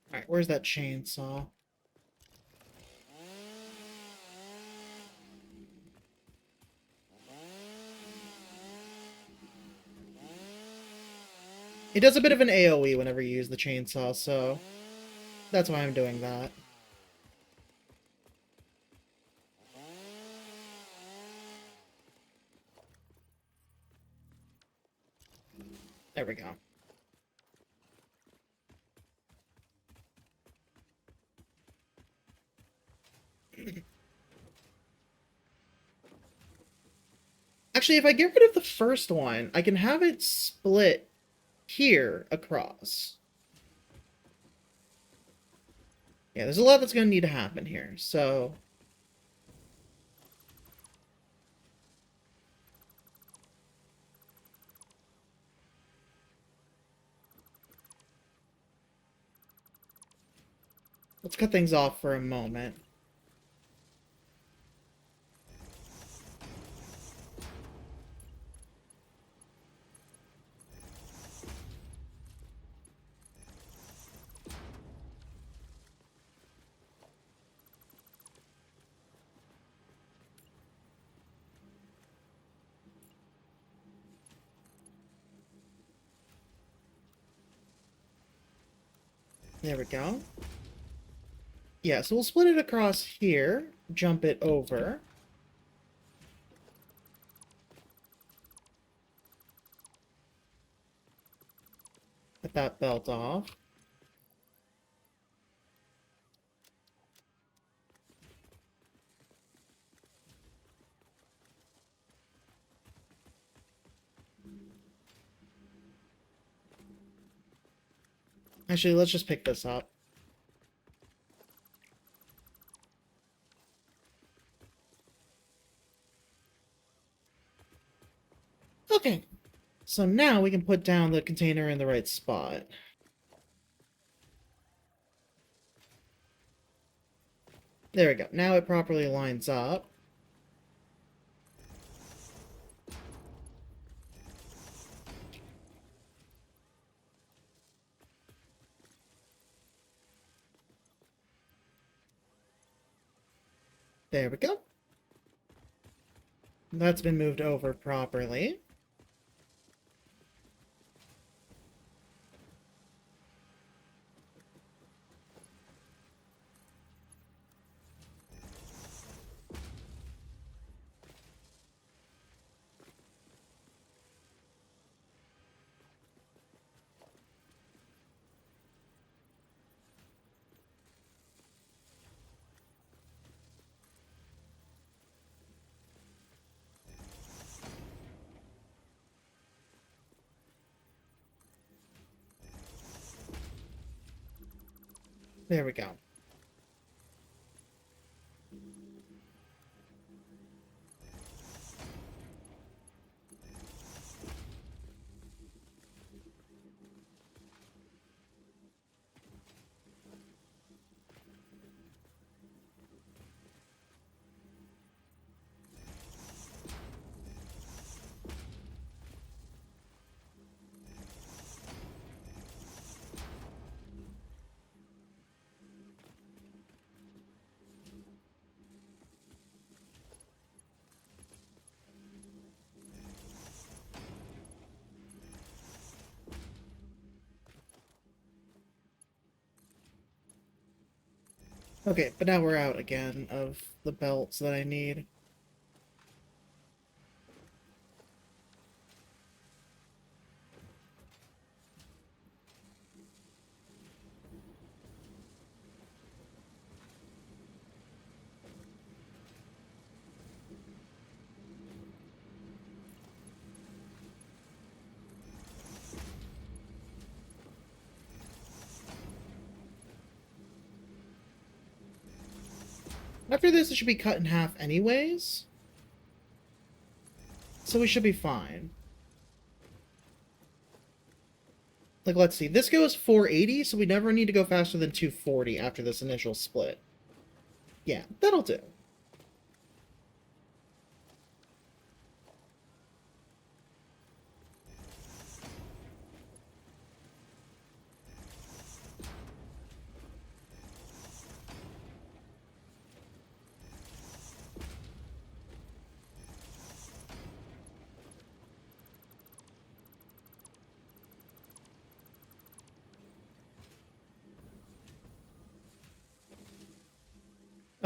Alright, where's that chainsaw? It does a bit of an AoE whenever you use the chainsaw, so that's why I'm doing that. There we go. Actually, if I get rid of the first one, I can have it split here across. Yeah, there's a lot that's going to need to happen here, so... let's cut things off for a moment. There we go. Yeah, so we'll split it across here, jump it over. Cut that belt off. Actually, let's just pick this up. Okay, so now we can put down the container in the right spot. There we go. Now it properly lines up. There we go. That's been moved over properly. There we go. Okay, but now we're out again of the belts that I need. After this, it should be cut in half anyways. So we should be fine. Like, let's see. This goes 480, so we never need to go faster than 240 after this initial split. Yeah, that'll do.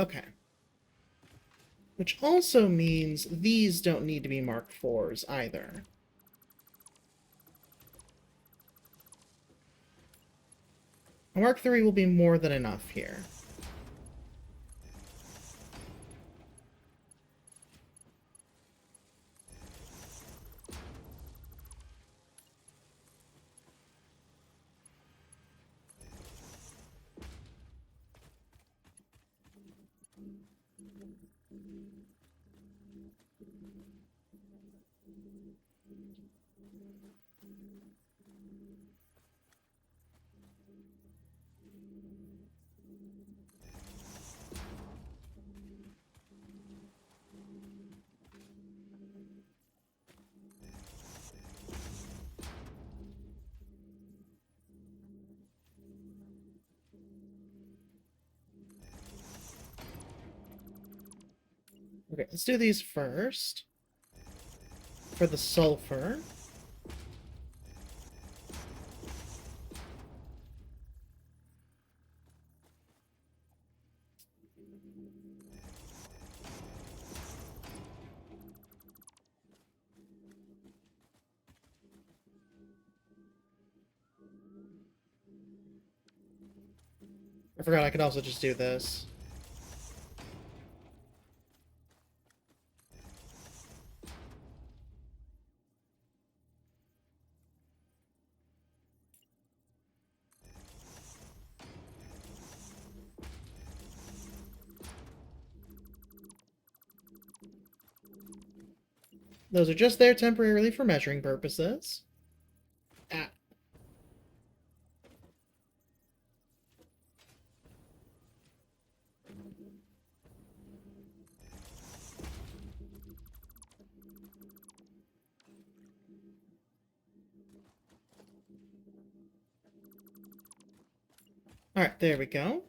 Okay. Which also means these don't need to be Mark IVs either. A Mark III will be more than enough here. Okay, let's do these first. For the sulfur. I forgot I could also just do this. Those are just there temporarily for measuring purposes. Ah. Alright, there we go.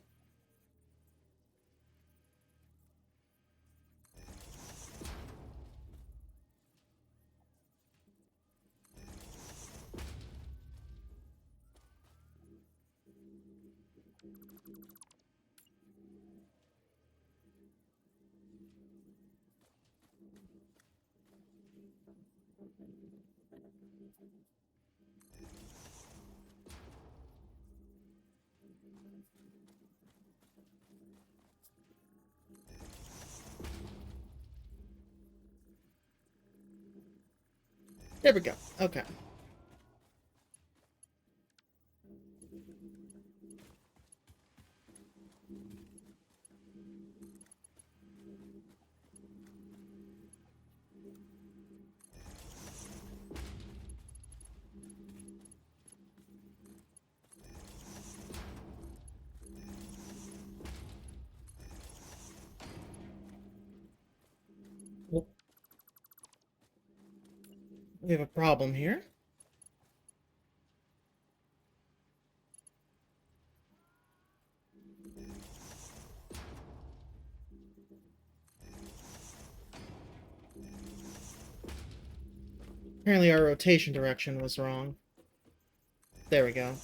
There we go. Okay. We have a problem here. Apparently our rotation direction was wrong. There we go.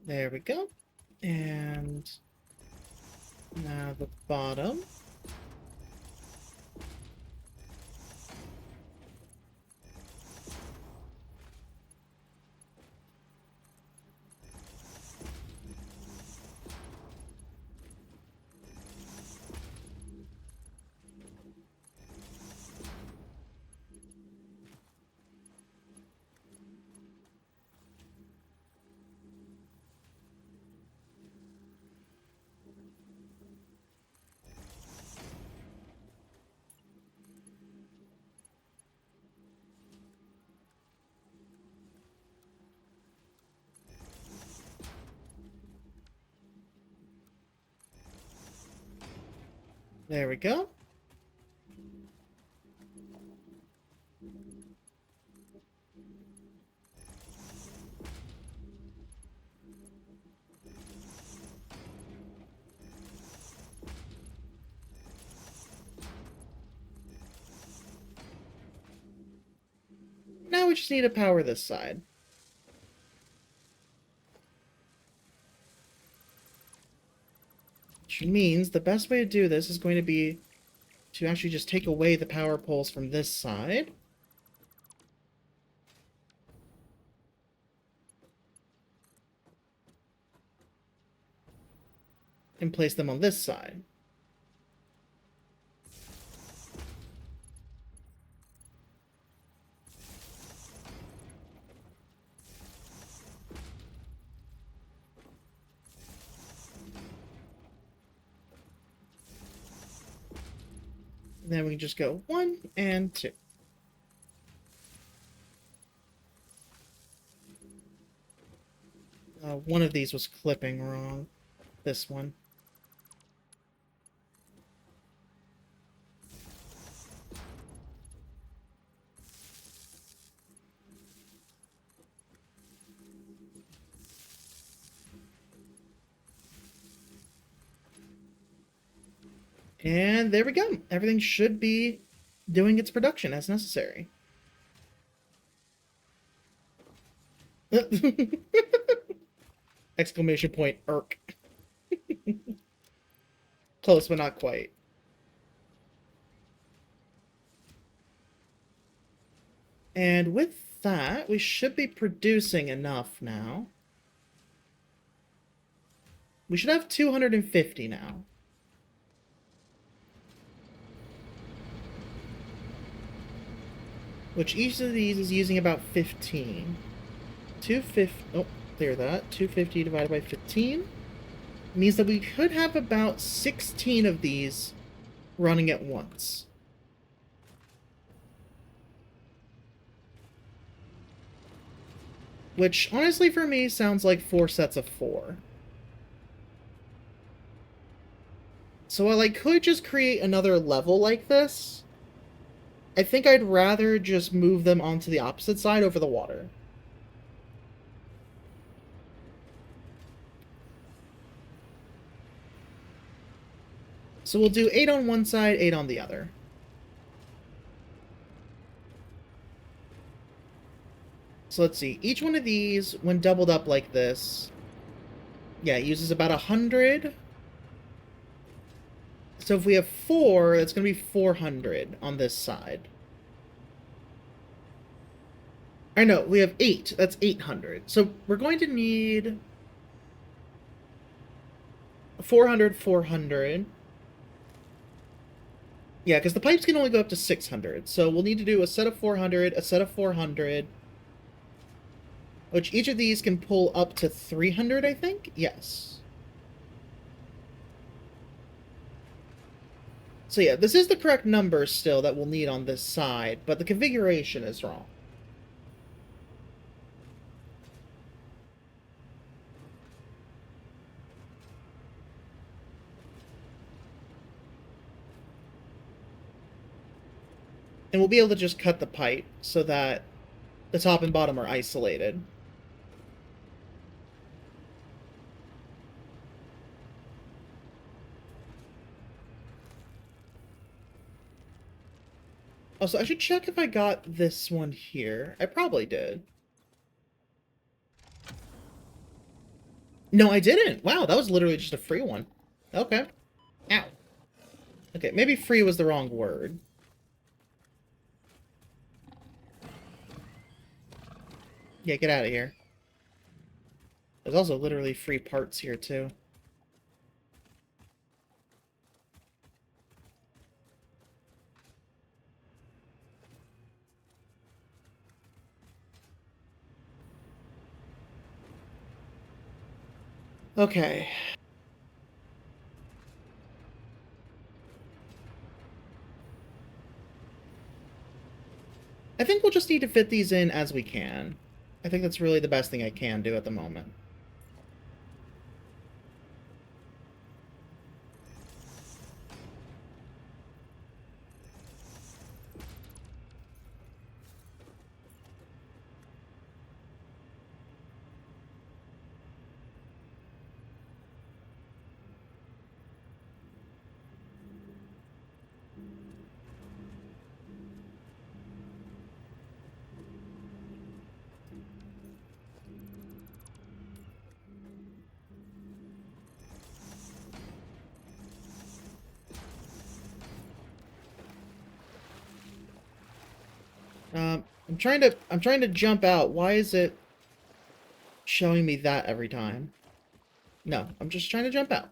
There we go. And now the bottom. There we go. Now we just need to power this side. Which means the best way to do this is going to be to actually just take away the power poles from this side. And place them on this side. And then we can just go 1 and 2. One of these was clipping wrong. This one. And there we go. Everything should be doing its production as necessary. Exclamation point, irk. Close, but not quite. And with that, we should be producing enough now. We should have 250 now. Which each of these is using about 15. 250... Oh, clear that. 250 divided by 15 means that we could have about 16 of these running at once. Which, honestly, for me, sounds like 4 sets of 4. So while I could just create another level like this, I think I'd rather just move them onto the opposite side over the water. So we'll do 8 on one side, 8 on the other. So let's see. Each one of these, when doubled up like this, yeah, it uses about 100. So if we have 4, that's going to be 400 on this side. I know, we have 8. That's 800. So we're going to need 400, 400. Yeah, because the pipes can only go up to 600. So we'll need to do a set of 400, a set of 400. Which each of these can pull up to 300, I think? Yes. So yeah, this is the correct number still that we'll need on this side, but the configuration is wrong. And we'll be able to just cut the pipe so that the top and bottom are isolated. Also, I should check if I got this one here. I probably did. No, I didn't. Wow, that was literally just a free one. Okay. Ow. Okay, maybe free was the wrong word. Yeah, get out of here. There's also literally free parts here, too. Okay. I think we'll just need to fit these in as we can. I think that's really the best thing I can do at the moment. I'm trying to jump out. Why is it showing me that every time? No, I'm just trying to jump out.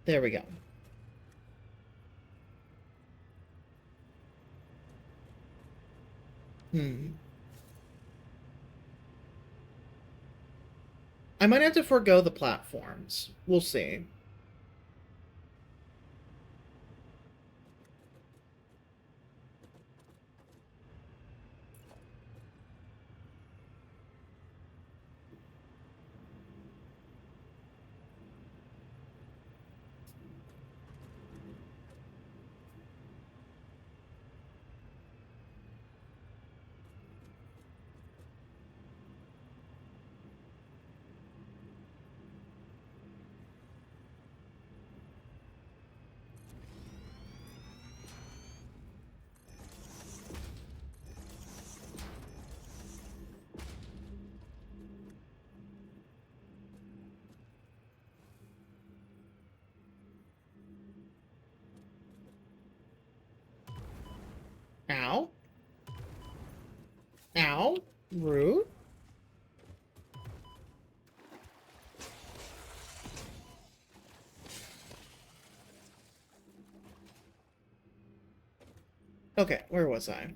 There we go. I might have to forego the platforms. We'll see. Ow. Ow. Rude. Okay, where was I?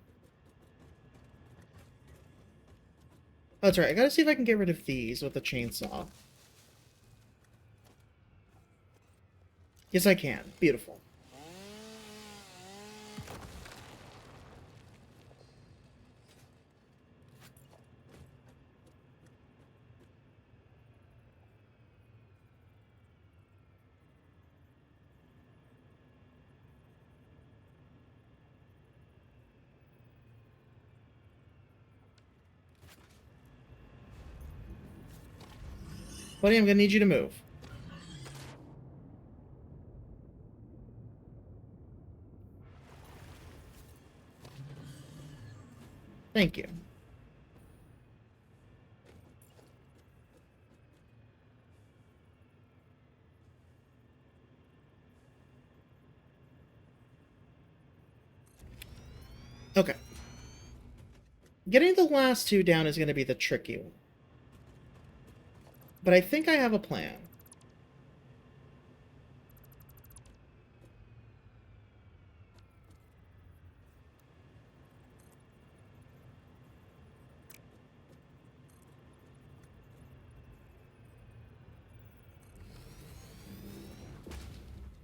Oh, that's right. I gotta see if I can get rid of these with the chainsaw. Yes, I can. Beautiful. Buddy, I'm gonna need you to move. Thank you. Okay. Getting the last two down is going to be the tricky one. But I think I have a plan.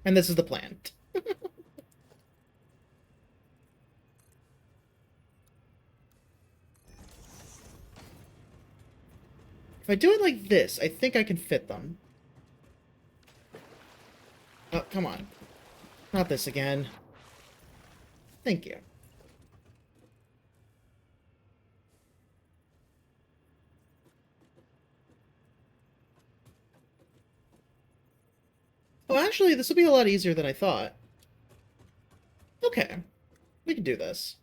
And this is the plan. If I do it like this, I think I can fit them. Oh, come on. Not this again. Thank you. actually, this will be a lot easier than I thought. Okay, we can do this.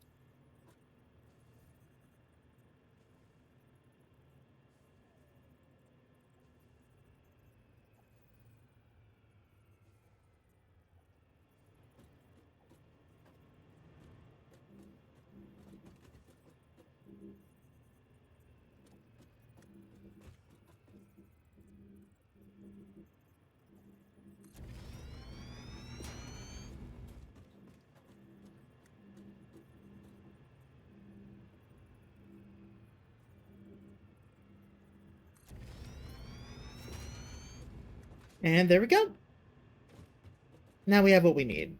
And there we go. Now we have what we need.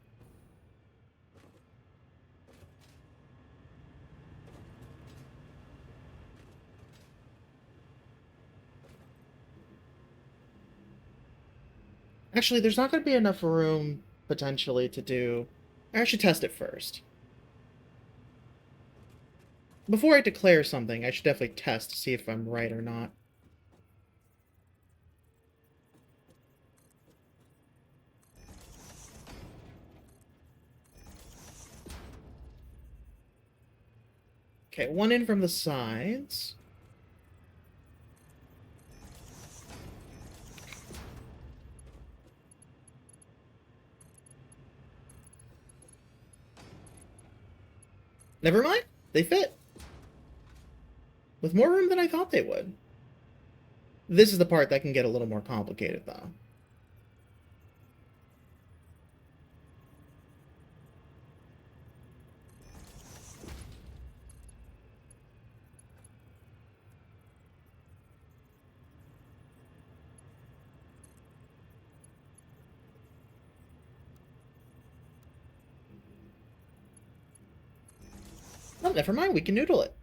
Actually, there's not going to be enough room, potentially, to do... I should test it first. Before I declare something, I should definitely test to see if I'm right or not. Okay, one in from the sides. Never mind. They fit. With more room than I thought they would. This is the part that can get a little more complicated, though. Oh, never mind. We can noodle it.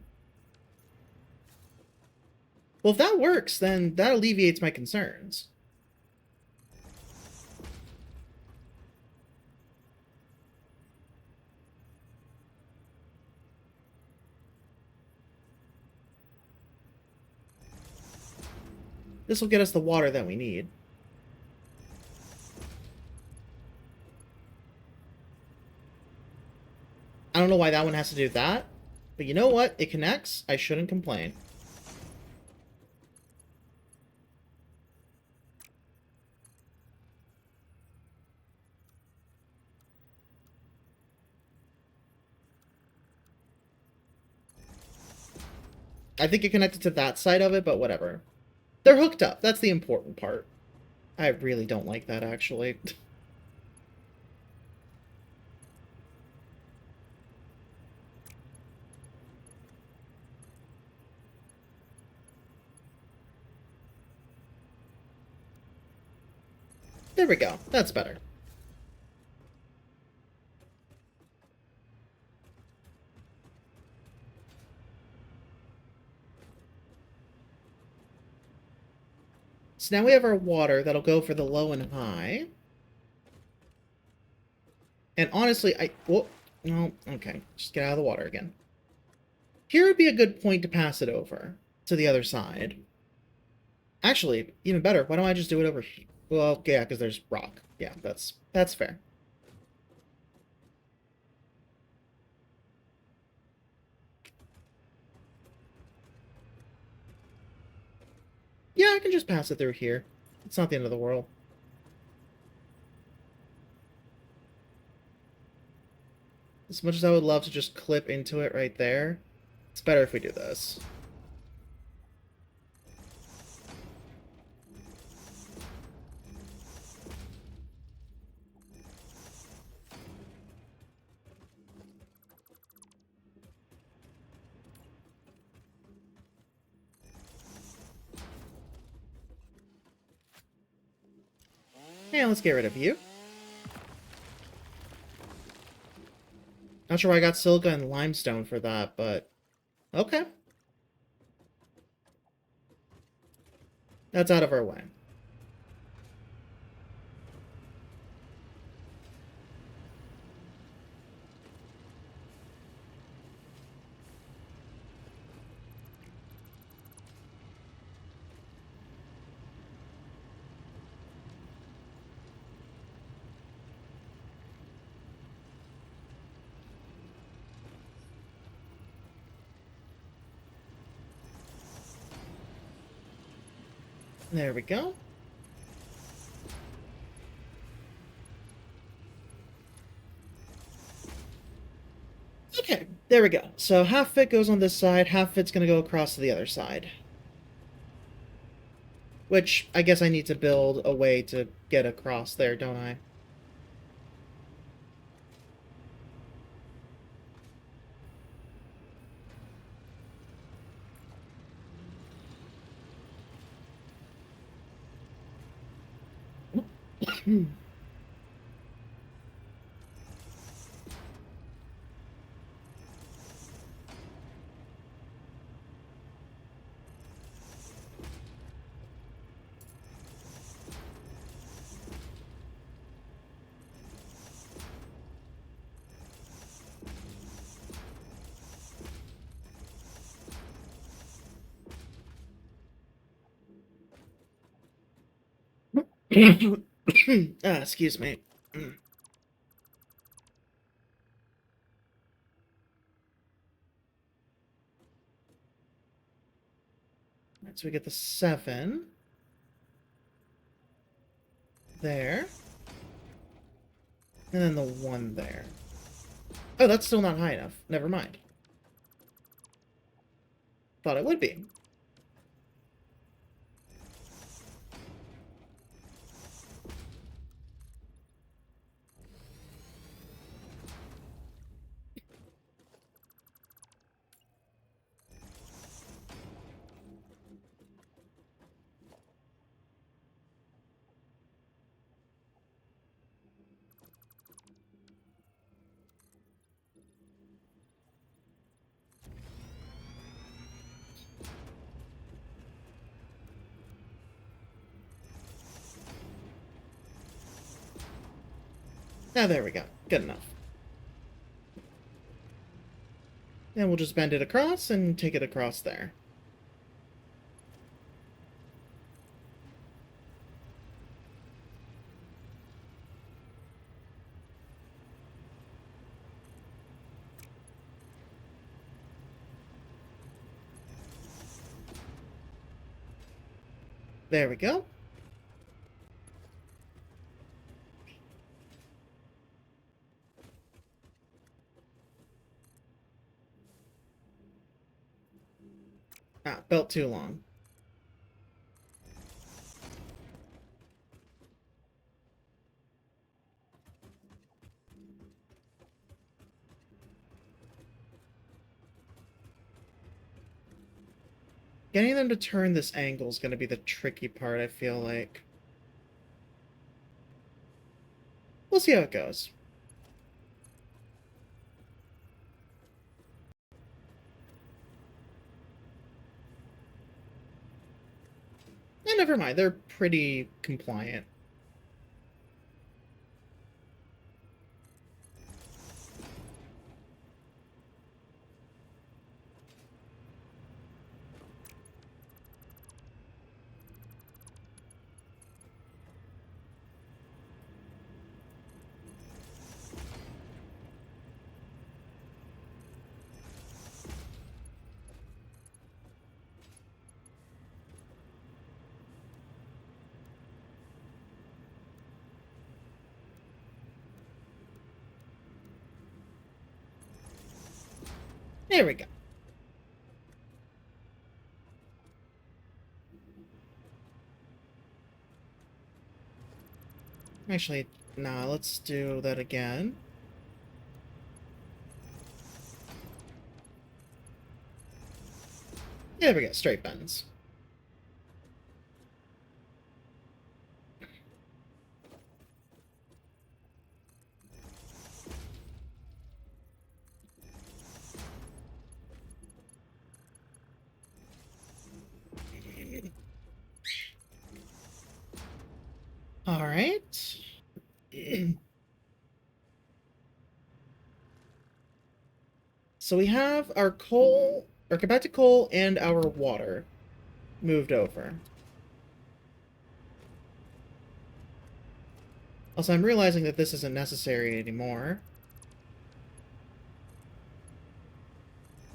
Well, if that works, then that alleviates my concerns. This will get us the water that we need. I don't know why that one has to do that, but you know what? It connects. I shouldn't complain. I think it connected to that side of it, but whatever. They're hooked up. That's the important part. I really don't like that, actually. There we go. That's better. So now we have our water that'll go for the low and high. And honestly, well, no, okay. Just get out of the water again. Here would be a good point to pass it over to the other side. Actually, even better, why don't I just do it over here? Well, yeah, because there's rock. Yeah, that's fair. Yeah, I can just pass it through here. It's not the end of the world. As much as I would love to just clip into it right there, it's better if we do this. Yeah, let's get rid of you. Not sure why I got silica and limestone for that, but okay. That's out of our way. There we go. Okay, there we go. So half fit goes on this side, half fit's gonna go across to the other side. Which, I guess I need to build a way to get across there, don't I? Excuse me. Right, so we get the 7. There. And then the 1 there. Oh, that's still not high enough. Never mind. Thought it would be. Now there we go. Good enough. And we'll just bend it across and take it across there. There we go. Ah, belt too long. Getting them to turn this angle is going to be the tricky part, I feel like. We'll see how it goes. And never mind, they're pretty compliant. There we go. Actually, nah, let's do that again. There we go, straight bends. All right. So we have our coal, our compacted coal, and our water moved over. Also, I'm realizing that this isn't necessary anymore.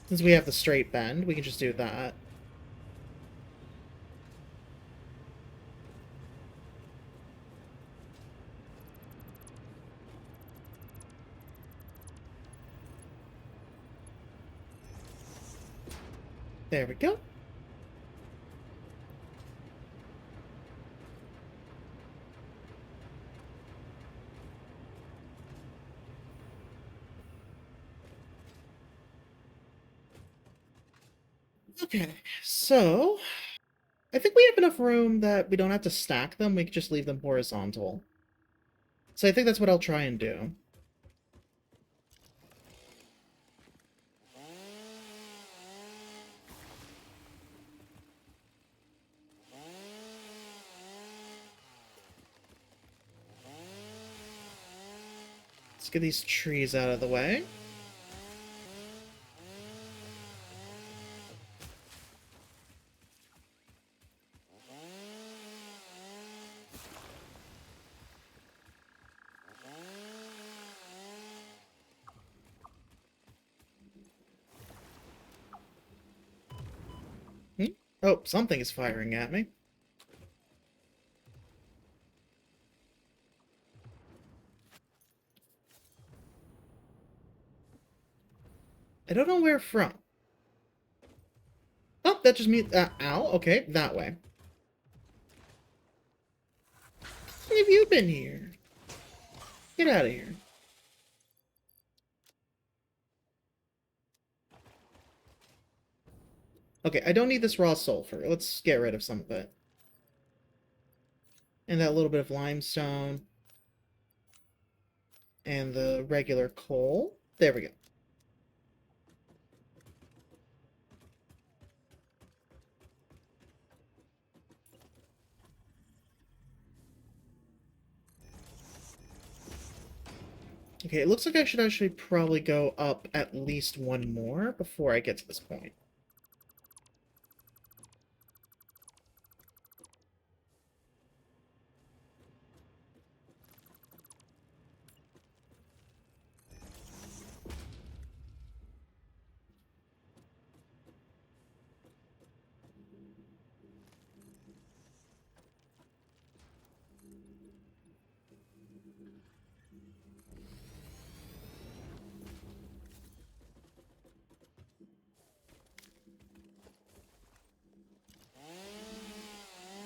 Since we have the straight bend, we can just do that. There we go. Okay, so I think we have enough room that we don't have to stack them. We can just leave them horizontal. So I think that's what I'll try and do. Let's get these trees out of the way. Oh, something is firing at me. I don't know where from. Oh, that just means... ow, okay, that way. How have you been here? Get out of here. Okay, I don't need this raw sulfur. Let's get rid of some of it. And that little bit of limestone. And the regular coal. There we go. Okay, it looks like I should actually probably go up at least one more before I get to this point.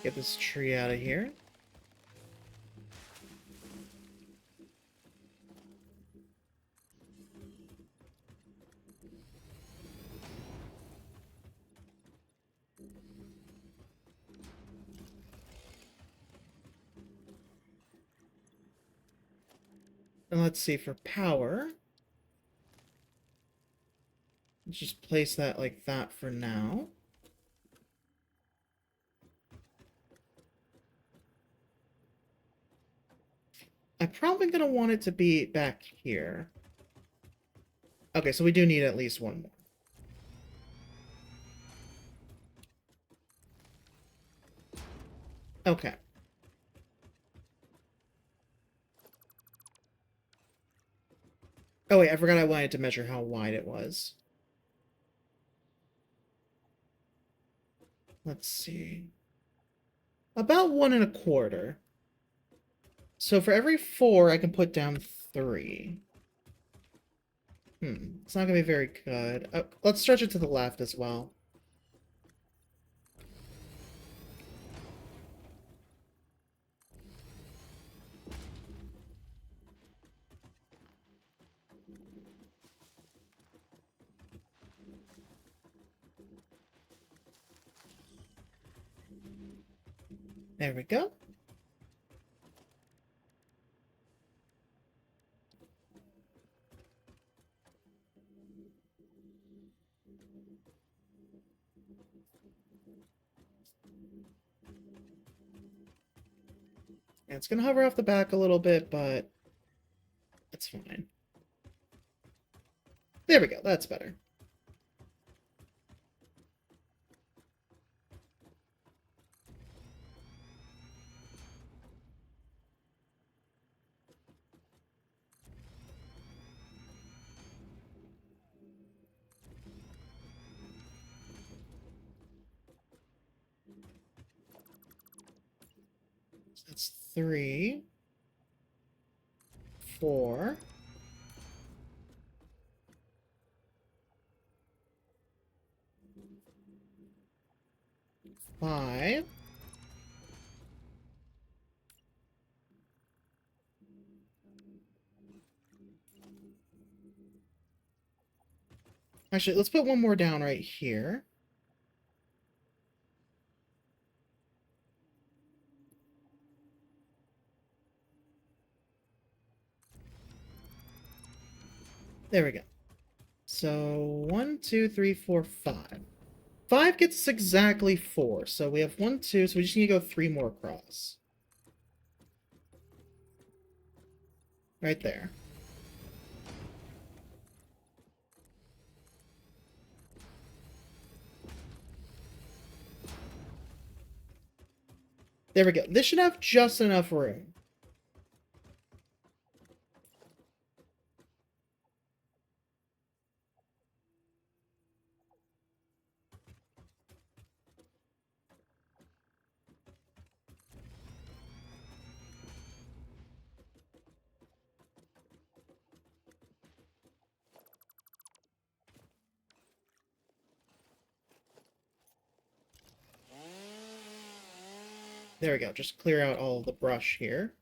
Get this tree out of here. And let's see, for power, let's just place that like that for now. I'm probably going to want it to be back here. Okay, so we do need at least one more. Okay. Oh wait, I forgot I wanted to measure how wide it was. Let's see. About 1.25. So for every 4, I can put down 3. It's not gonna be very good. Let's stretch it to the left as well. There we go. And it's gonna hover off the back a little bit, but it's fine. There we go, that's better. So that's 3, 4. 5. Actually, let's put one more down right here. There we go. So 1, 2, 3, 4, 5. 5 gets us exactly 4. So we have 1, 2, so we just need to go 3 more across. Right there. There we go. This should have just enough room. There we go. Just clear out all the brush here.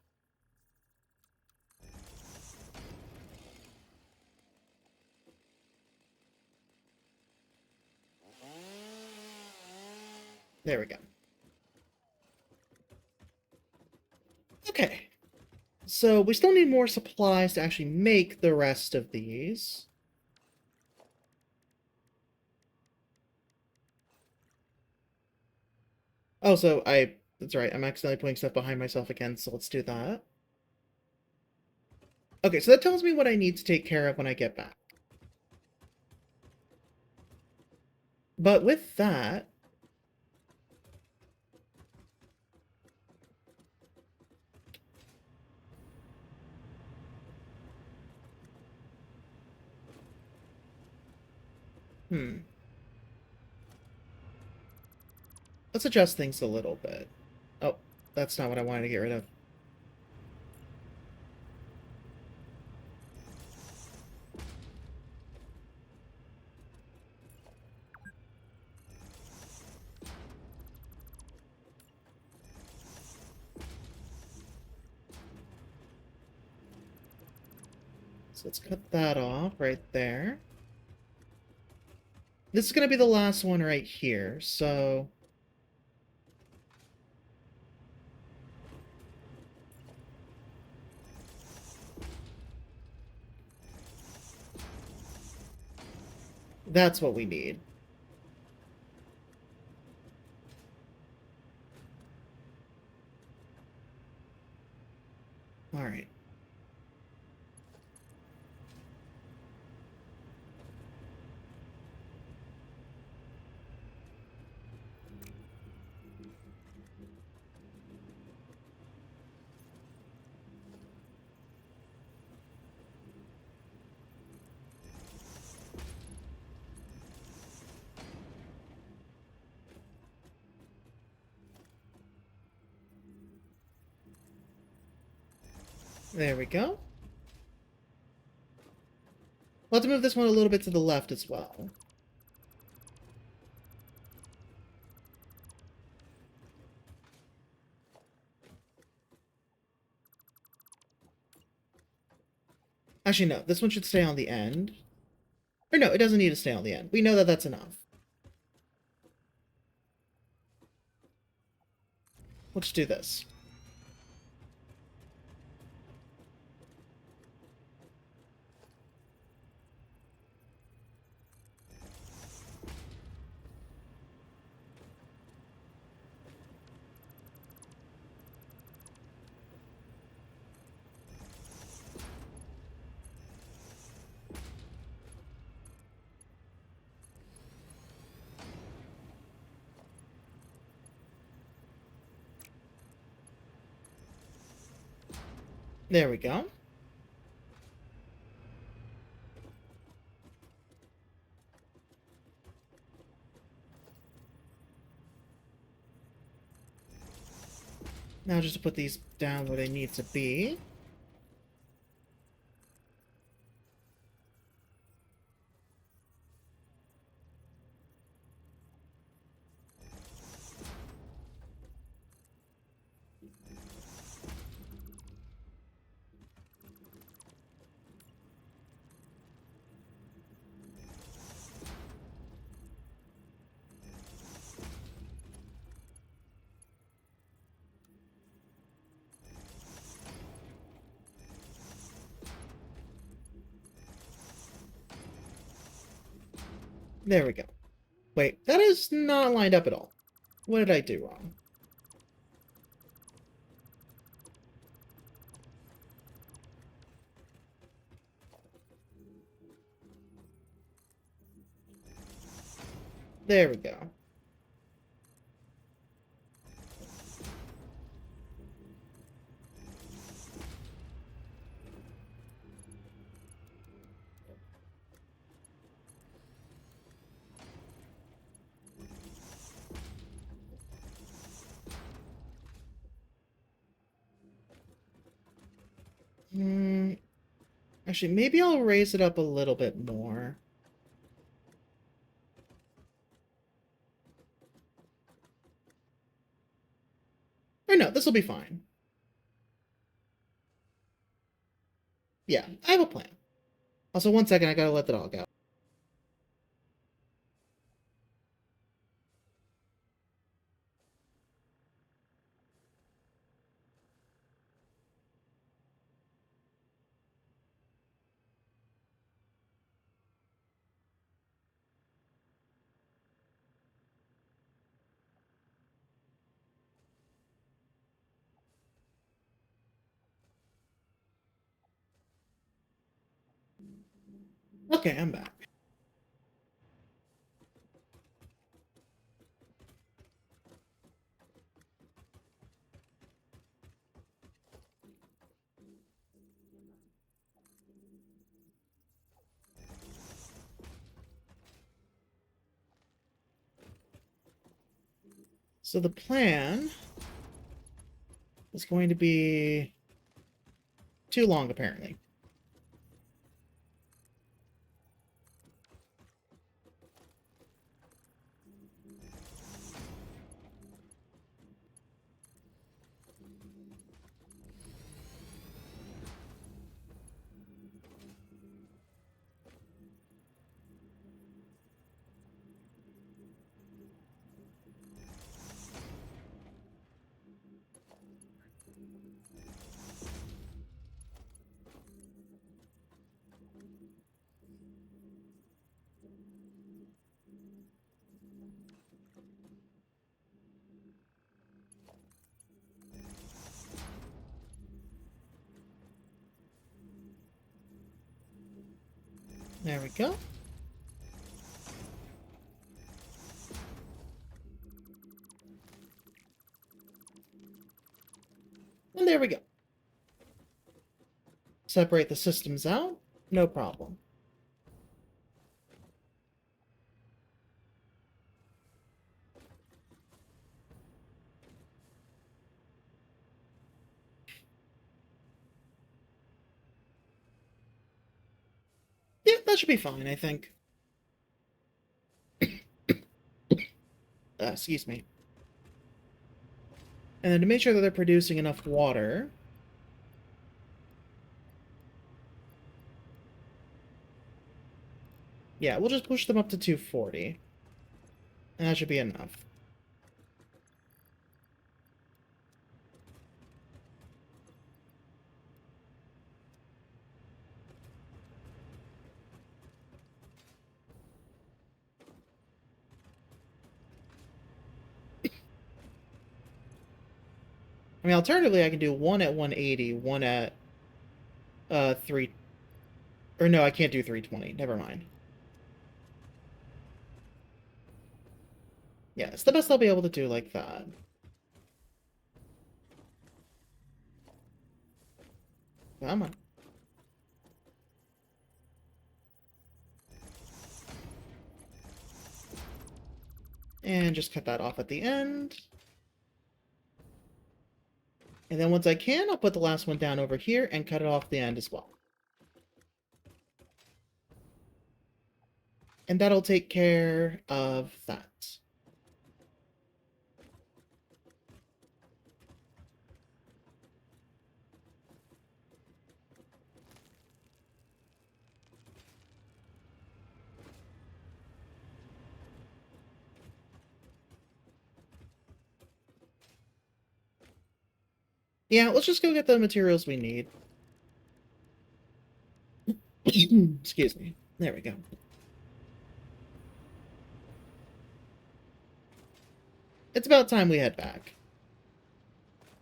There we go. Okay. So we still need more supplies to actually make the rest of these. Oh, so that's right, I'm accidentally putting stuff behind myself again, so let's do that. Okay, so that tells me what I need to take care of when I get back. But with that... Let's adjust things a little bit. Oh, that's not what I wanted to get rid of. So let's cut that off right there. This is going to be the last one right here, so... That's what we need. Alright. There we go. We'll have to move this one a little bit to the left as well. Actually, no. This one should stay on the end. Or no, it doesn't need to stay on the end. We know that that's enough. Let's do this. There we go. Now just to put these down where they need to be. There we go. Wait, that is not lined up at all. What did I do wrong? There we go. Actually, maybe I'll raise it up a little bit more. Or no, this will be fine. Yeah, I have a plan. Also, one second, I gotta let the dog out. Okay, I'm back. So the plan is going to be too long, apparently. There we go. And there we go. Separate the systems out. No problem. Yeah, that should be fine, I think. Excuse me. And then to make sure that they're producing enough water... Yeah, we'll just push them up to 240. And that should be enough. I mean, alternatively, I can do one at 180, one at 3... Or no, I can't do 320. Never mind. Yeah, it's the best I'll be able to do like that. Come on. And just cut that off at the end. And then once I can, I'll put the last one down over here and cut it off the end as well. And that'll take care of that. Yeah, let's just go get the materials we need. Excuse me. There we go. it's about time we head back.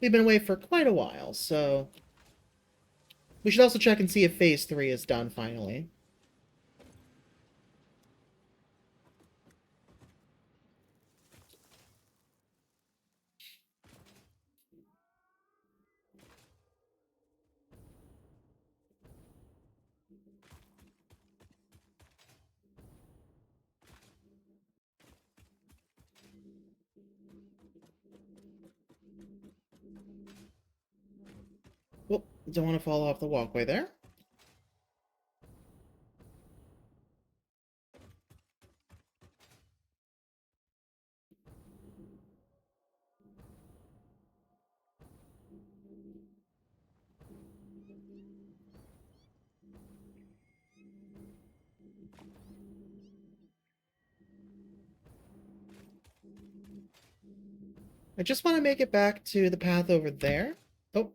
We've been away for quite a while, so... We should also check and see if Phase 3 is done, finally. Oh, don't want to fall off the walkway there. I just want to make it back to the path over there. Oh.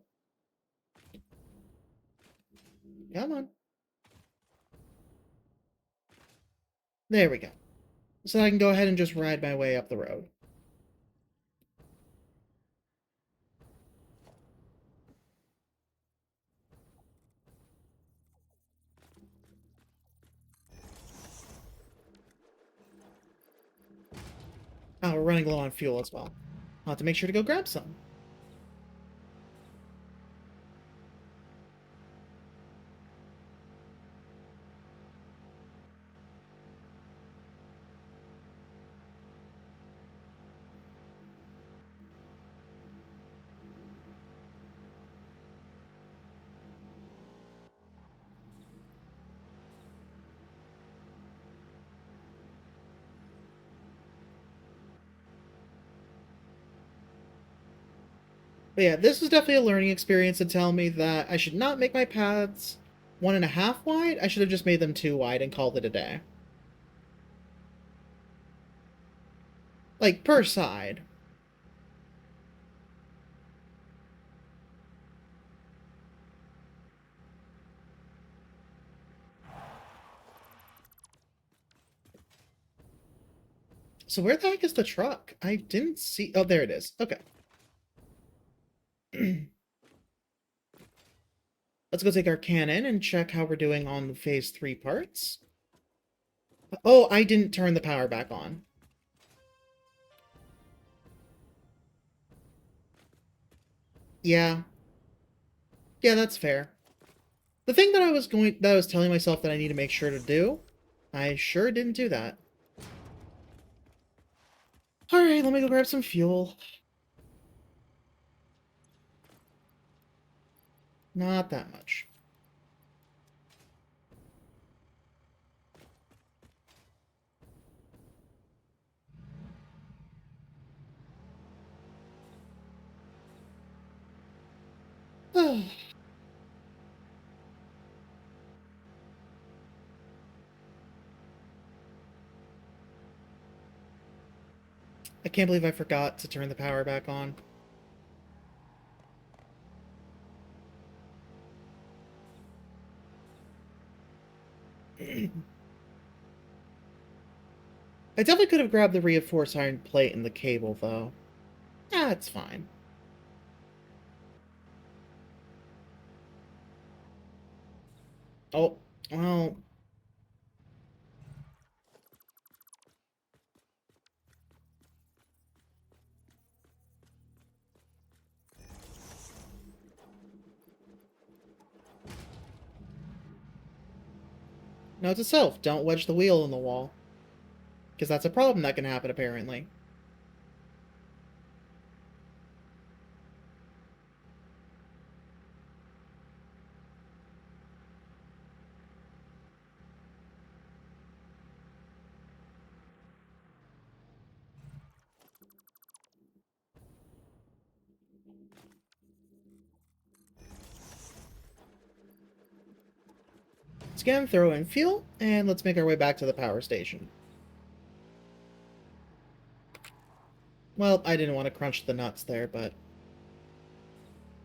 Come on. There we go. So I can go ahead and just ride my way up the road. Oh, we're running low on fuel as well. I'll have to make sure to go grab some. But yeah, this was definitely a learning experience to tell me that I should not make my paths 1.5 wide. I should have just made them 2 wide and called it a day. Like, per side. So where the heck is the truck? I didn't see... Oh, there it is. Okay. Let's go take our cannon and check how we're doing on the Phase 3 parts. Oh, I didn't turn the power back on. Yeah. Yeah, that's fair. The thing that I was telling myself that I need to make sure to do, I sure didn't do that. Alright, let me go grab some fuel. Not that much. I can't believe I forgot to turn the power back on. I definitely could have grabbed the reinforced iron plate and the cable, though. That's fine. Oh, well... Note to self, don't wedge the wheel in the wall. Because that's a problem that can happen, apparently. Let's again throw in fuel, and let's make our way back to the power station. Well, I didn't want to crunch the nuts there, but...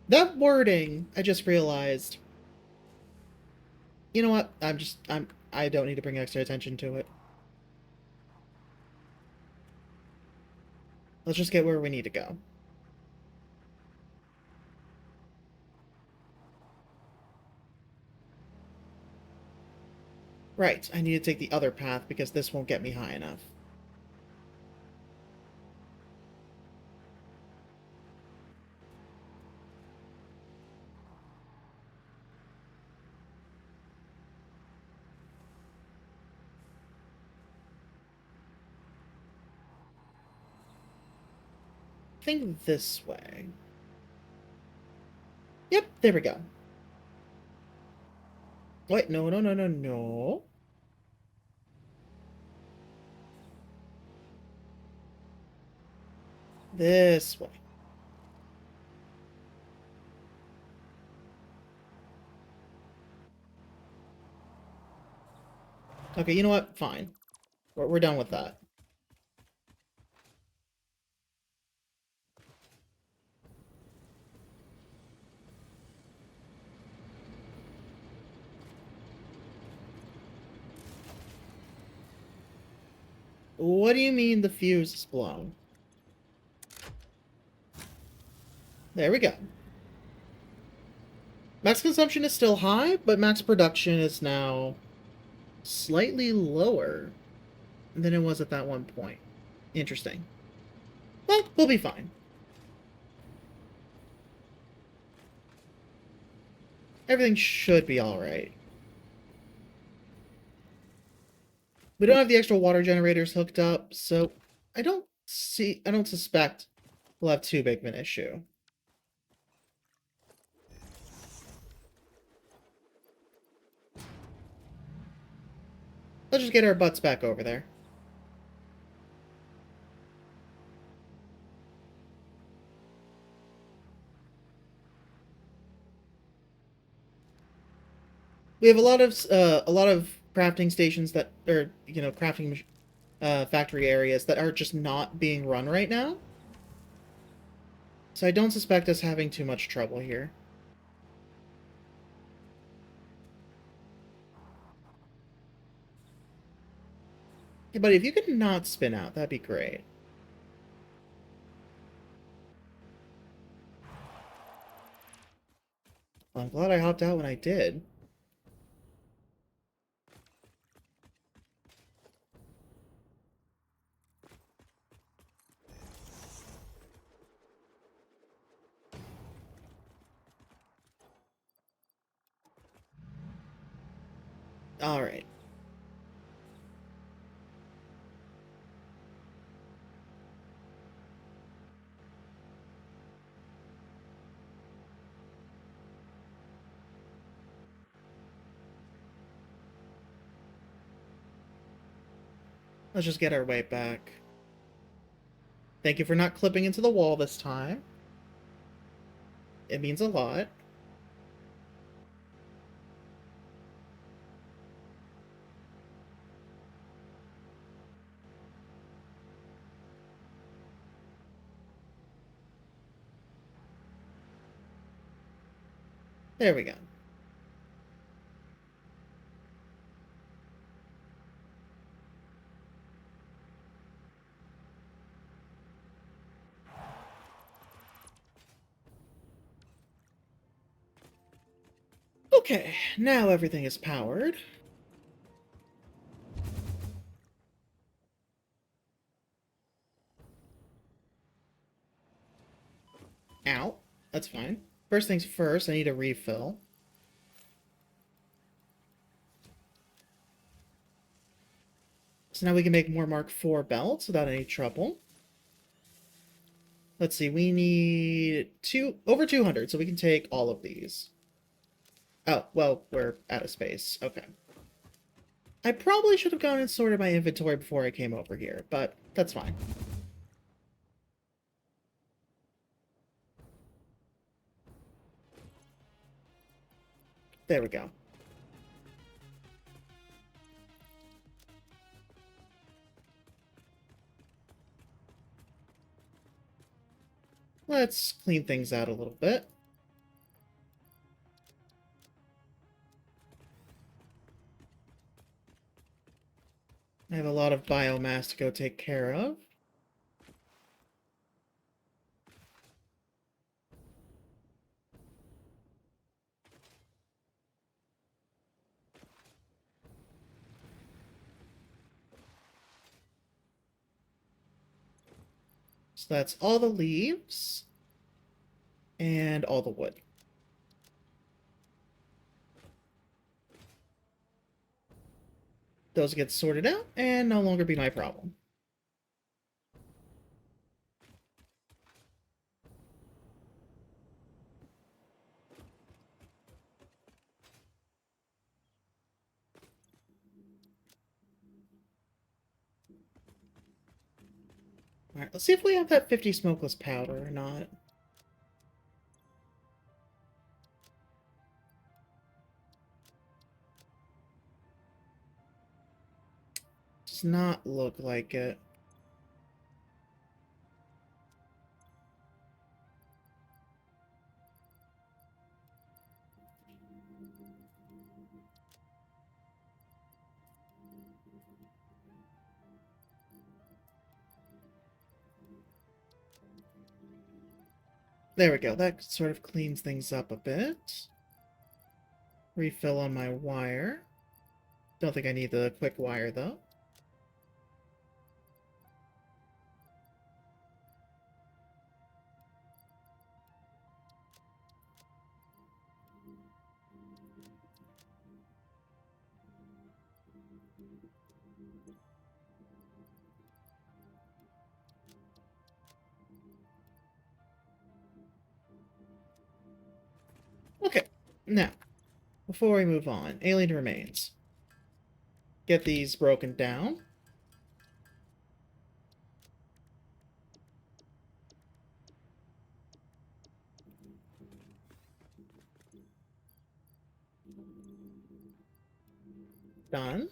That wording, I just realized. You know what? I don't need to bring extra attention to it. Let's just get where we need to go. Right, I need to take the other path because this won't get me high enough. I think this way. Yep, there we go. Wait, no, no, no, no, no. This way. Okay, you know what? Fine. We're done with that. What do you mean the fuse is blown? There we go. Max consumption is still high, but max production is now slightly lower than it was at that one point. Interesting. Well, we'll be fine. Everything should be alright. We don't have the extra water generators hooked up, so I don't suspect we'll have too big of an issue. Let's just get our butts back over there. We have a lot of crafting stations that, or crafting factory areas that are just not being run right now. So I don't suspect us having too much trouble here. Hey, buddy, if you could not spin out, that'd be great. Well, I'm glad I hopped out when I did. Alright. Let's just get our way back. Thank you for not clipping into the wall this time. It means a lot. There we go. Okay, now everything is powered. Ow. That's fine. First things first, I need a refill. So now we can make more Mark IV belts without any trouble. Let's see, we need over 200, so we can take all of these. Oh, well, we're out of space. Okay. I probably should have gone and sorted my inventory before I came over here, but that's fine. There we go. Let's clean things out a little bit. I have a lot of biomass to go take care of. So that's all the leaves and all the wood. Those get sorted out and no longer be my problem. Alright, let's see if we have that 50 smokeless powder or not. Does not look like it. There we go. That sort of cleans things up a bit. Refill on my wire. Don't think I need the quick wire, though. Okay, now, before we move on, alien remains. Get these broken down. Done.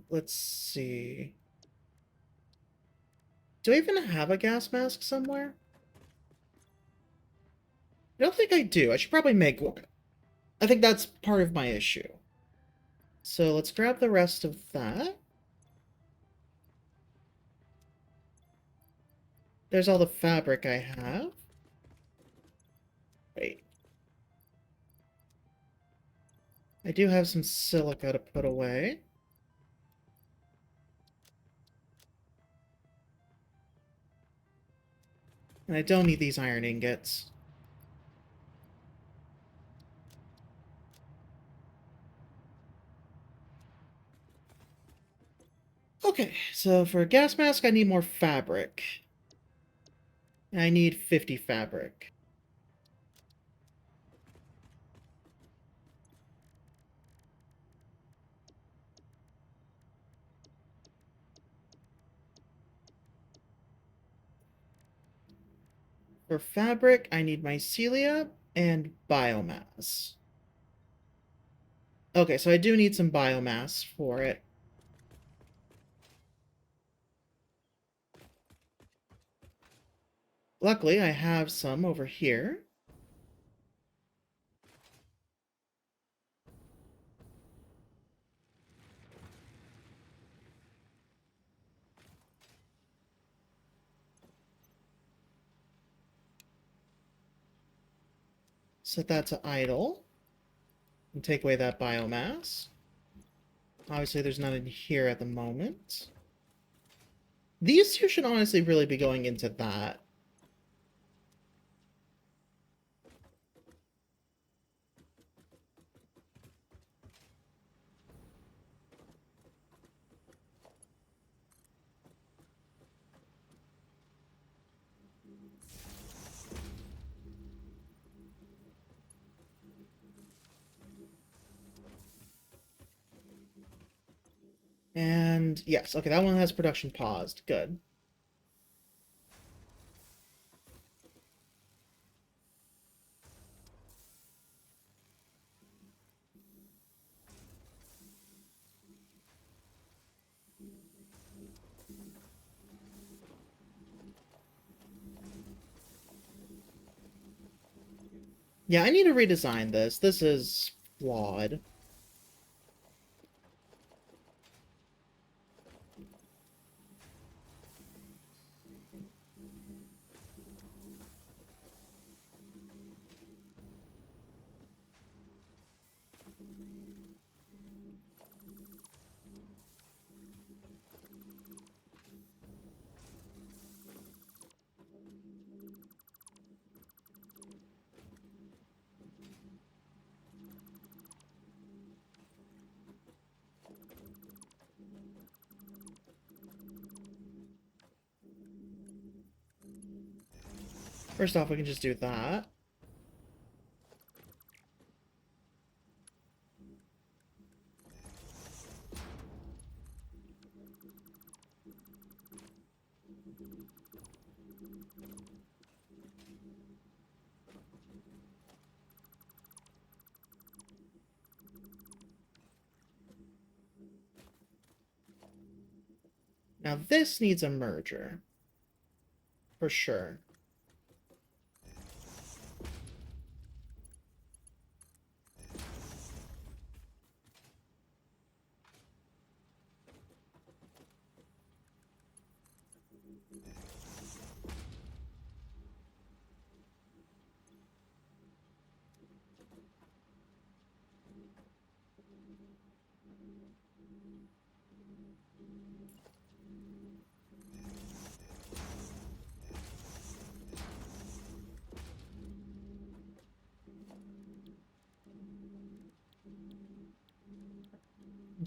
Let's see. Do I even have a gas mask somewhere? I don't think I do. I should probably make one. I think that's part of my issue. So let's grab the rest of that. There's all the fabric I have. Wait. I do have some silica to put away. And I don't need these iron ingots. Okay, so for a gas mask, I need more fabric. I need 50 fabric. For fabric, I need mycelia and biomass. Okay, so I do need some biomass for it. Luckily, I have some over here. Set that to idle. And take away that biomass. Obviously, there's none in here at the moment. These two should honestly really be going into that. And yes, okay, that one has production paused. Good. Yeah, I need to redesign this. This is flawed. First off, we can just do that. Now this needs a merger. For sure.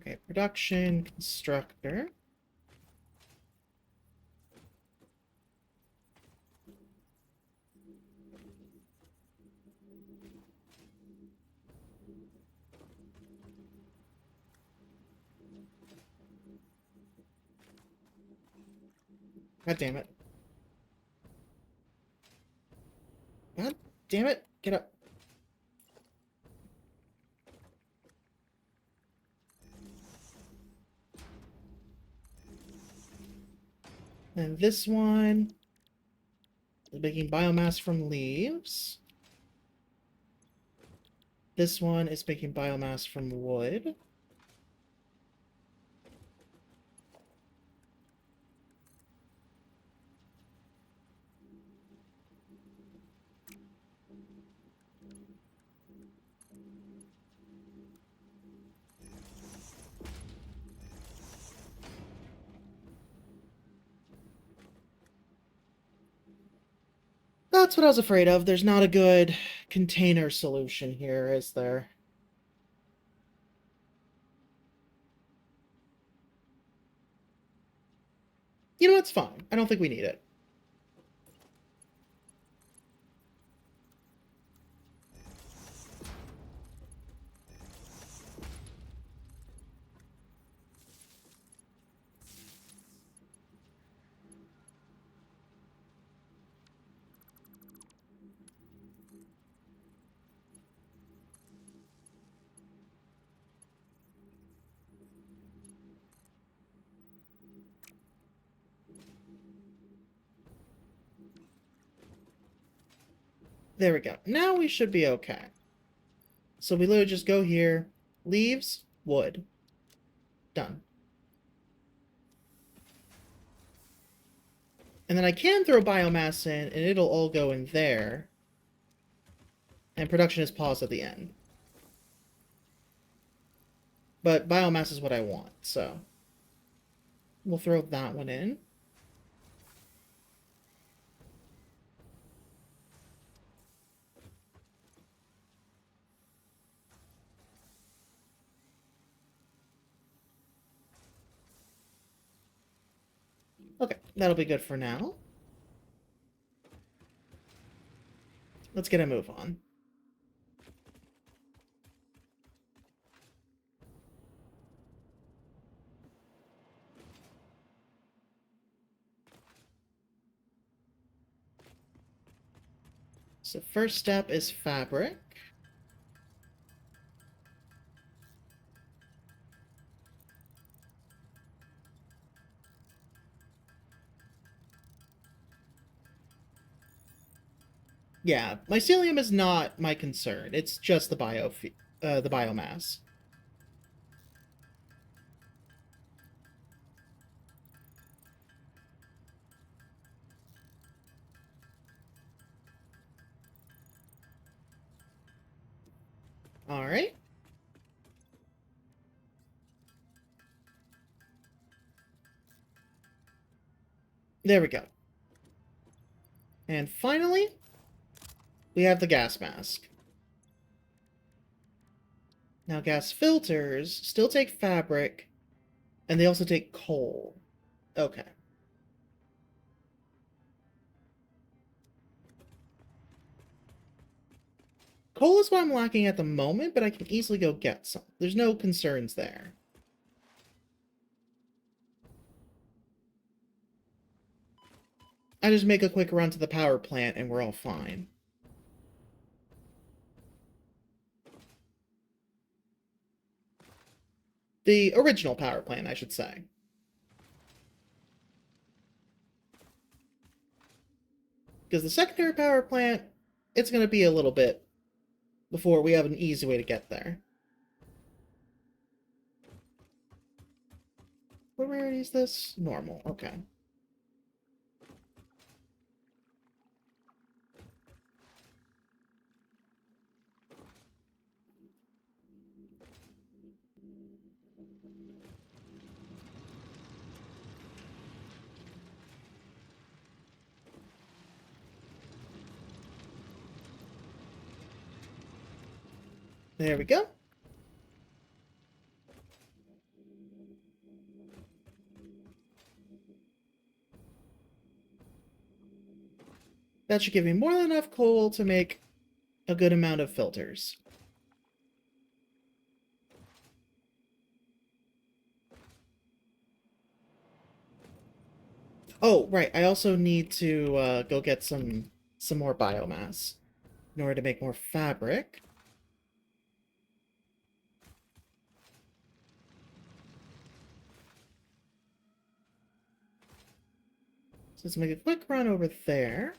Okay, production constructor. God damn it. God damn it. Get up. And this one is making biomass from leaves. This one is making biomass from wood. That's what I was afraid of. There's not a good container solution here, is there? You know, it's fine. I don't think we need it. There we go. Now we should be okay. So we literally just go here, leaves, wood. Done. And then I can throw biomass in, and it'll all go in there. And production is paused at the end. But biomass is what I want, so we'll throw that one in. Okay, that'll be good for now. Let's get a move on. So first step is fabric. Yeah, mycelium is not my concern. It's just the biomass. All right. There we go. And finally, we have the gas mask. Now, gas filters still take fabric, and they also take coal. Okay. Coal is what I'm lacking at the moment, but I can easily go get some. There's no concerns there. I just make a quick run to the power plant and we're all fine. The original power plant, I should say. Because the secondary power plant, it's going to be a little bit before we have an easy way to get there. What rarity is this? Normal, okay. There we go. That should give me more than enough coal to make a good amount of filters. Oh, right. I also need to go get some more biomass in order to make more fabric. So let's make a quick run over there.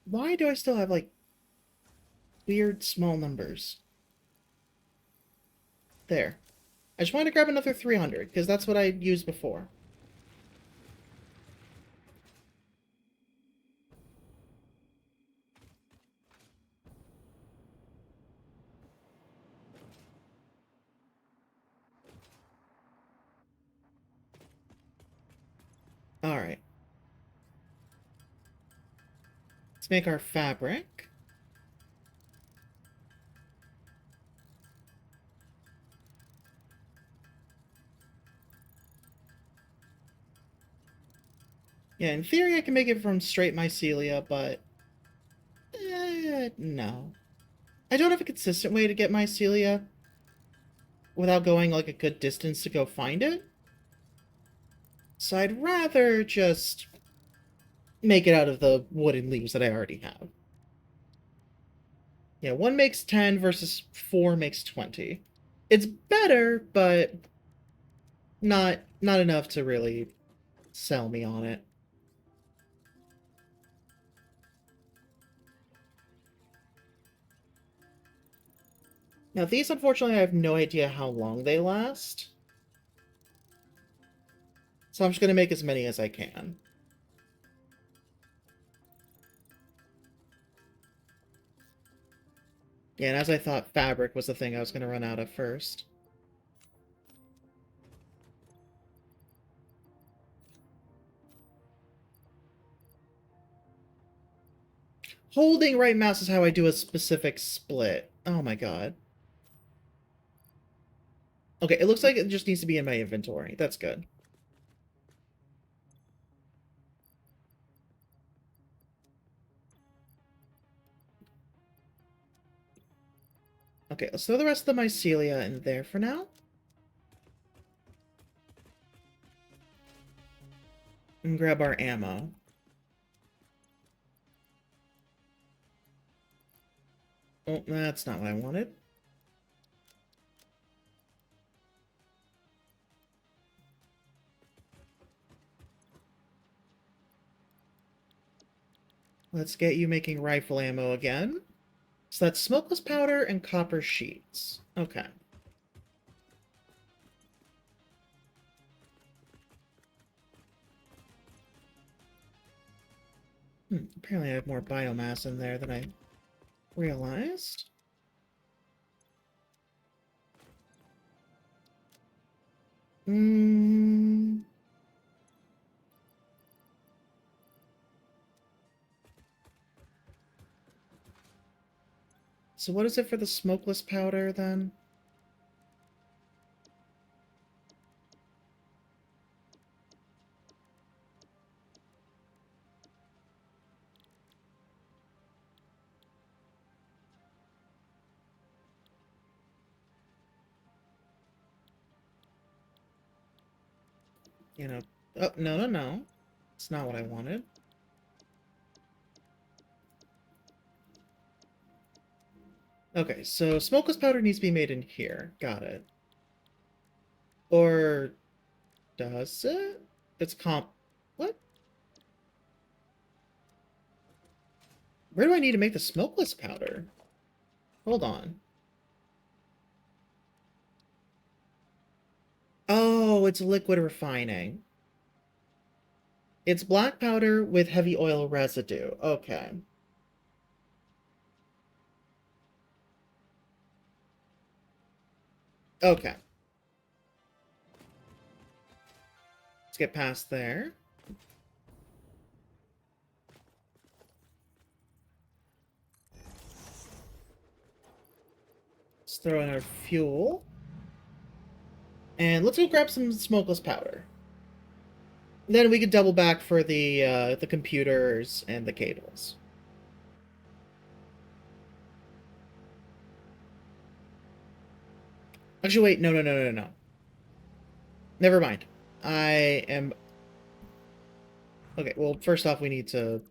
Why do I still have, like, weird small numbers? There. I just want to grab another 300, because that's what I used before. Alright. Let's make our fabric. Yeah, in theory I can make it from straight mycelia, but... no. I don't have a consistent way to get mycelia without going, like, a good distance to go find it. So I'd rather just make it out of the wooden leaves that I already have. Yeah, 1 makes 10 versus 4 makes 20. It's better, but not enough to really sell me on it. Now, these, unfortunately, I have no idea how long they last. So I'm just going to make as many as I can. Yeah, and as I thought, fabric was the thing I was going to run out of first. Holding right mouse is how I do a specific split. Oh my god. Okay, it looks like it just needs to be in my inventory. That's good. Okay, let's throw the rest of the mycelia in there for now. And grab our ammo. Oh, that's not what I wanted. Let's get you making rifle ammo again. So that's smokeless powder and copper sheets. Okay. Apparently I have more biomass in there than I realized. So what is it for the smokeless powder, then? You know... Oh, no, no, no. It's not what I wanted. Okay, so smokeless powder needs to be made in here. Got it. Or does it? It's comp... What? Where do I need to make the smokeless powder? Hold on. Oh, it's liquid refining. It's black powder with heavy oil residue. Okay. Okay. Let's get past there. Let's throw in our fuel. And let's go grab some smokeless powder. Then we could double back for the computers and the cables. Actually, wait, no, no, no, no, no. Never mind. I am... Okay, well, first off, we need to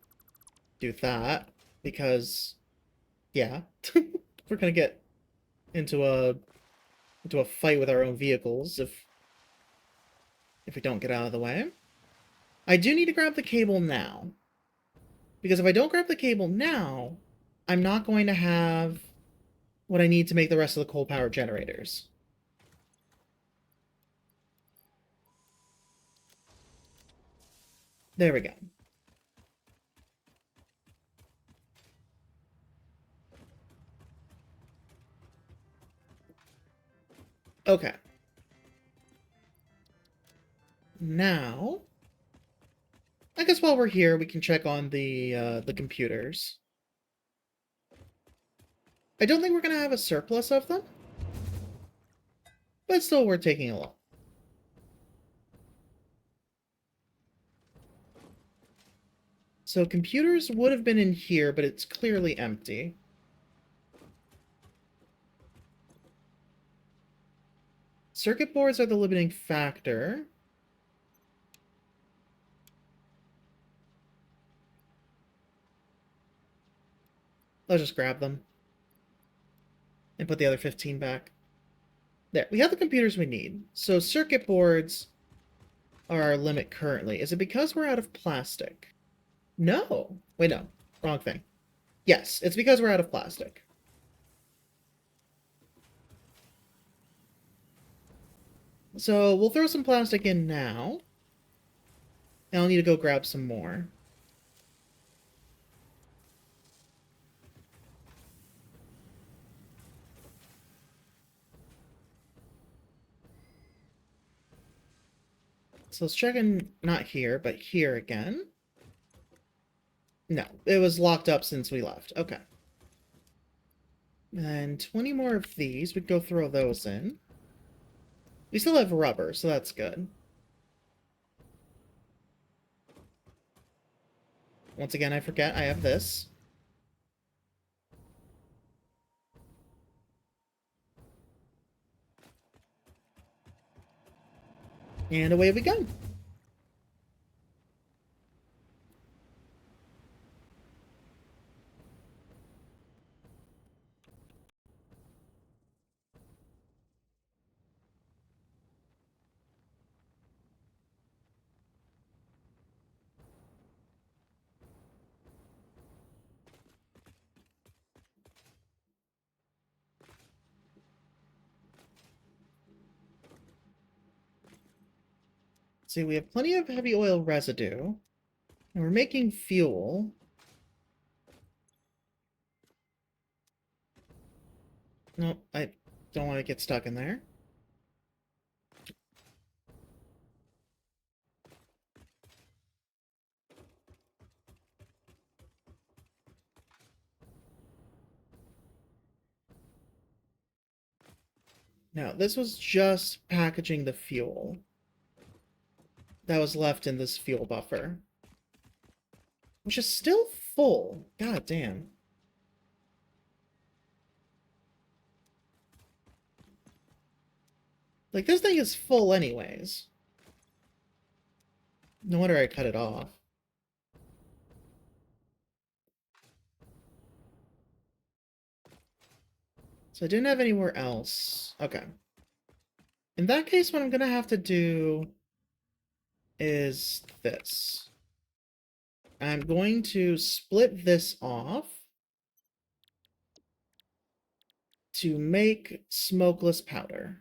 do that, because, yeah, we're gonna get into a fight with our own vehicles if we don't get out of the way. I do need to grab the cable now, because if I don't grab the cable now, I'm not going to have what I need to make the rest of the coal power generators. There we go. Okay. Now, I guess while we're here, we can check on the computers. I don't think we're gonna have a surplus of them, but still worth taking a look. So computers would have been in here, but it's clearly empty. Circuit boards are the limiting factor. Let's just grab them. And put the other 15 back. There, we have the computers we need. So circuit boards are our limit currently. Is it because we're out of plastic? No. Wait, no. Wrong thing. Yes, it's because we're out of plastic. So we'll throw some plastic in now. And I'll need to go grab some more. So let's check in, not here, but here again. No, it was locked up since we left. Okay. And 20 more of these. We'd go throw those in. We still have rubber, so that's good. Once again, I forget I have this. And away we go. See, we have plenty of heavy oil residue. And we're making fuel. Nope, I don't want to get stuck in there. Now, this was just packaging the fuel that was left in this fuel buffer, which is still full. God damn. Like, this thing is full anyways. No wonder I cut it off. So I didn't have anywhere else. Okay. In that case, what I'm gonna have to do is this. I'm going to split this off to make smokeless powder.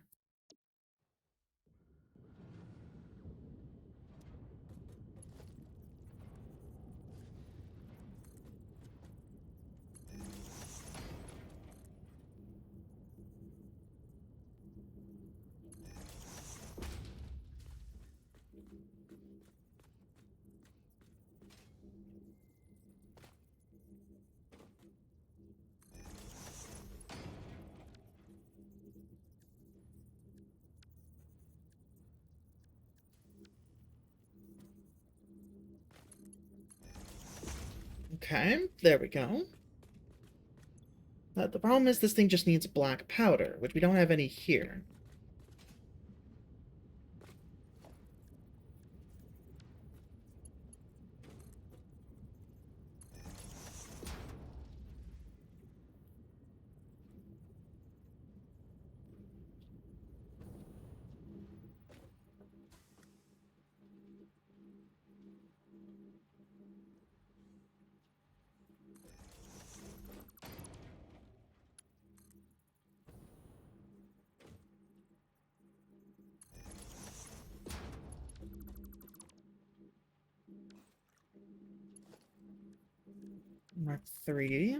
Okay, there we go. The problem is this thing just needs black powder, which we don't have any here. Mark 3.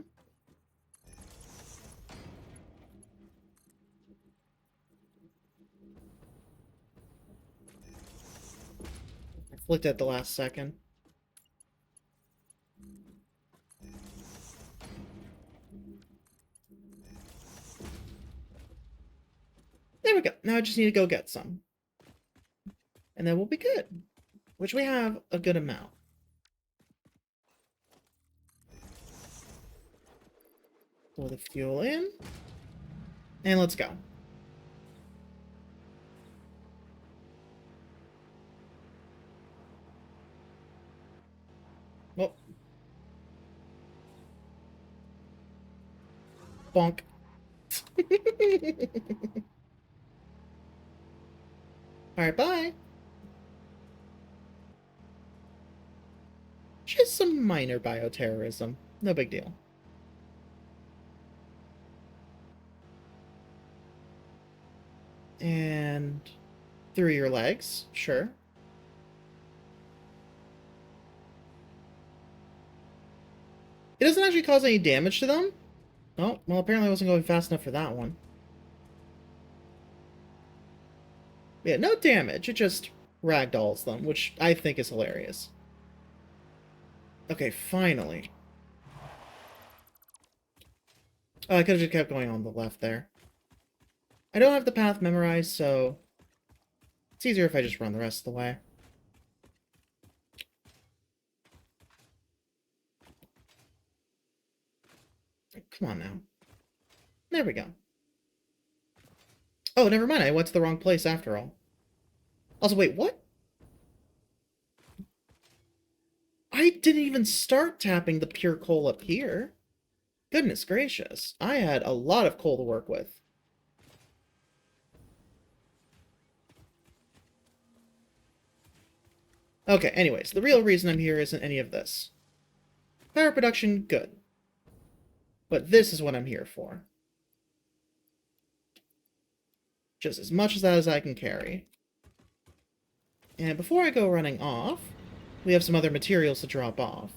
I flicked at the last second. There we go. Now I just need to go get some. And then we'll be good. Which we have a good amount. Pour the fuel in. And let's go. Well. Bonk. Alright, bye. Just some minor bioterrorism. No big deal. And through your legs, sure. It doesn't actually cause any damage to them. Oh, well, apparently I wasn't going fast enough for that one. Yeah, no damage. It just ragdolls them, which I think is hilarious. Okay, finally. Oh, I could have just kept going on the left there. I don't have the path memorized, so it's easier if I just run the rest of the way. Come on now. There we go. Oh, never mind. I went to the wrong place after all. Also, wait, what? I didn't even start tapping the pure coal up here. Goodness gracious. I had a lot of coal to work with. Okay, anyways, the real reason I'm here isn't any of this. Power production, good. But this is what I'm here for. Just as much of that as I can carry. And before I go running off, we have some other materials to drop off.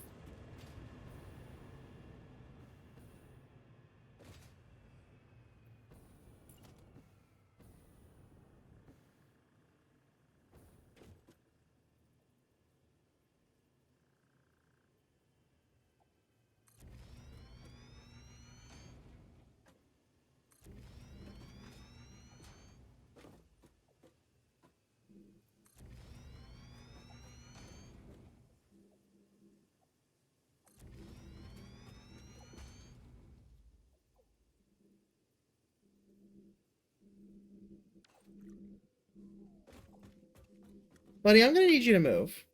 Buddy, I'm gonna need you to move.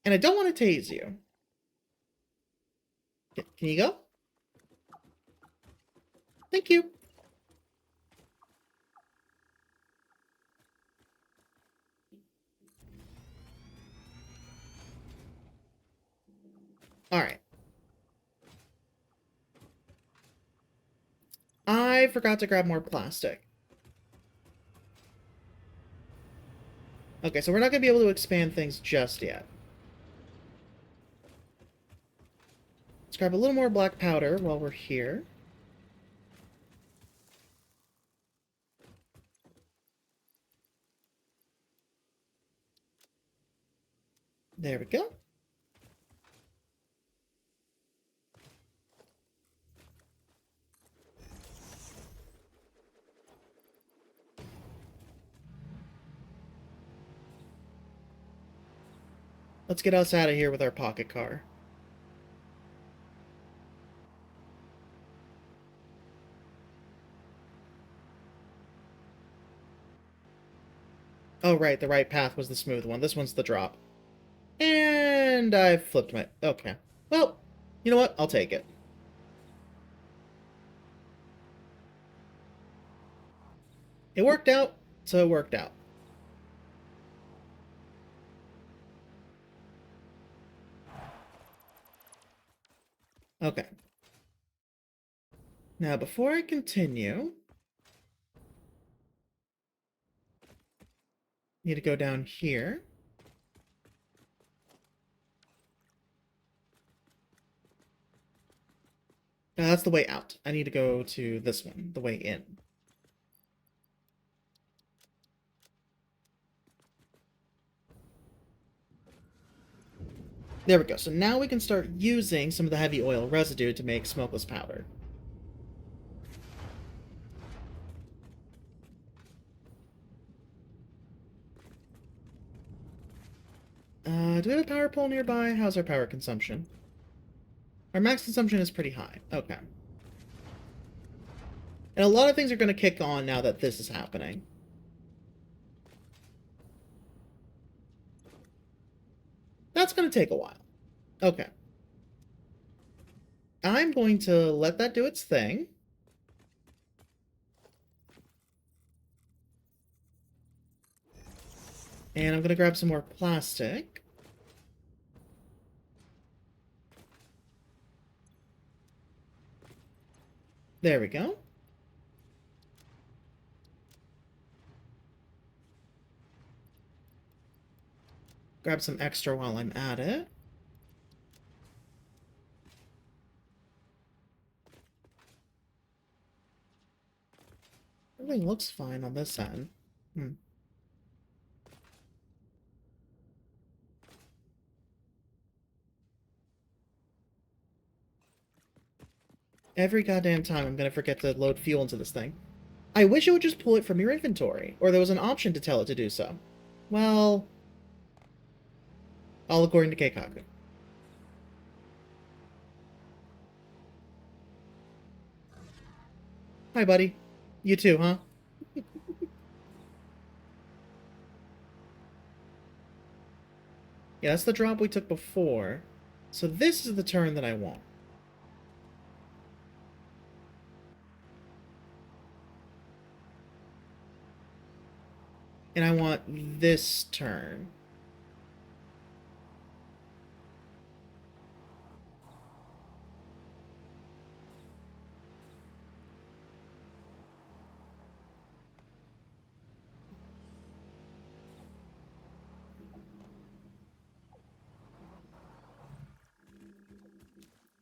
And I don't want to tase you. Can you go? Thank you. Alright. I forgot to grab more plastic. Okay, so we're not going to be able to expand things just yet. Let's grab a little more black powder while we're here. There we go. Let's get us out of here with our pocket car. Oh, right, the right path was the smooth one. This one's the drop. And I flipped my... Okay. Well, you know what? I'll take it. It worked out, so it worked out. Okay. Now, before I continue, I need to go down here. No, that's the way out. I need to go to this one, the way in. There we go. So now we can start using some of the heavy oil residue to make smokeless powder. Do we have a power pole nearby? How's our power consumption? Our max consumption is pretty high. Okay. And a lot of things are going to kick on now that this is happening. That's going to take a while. Okay. I'm going to let that do its thing. And I'm going to grab some more plastic. There we go. Grab some extra while I'm at it. Everything looks fine on this end. Every goddamn time I'm gonna forget to load fuel into this thing. I wish it would just pull it from your inventory, or there was an option to tell it to do so. Well, all according to Keikaku. Hi, buddy. You too, huh? Yeah, that's the drop we took before. So this is the turn that I want. And I want this turn.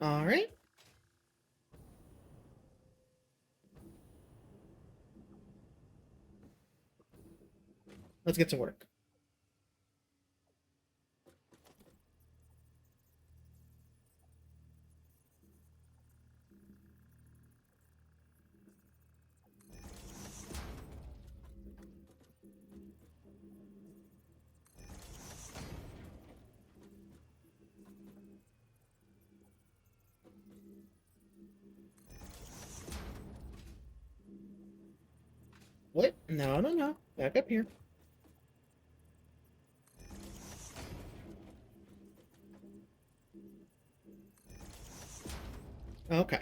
Alright. Let's get to work. What? No, no, no. Back up here. Okay.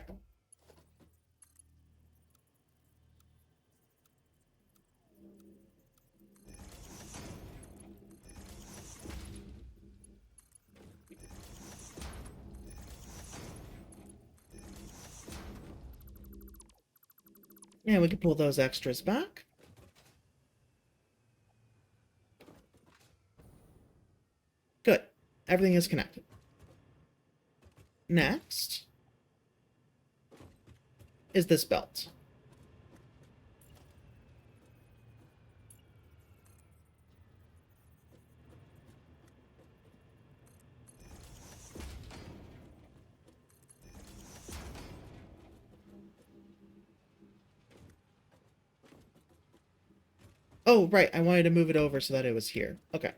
And we can pull those extras back. Good. Everything is connected. Next is this belt. Oh, right. I wanted to move it over so that it was here. Okay.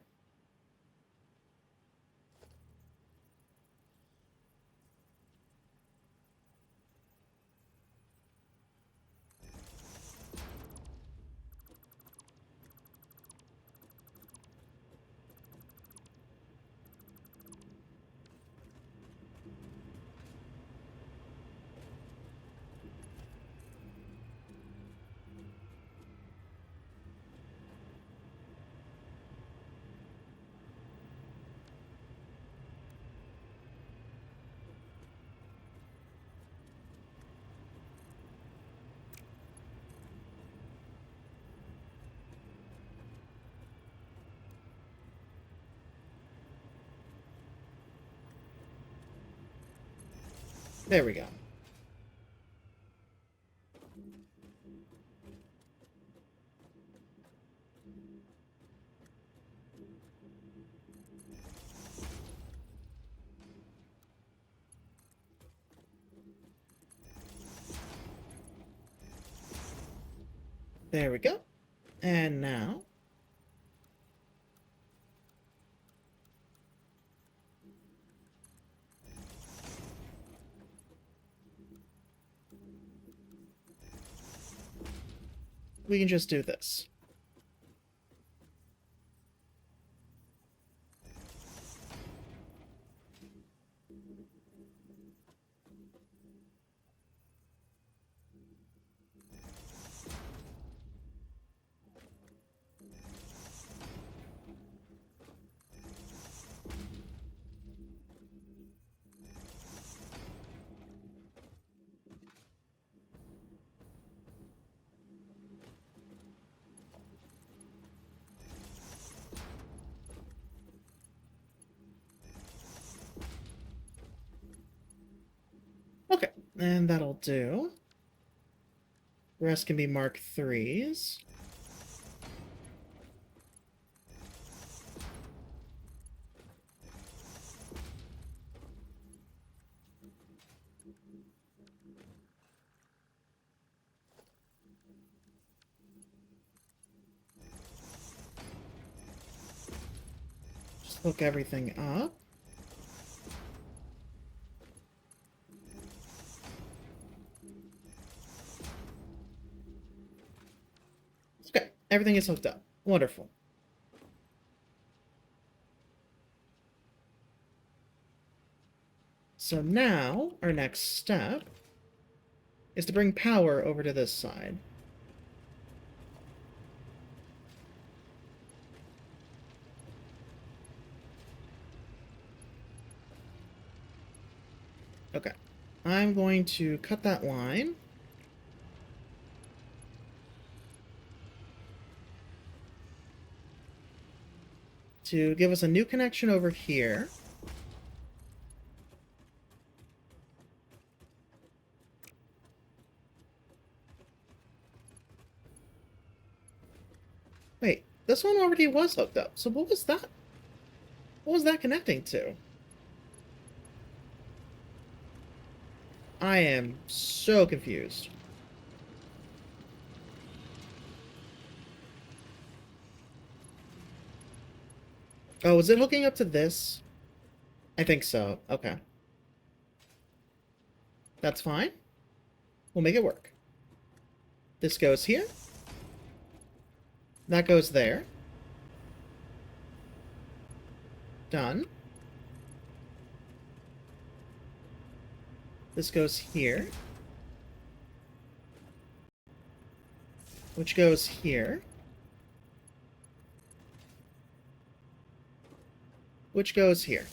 There we go. There we go. And now we can just do this. Okay, and that'll do. The rest can be Mark 3s. Just hook everything up. Okay, everything is hooked up. Wonderful. So now, our next step is to bring power over to this side. Okay. I'm going to cut that line. To give us a new connection over here. Wait, this one already was hooked up. So what was that? What was that connecting to? I am so confused. Oh, is it hooking up to this? I think so. Okay. That's fine. We'll make it work. This goes here. That goes there. Done. This goes here. Which goes here. Which goes here.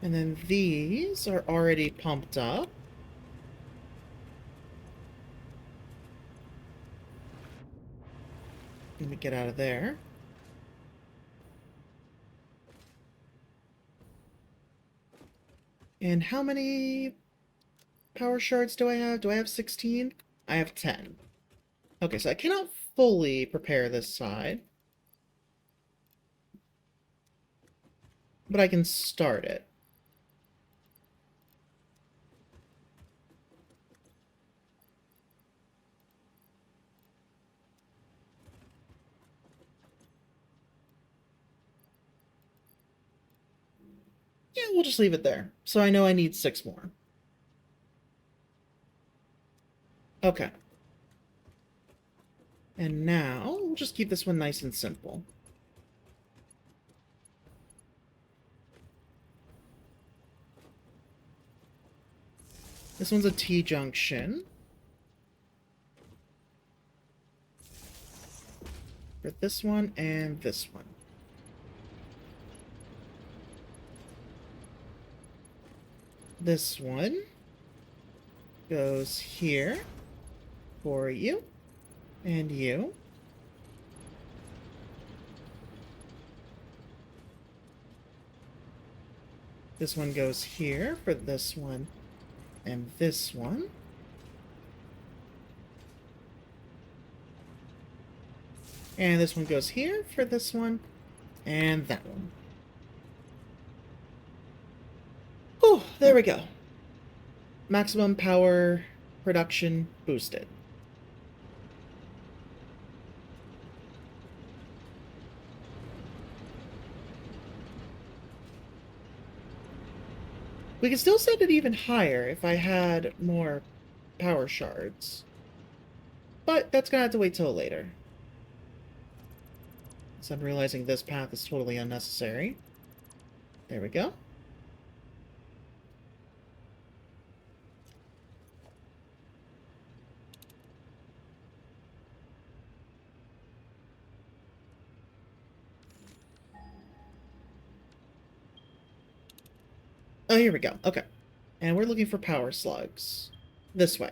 And then these are already pumped up. Let me get out of there. And how many power shards do I have? Do I have 16? I have 10. Okay, so I cannot fully prepare this side. But I can start it. Yeah, we'll just leave it there. So I know I need 6 more. Okay. And now, we'll just keep this one nice and simple. This one's a T-junction. For this one and this one. This one goes here for you and you. This one goes here for this one and this one. And this one goes here for this one and that one. Oh, there we go. Maximum power production boosted. We could still set it even higher if I had more power shards. But that's gonna have to wait till later. So I'm realizing this path is totally unnecessary. There we go. Oh, here we go. Okay. And we're looking for power slugs. This way.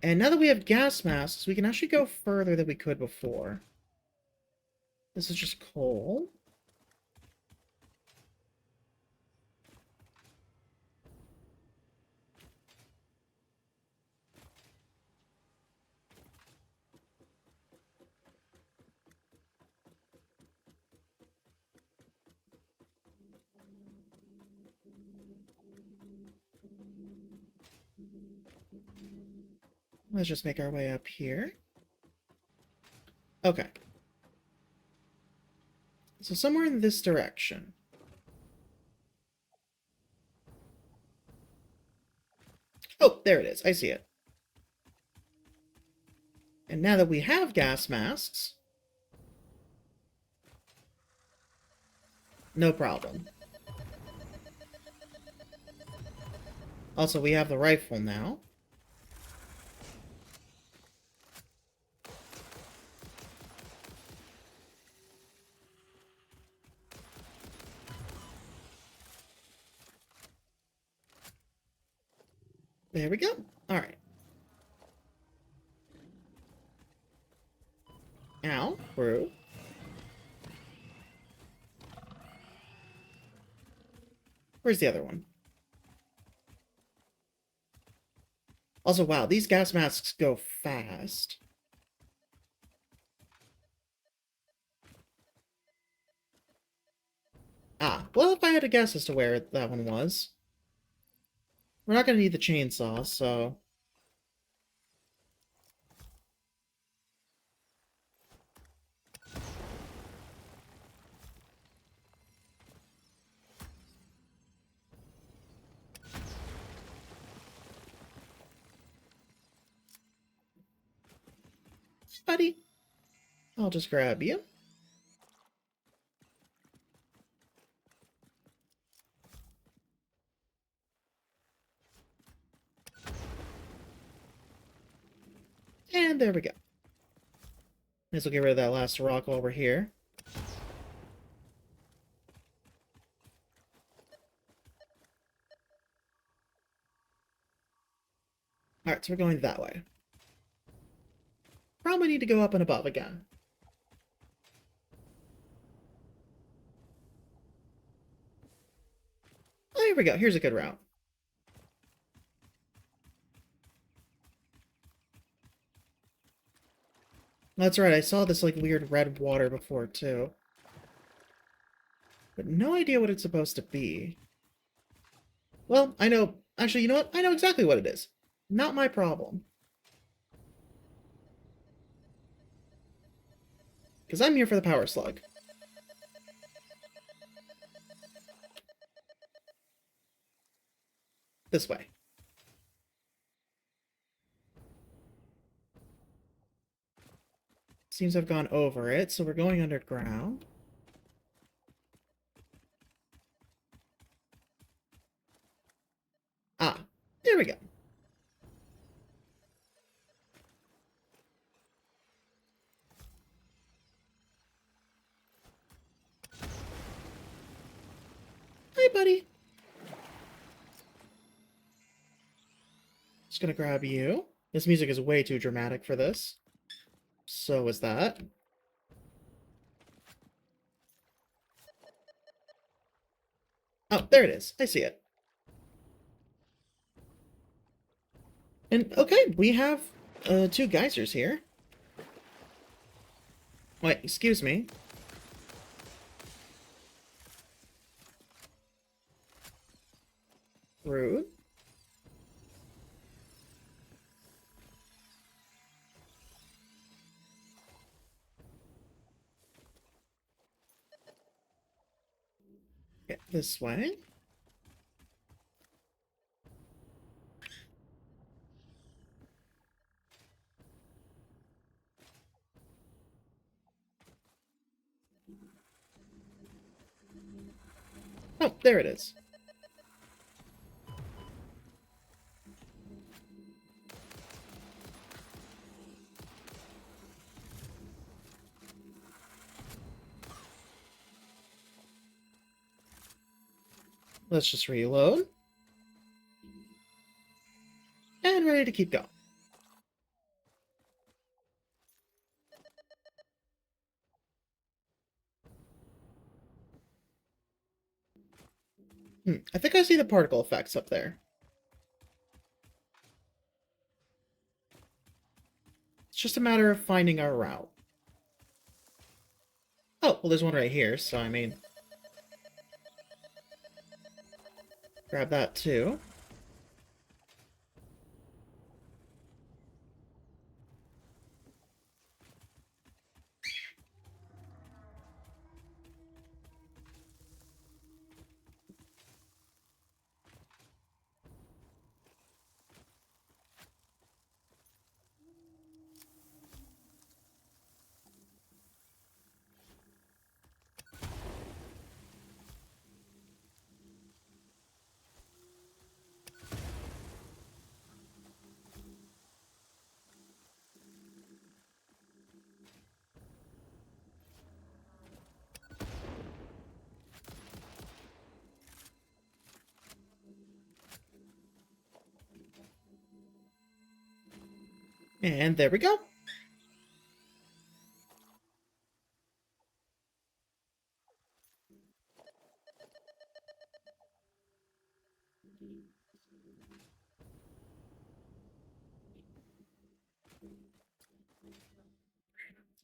And now that we have gas masks, we can actually go further than we could before. This is just coal. Let's just make our way up here. Okay. So somewhere in this direction. Oh, there it is. I see it. And now that we have gas masks, no problem. Also, we have the rifle now. There we go. All right. Ow. Through. Where's the other one? Also, wow, these gas masks go fast. Ah, well, if I had to guess as to where that one was. We're not going to need the chainsaw, so... Buddy. I'll just grab you. And there we go. This will get rid of that last rock while we're here. Alright, so we're going that way. Probably need to go up and above again. Oh, here we go. Here's a good route. That's right, I saw this, like, weird red water before, too. But no idea what it's supposed to be. Well, I know... Actually, you know what? I know exactly what it is. Not my problem. Because I'm here for the power slug. This way. Seems I've gone over it, so we're going underground. Ah, there we go. Hi, buddy. Just gonna grab you. This music is way too dramatic for this. So is that. Oh, there it is. I see it. And, okay, we have two geysers here. Wait, excuse me. Rude. Get this way. Oh, there it is. Let's just reload. And ready to keep going. I think I see the particle effects up there. It's just a matter of finding our route. Oh, well, there's one right here, so I mean... Grab that, too. And there we go.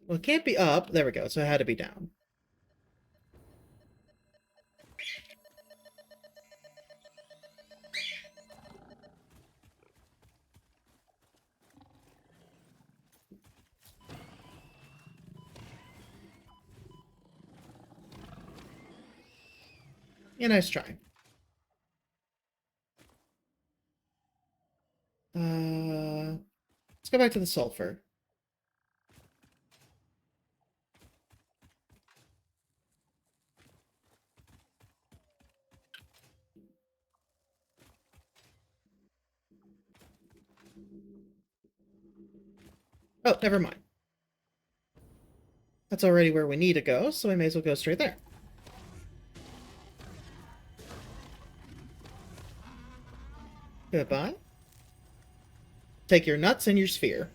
Well, it can't be up. There we go, so it had to be down. Yeah, nice try. Let's go back to the sulfur. Oh, never mind. That's already where we need to go, so we may as well go straight there. Goodbye. Take your nuts and your sphere.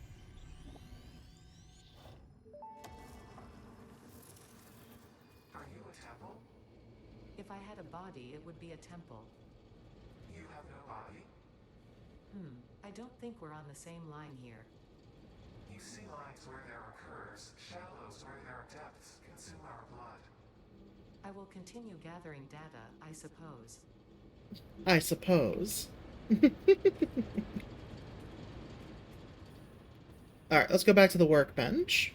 Are you a temple? If I had a body, it would be a temple. You have no body? I don't think we're on the same line here. You see lines where there are curves, shallows where there are depths, consume our blood. I will continue gathering data, I suppose. I suppose. Alright, let's go back to the workbench.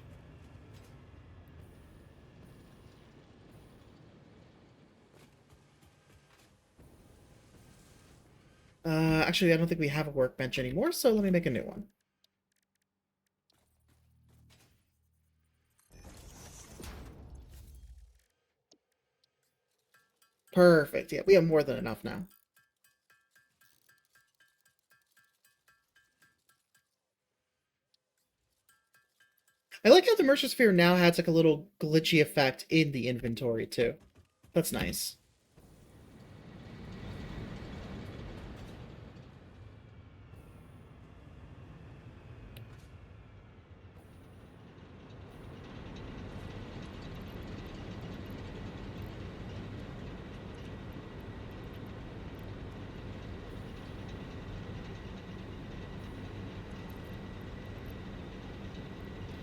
Actually, I don't think we have a workbench anymore, so let me make a new one. Perfect. Yeah, we have more than enough now. I like how the Mercer Sphere now has like a little glitchy effect in the inventory too. That's nice.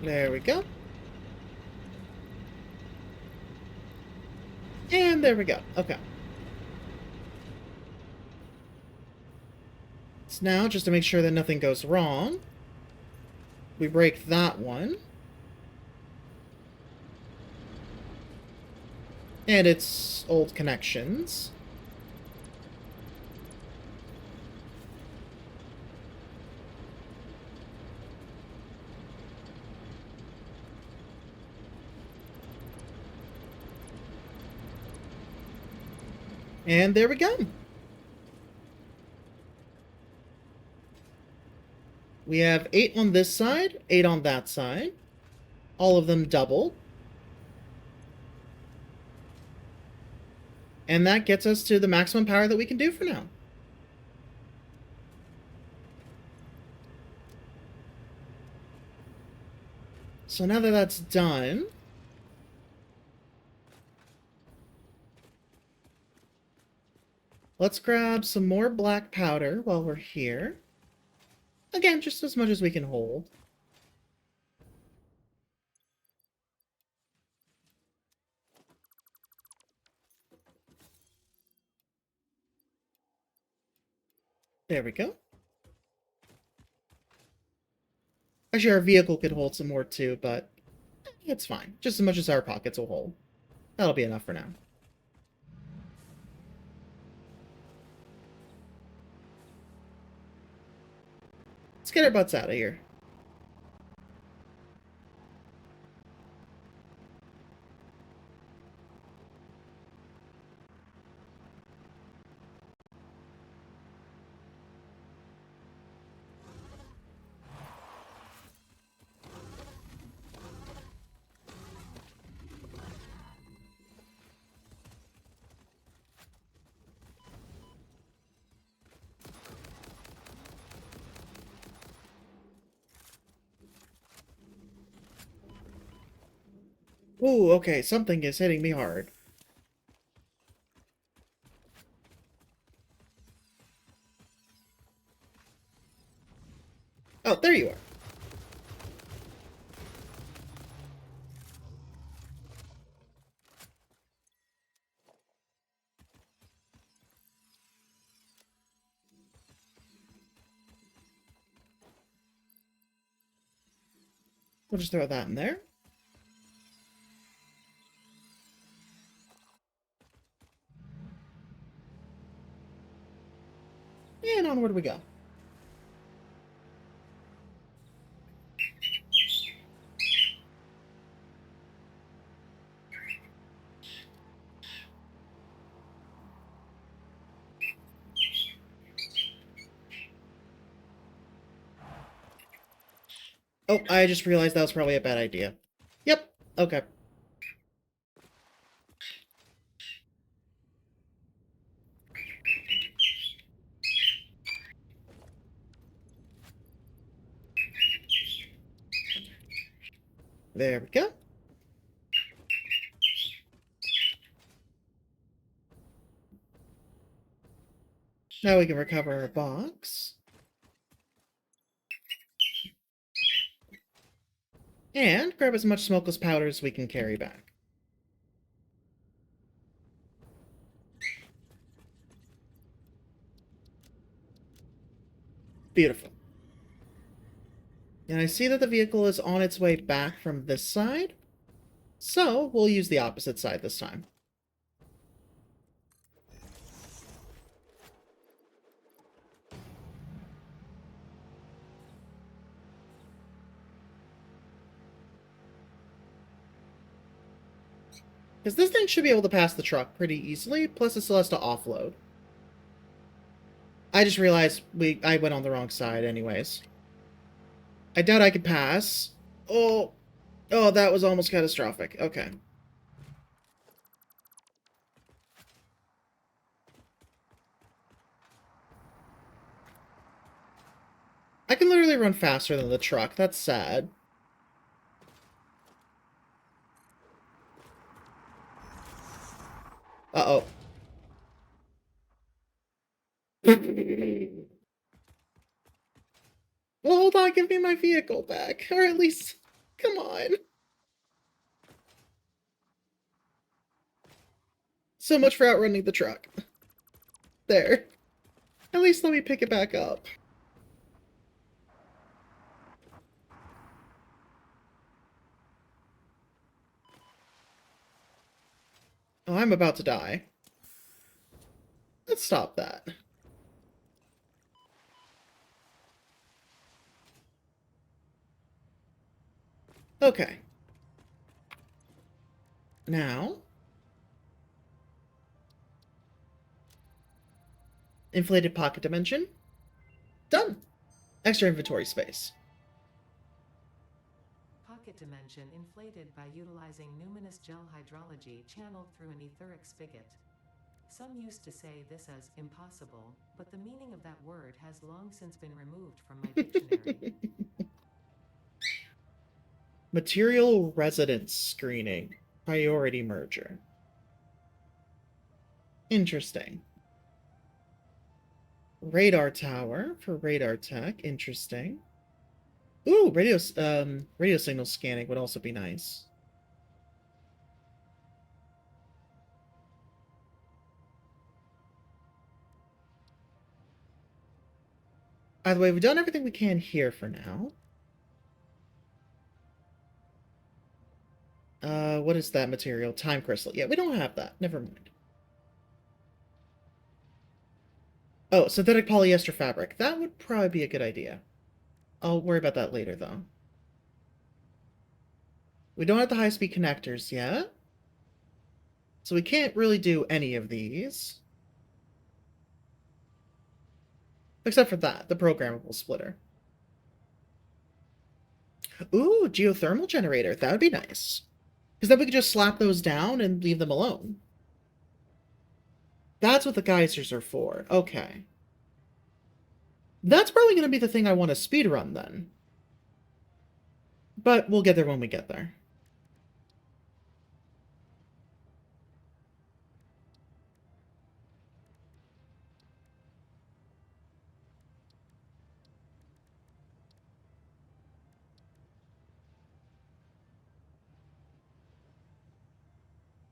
There we go. And there we go. Okay. So now, just to make sure that nothing goes wrong, we break that one. And it's old connections. And there we go. We have 8 on this side, 8 on that side. All of them double. And that gets us to the maximum power that we can do for now. So now that that's done, let's grab some more black powder while we're here. Again, just as much as we can hold. There we go. Actually, our vehicle could hold some more too, but it's fine. Just as much as our pockets will hold. That'll be enough for now. Let's get our butts out of here. Ooh, okay, something is hitting me hard. Oh, there you are. We'll just throw that in there. And onward we go. Oh, I just realized that was probably a bad idea. Yep, okay. There we go. Now we can recover our box. And grab as much smokeless powder as we can carry back. Beautiful. And I see that the vehicle is on its way back from this side, so we'll use the opposite side this time. Because this thing should be able to pass the truck pretty easily, plus it still has to offload. I just realized I went on the wrong side anyways. I doubt I could pass. Oh, that was almost catastrophic. Okay. I can literally run faster than the truck. That's sad. Uh-oh. Well, hold on, give me my vehicle back. Or at least, come on. So much for outrunning the truck. There. At least let me pick it back up. Oh, I'm about to die. Let's stop that. Okay. Now... inflated pocket dimension. Done. Extra inventory space. Pocket dimension inflated by utilizing numinous gel hydrology channeled through an etheric spigot. Some used to say this as impossible, but the meaning of that word has long since been removed from my dictionary. Material residence screening. Priority merger. Interesting. Radar tower for radar tech. Interesting. Ooh, radio signal scanning would also be nice. By the way, we've done everything we can here for now. What is that material? Time crystal. Yeah, we don't have that. Never mind. Oh, synthetic polyester fabric. That would probably be a good idea. I'll worry about that later, though. We don't have the high-speed connectors yet. So we can't really do any of these. Except for that, the programmable splitter. Ooh, geothermal generator. That would be nice. Because then we could just slap those down and leave them alone. That's what the geysers are for. Okay. That's probably going to be the thing I want to speedrun then. But we'll get there when we get there.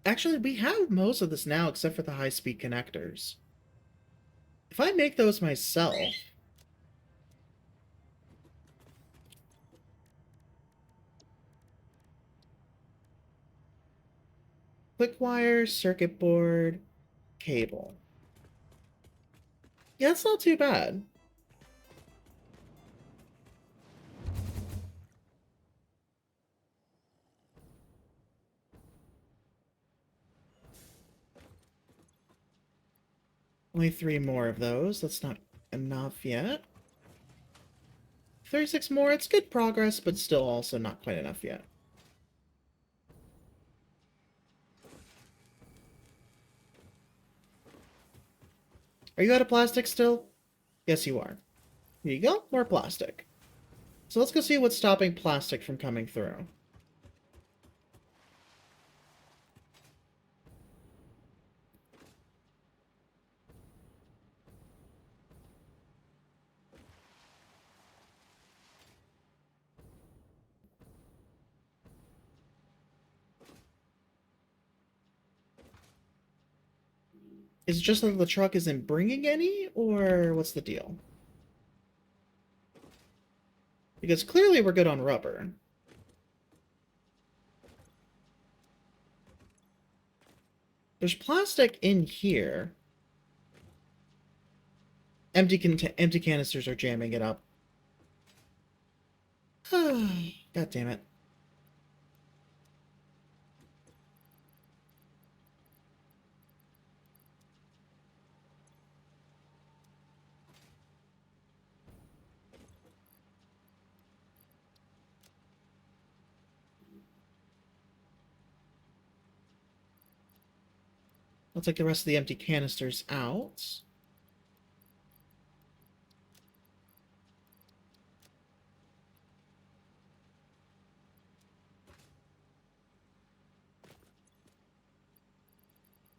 Actually, we have most of this now except for the high-speed connectors. If I make those myself... quick wire, circuit board, cable. Yeah, it's not too bad. Only 3 more of those. That's not enough yet. 36 more, it's good progress, but still also not quite enough yet. Are you out of plastic still? Yes, you are. Here you go, more plastic. So let's go see what's stopping plastic from coming through. Is it just that the truck isn't bringing any, or what's the deal? Because clearly we're good on rubber. There's plastic in here. Empty canisters are jamming it up. God damn it. I'll take the rest of the empty canisters out.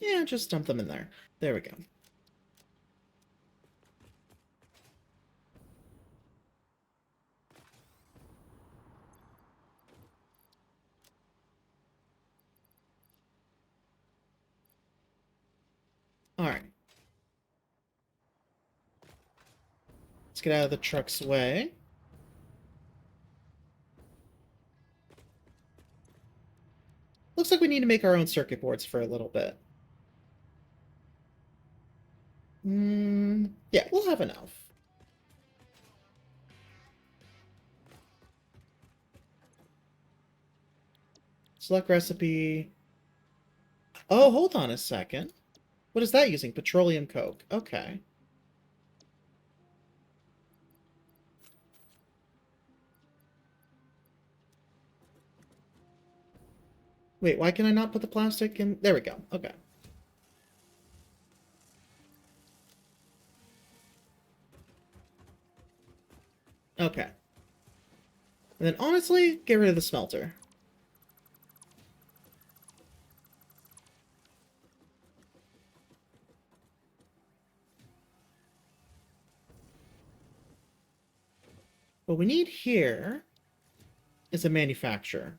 Yeah, just dump them in there. There we go. Alright. Let's get out of the truck's way. Looks like we need to make our own circuit boards for a little bit. Yeah, we'll have enough. Select recipe. Oh, hold on a second. What is that using? Petroleum coke. Okay. Wait, why can I not put the plastic in? There we go. Okay. Okay. And then honestly, get rid of the smelter. What we need here is a manufacturer.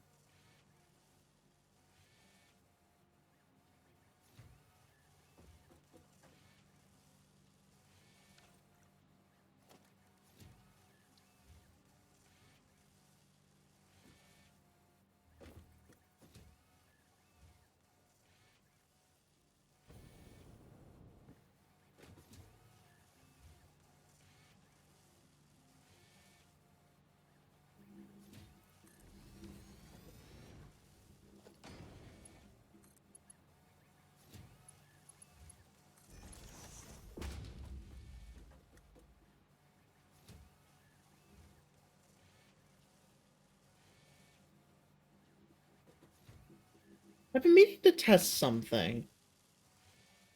I've been meaning to test something.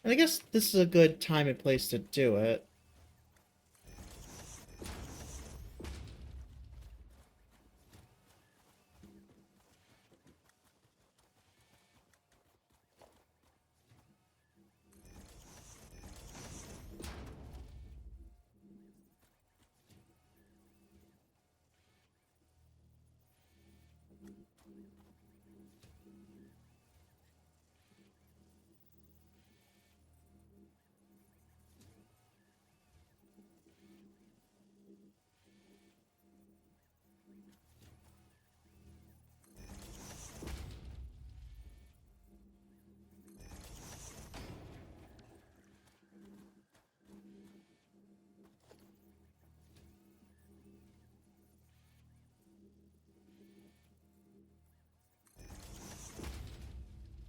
And I guess this is a good time and place to do it.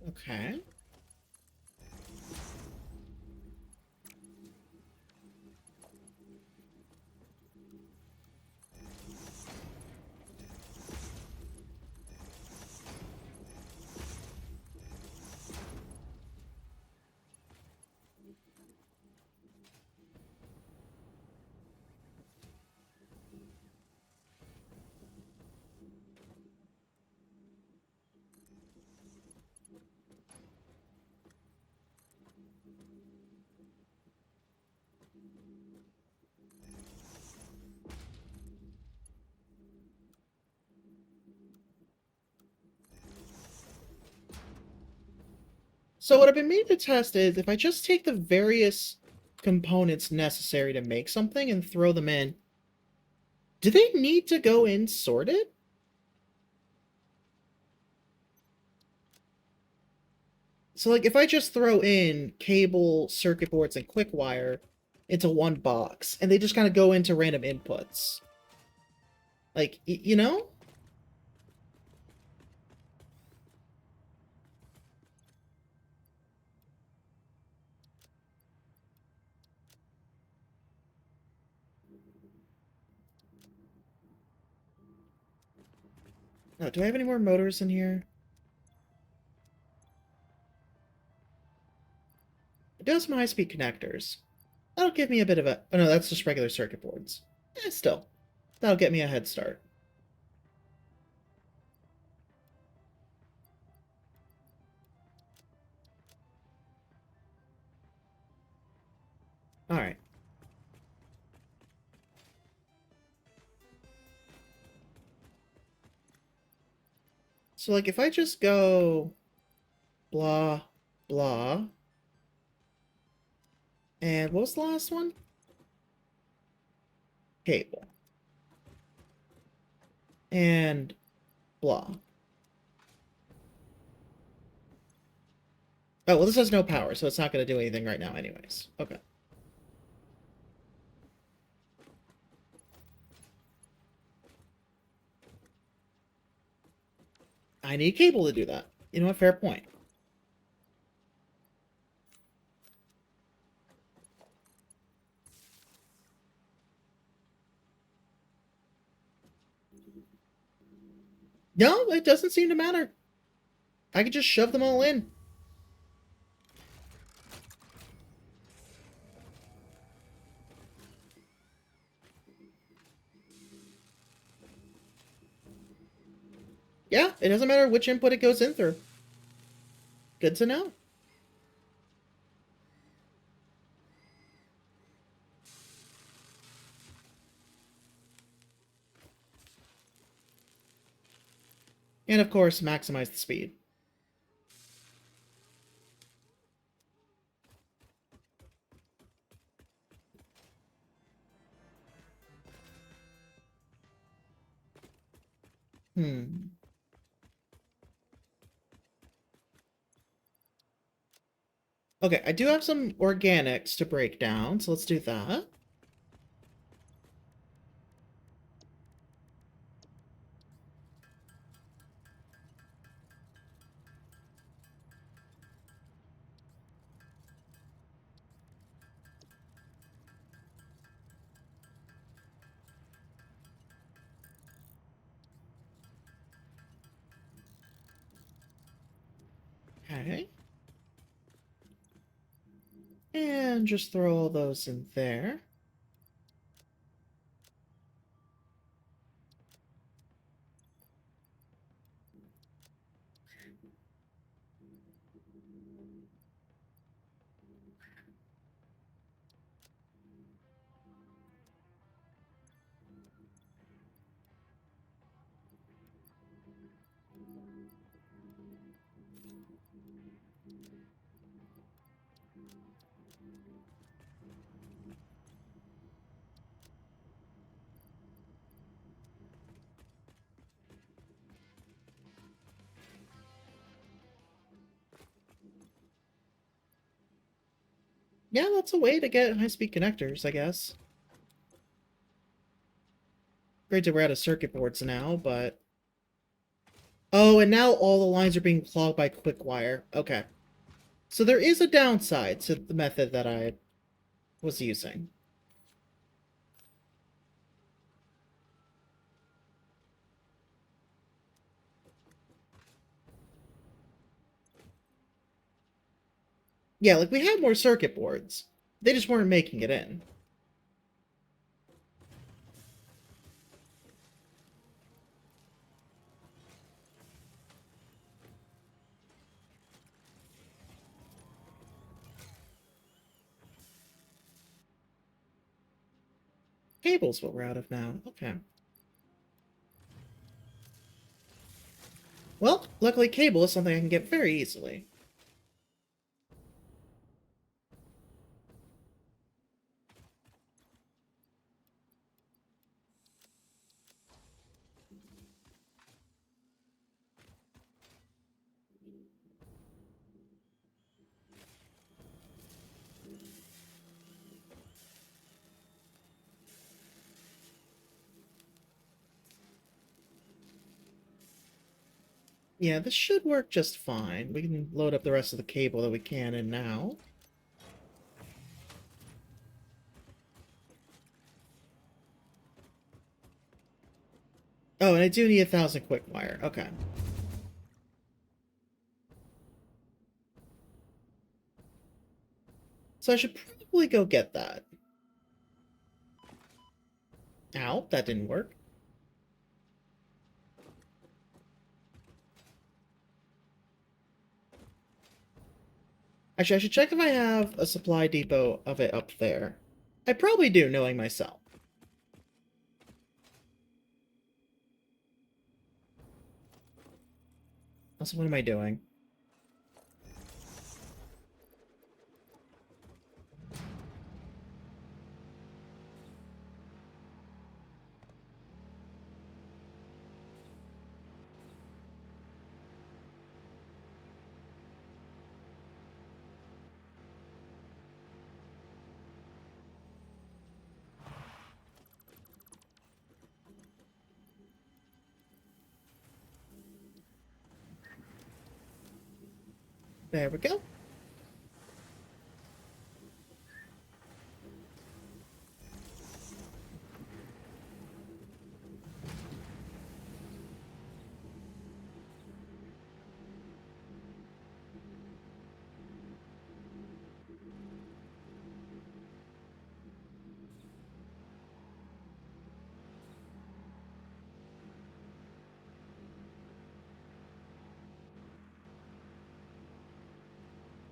Okay. So what I've been meaning to test is if I just take the various components necessary to make something and throw them in, do they need to go in sorted? So, like, if I just throw in cable, circuit boards, and quick wire into one box, and they just kind of go into random inputs, like, you know? No, do I have any more motors in here? It does some high-speed connectors. That'll give me a bit of a... Oh, no, that's just regular circuit boards. Still. That'll get me a head start. Alright. So, like, if I just go... blah, blah... And what was the last one? Cable. And blah. Oh, well, this has no power, so it's not going to do anything right now anyways. Okay. I need cable to do that. You know what? Fair point. No, it doesn't seem to matter. I can just shove them all in. Yeah, it doesn't matter which input it goes in through. Good to know. And of course, maximize the speed. Okay, I do have some organics to break down, so let's do that. Okay. And just throw all those in there. Yeah, that's a way to get high-speed connectors, I guess. Granted, we're out of circuit boards now, but... Oh, and now all the lines are being clogged by quick wire. Okay. So there is a downside to the method that I was using. Yeah, like, we had more circuit boards. They just weren't making it in. Cable's what we're out of now. Okay. Well, luckily cable is something I can get very easily. Yeah, this should work just fine. We can load up the rest of the cable that we can in now. Oh, and I do need 1,000 quick wire. Okay. So I should probably go get that. Ow, that didn't work. Actually, I should check if I have a supply depot of it up there. I probably do, knowing myself. Also, what am I doing? There we go.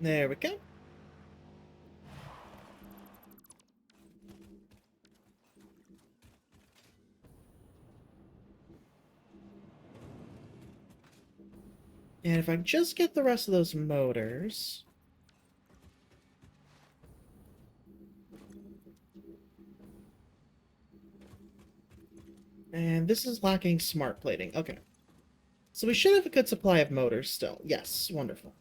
There we go. And if I just get the rest of those motors... And this is lacking smart plating. Okay. So we should have a good supply of motors still. Yes, wonderful.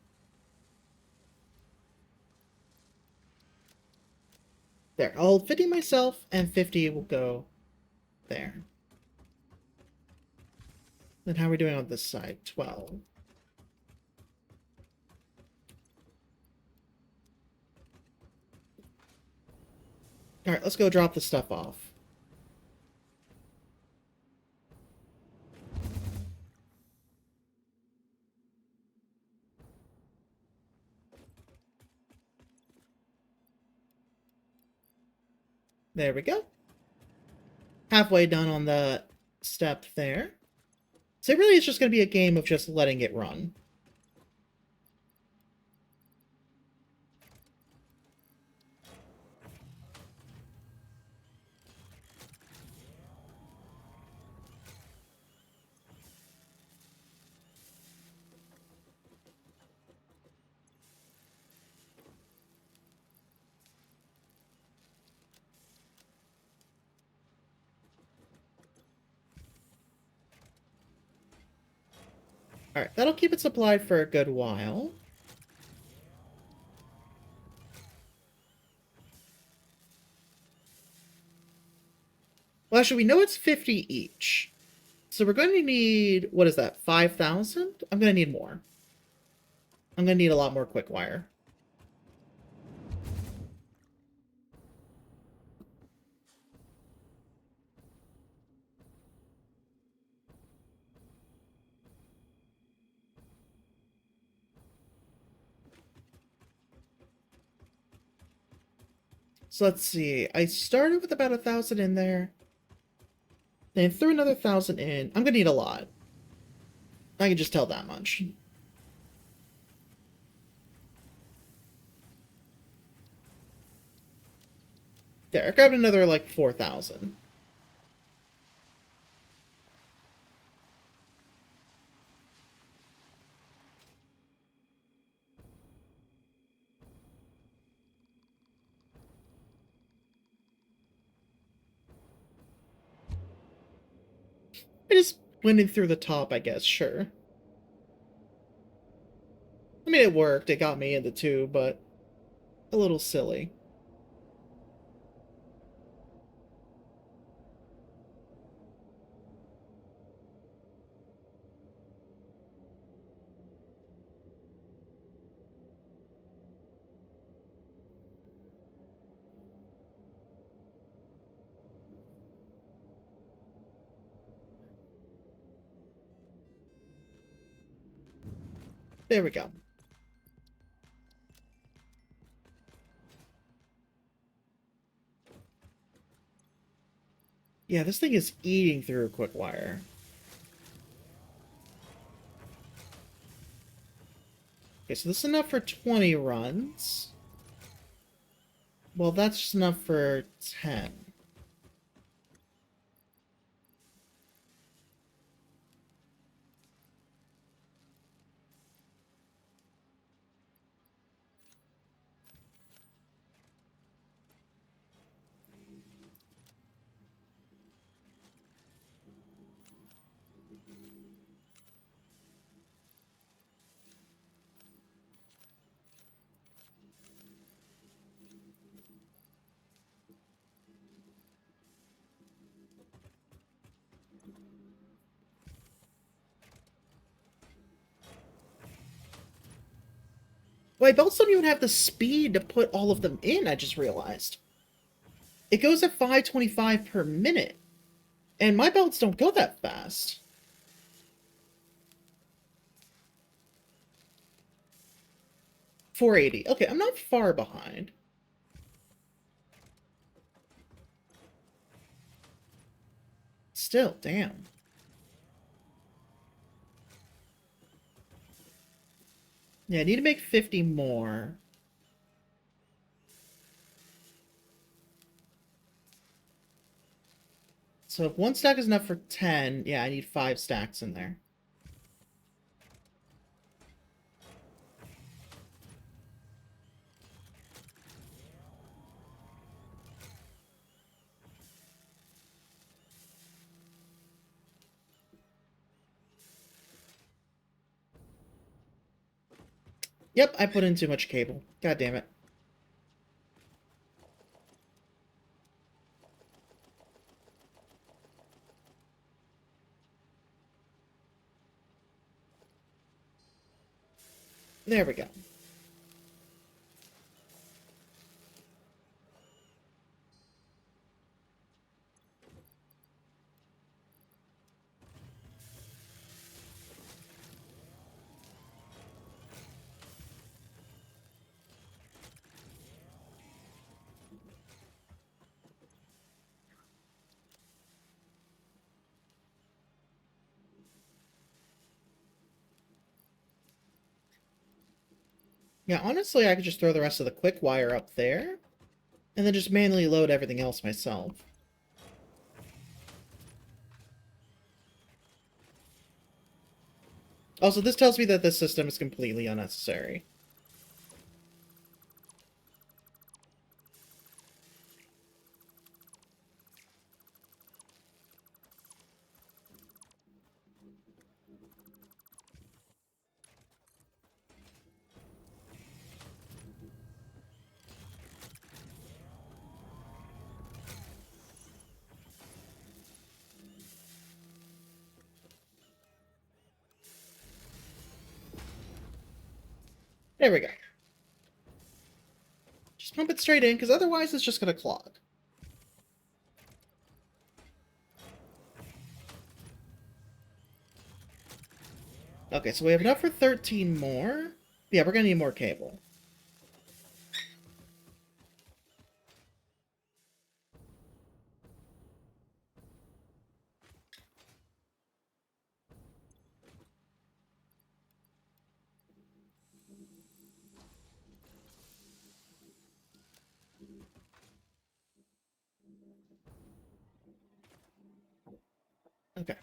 There, I'll 50 myself, and 50 will go there. Then how are we doing on this side? 12. Alright, let's go drop the stuff off. There we go. Halfway done on the step there. So really it's just going to be a game of just letting it run. Alright, that'll keep it supplied for a good while. Well, actually, we know it's 50 each. So we're going to need, what is that, 5,000? I'm going to need more. I'm going to need a lot more quick wire. So let's see. I started with about 1,000 in there. Then threw another 1,000 in. I'm going to need a lot. I can just tell that much. There, I grabbed another, like, 4,000. I just went in through the top, I guess, sure. I mean, it worked. It got me into two, but a little silly. There we go. Yeah, this thing is eating through a quick wire. Okay, so this is enough for 20 runs. Well, that's just enough for 10. Wait, belts don't even have the speed to put all of them in, I just realized. It goes at 525 per minute. And my belts don't go that fast. $480. Okay, I'm not far behind. Still, damn. Yeah, I need to make 50 more. So if one stack is enough for 10, yeah, I need 5 stacks in there. Yep, I put in too much cable. God damn it. There we go. Yeah, honestly, I could just throw the rest of the quick wire up there, and then just manually load everything else myself. Also, this tells me that this system is completely unnecessary. There we go. Just pump it straight in, because otherwise it's just going to clog. Okay, so we have enough for 13 more. Yeah, we're going to need more cable. Okay.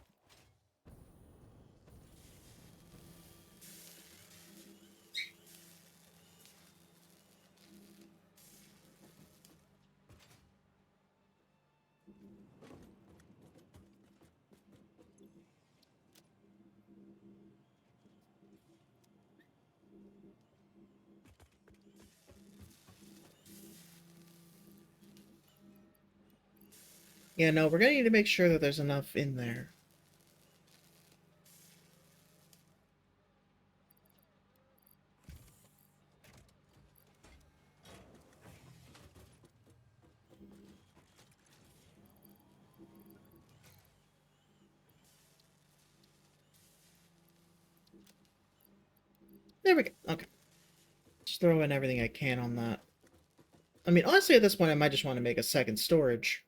Yeah, no, we're going to need to make sure that there's enough in there. There we go. Okay. Just throw in everything I can on that. I mean, honestly, at this point, I might just want to make a second storage.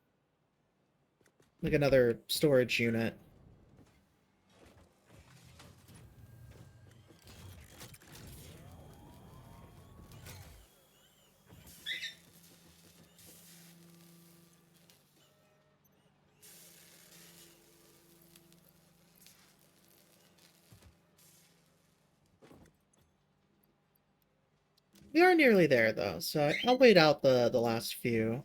Like another storage unit. We are nearly there, though, so I'll wait out the last few.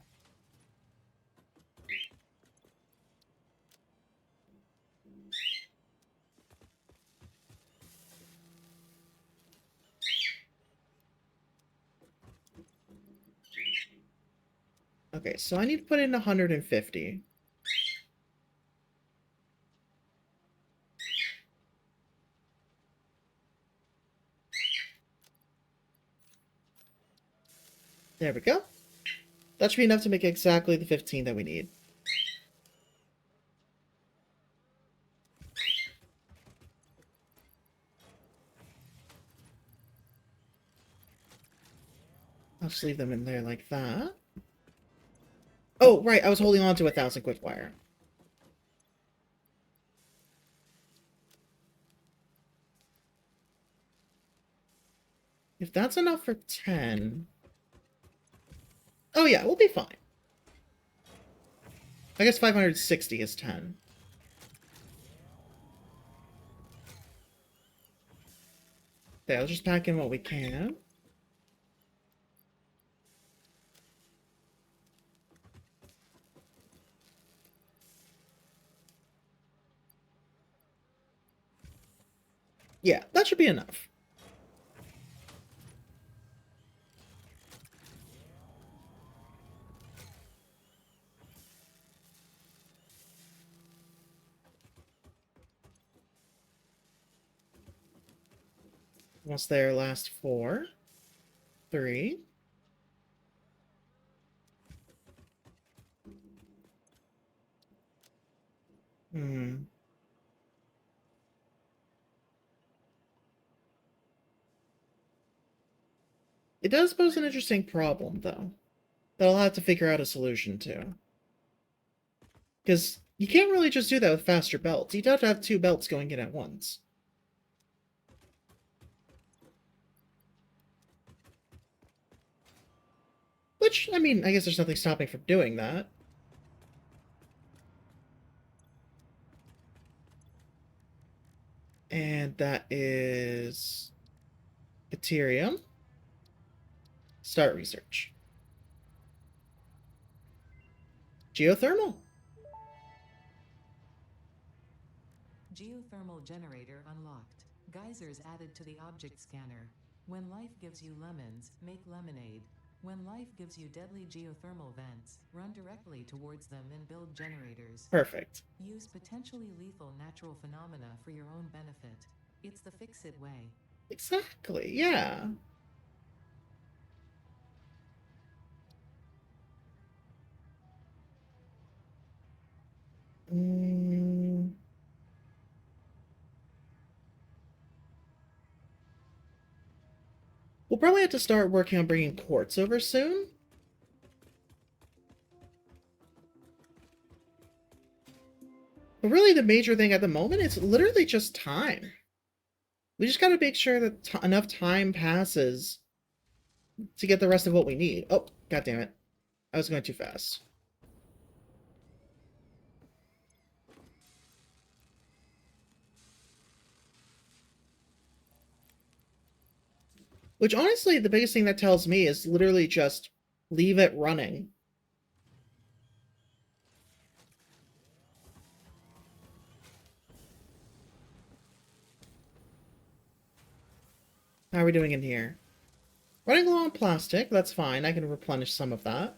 Okay, so I need to put in 150. There we go. That should be enough to make exactly the 15 that we need. I'll just leave them in there like that. Oh, right, I was holding on to 1,000 quick wire. If that's enough for 10... Oh yeah, we'll be fine. I guess 560 is 10. Okay, I'll just pack in what we can. Yeah, that should be enough. Almost there, last 4. 3. It does pose an interesting problem, though, that I'll have to figure out a solution to. Because you can't really just do that with faster belts. You'd have to have 2 belts going in at once. Which, I mean, I guess there's nothing stopping from doing that. And that is... Ethereum. Start research. Geothermal. Geothermal generator unlocked. Geysers added to the object scanner. When life gives you lemons, make lemonade. When life gives you deadly geothermal vents, run directly towards them and build generators. Perfect. Use potentially lethal natural phenomena for your own benefit. It's the fix-it way. Exactly, yeah. We'll probably have to start working on bringing quartz over soon. But really the major thing at the moment is literally just time. We just gotta make sure that enough time passes to get the rest of what we need. Oh, god damn it. I was going too fast. Which, honestly, the biggest thing that tells me is literally just leave it running. How are we doing in here? Running low on plastic, that's fine. I can replenish some of that.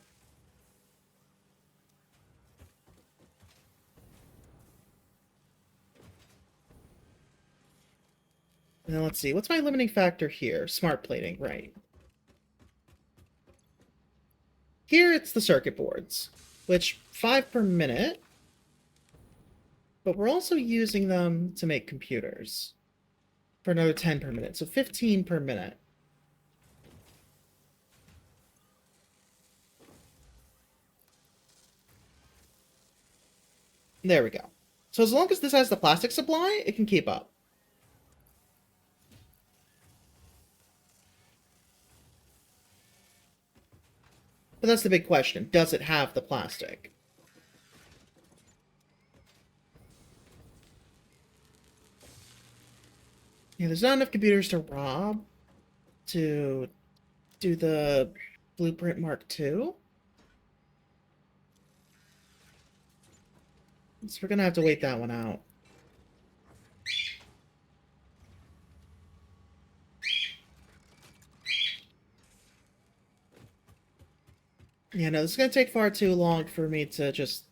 And then let's see, what's my limiting factor here? Smart plating, right. Here it's the circuit boards, which 5 per minute, but we're also using them to make computers. for another 10 per minute. So 15 per minute. There we go. So as long as this has the plastic supply, it can keep up. But that's the big question. Does it have the plastic? Yeah, there's not enough computers to rob to do the Blueprint Mark II. So we're gonna have to wait that one out. Yeah, no, this is gonna take far too long for me to just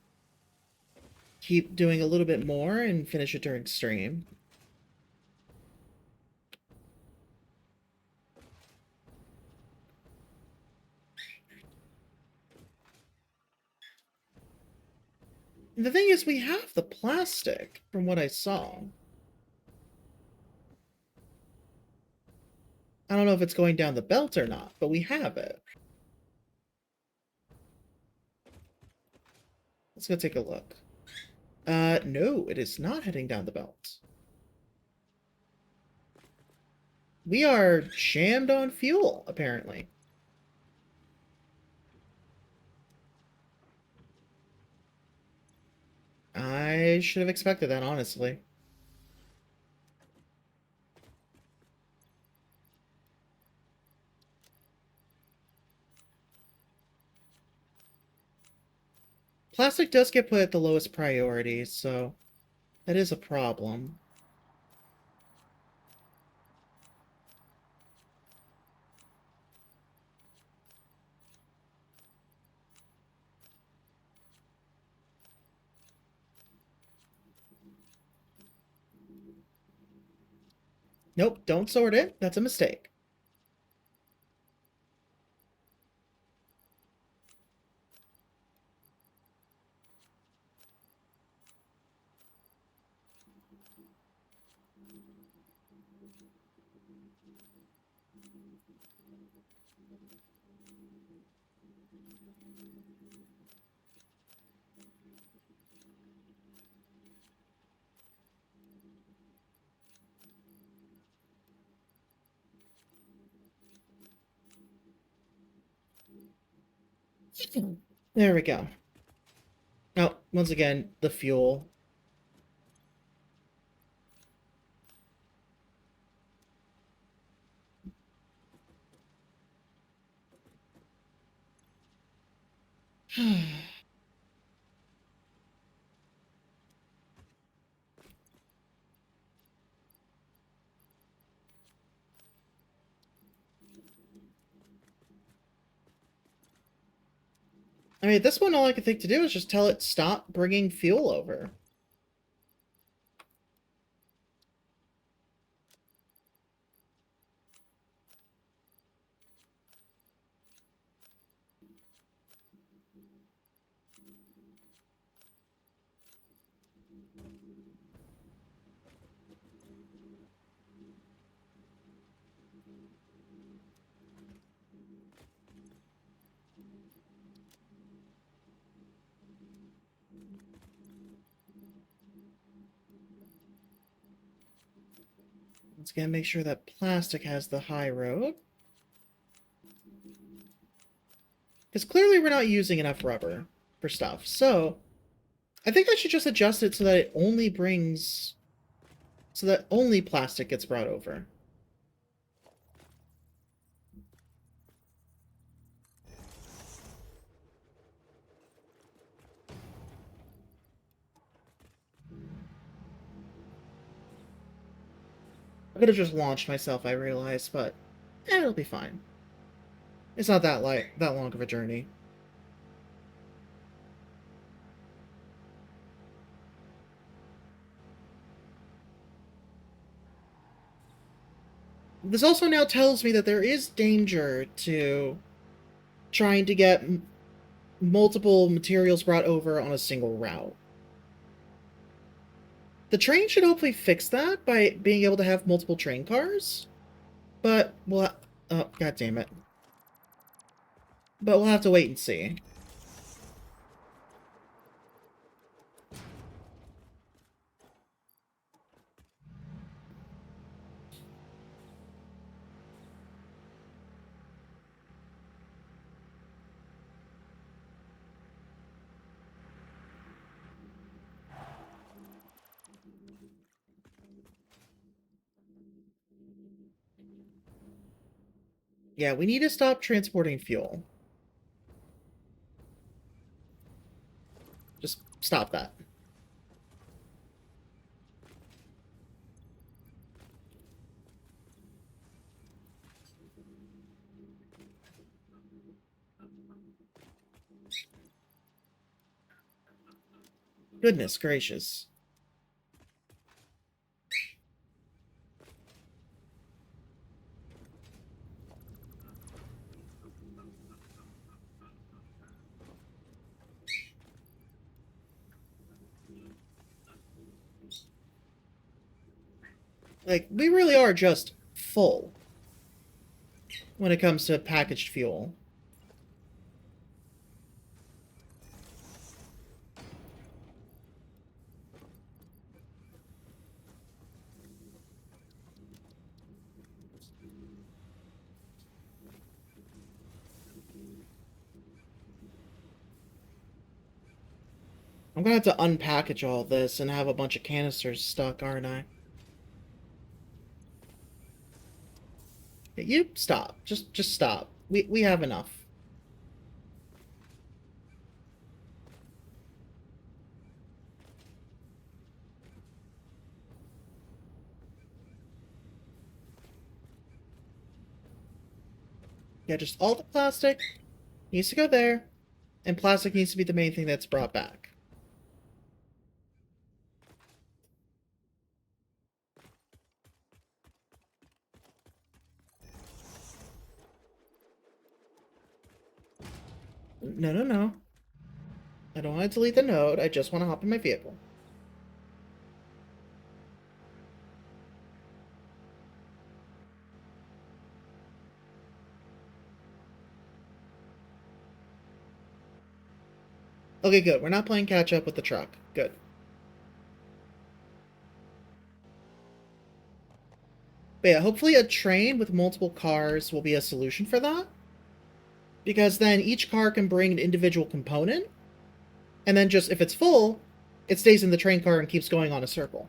keep doing a little bit more and finish it during stream. And the thing is, we have the plastic, from what I saw. I don't know if it's going down the belt or not, but we have it. Let's go take a look. No, it is not heading down the belt. We are jammed on fuel, apparently. I should have expected that, honestly. Plastic does get put at the lowest priority, so that is a problem. Nope, don't sort it. That's a mistake. There we go. Oh, once again, the fuel. I mean, at this point, all I can think to do is just tell it stop bringing fuel over. Let's again make sure that plastic has the high road. Because clearly we're not using enough rubber for stuff, so I think I should just adjust it so that it only brings... so that only plastic gets brought over. I could have just launched myself, I realize, but it'll be fine. It's not that long of a journey. This also now tells me that there is danger to trying to get multiple materials brought over on a single route. The train should hopefully fix that by being able to have multiple train cars. But we'll... Oh, god damn it. But we'll have to wait and see. Yeah, we need to stop transporting fuel. Just stop that. Goodness gracious. Like, we really are just full when it comes to packaged fuel. I'm gonna have to unpackage all this and have a bunch of canisters stuck, aren't I? You stop. Just stop. We have enough. Yeah, just all the plastic needs to go there, and plastic needs to be the main thing that's brought back. No, no, no. I don't want to delete the node. I just want to hop in my vehicle. Okay, good. We're not playing catch up with the truck. Good. But yeah, hopefully a train with multiple cars will be a solution for that. Because then each car can bring an individual component. And then just, if it's full, it stays in the train car and keeps going on a circle.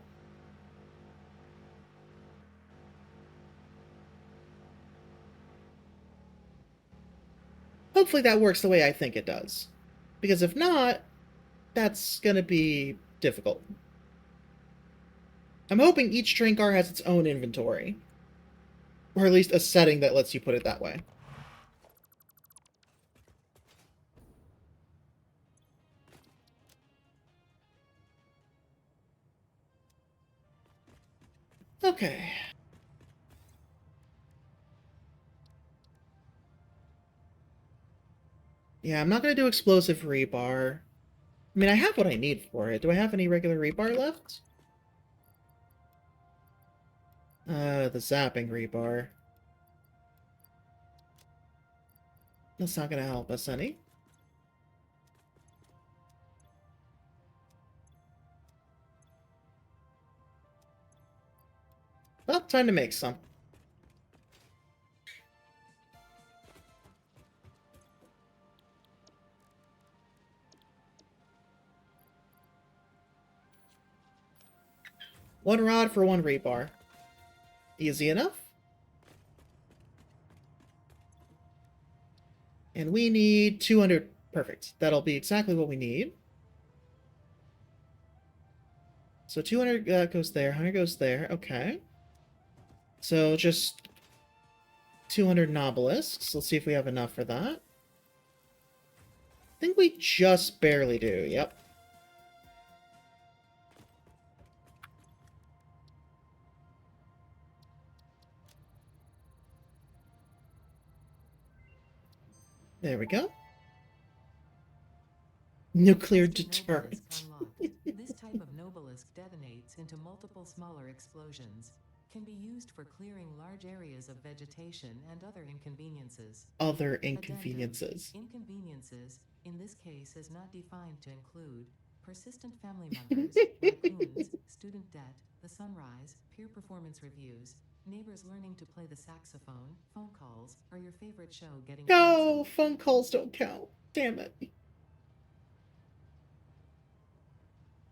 Hopefully that works the way I think it does. Because if not, that's gonna be difficult. I'm hoping each train car has its own inventory. Or at least a setting that lets you put it that way. Okay. Yeah, I'm not gonna do explosive rebar. I mean, I have what I need for it. Do I have any regular rebar left? The zapping rebar. That's not gonna help us any. Well, time to make some. One rod for one rebar. Easy enough. And we need 200. Perfect. That'll be exactly what we need. So 200 goes there, 100 goes there. Okay. So just 200 nobelisks. Let's see if we have enough for that. I think we just barely do. Yep. There we go. Nuclear deterrent. This type of Nobelisk detonates into multiple smaller explosions. Can be used for clearing large areas of vegetation and other inconveniences. Other Addendum. inconveniences. Inconveniences, in this case, is not defined to include persistent family members, raccoons, student debt, the sunrise, peer performance reviews, neighbors learning to play the saxophone, phone calls, or your favorite show getting No, canceled. phone calls don't count. Damn it.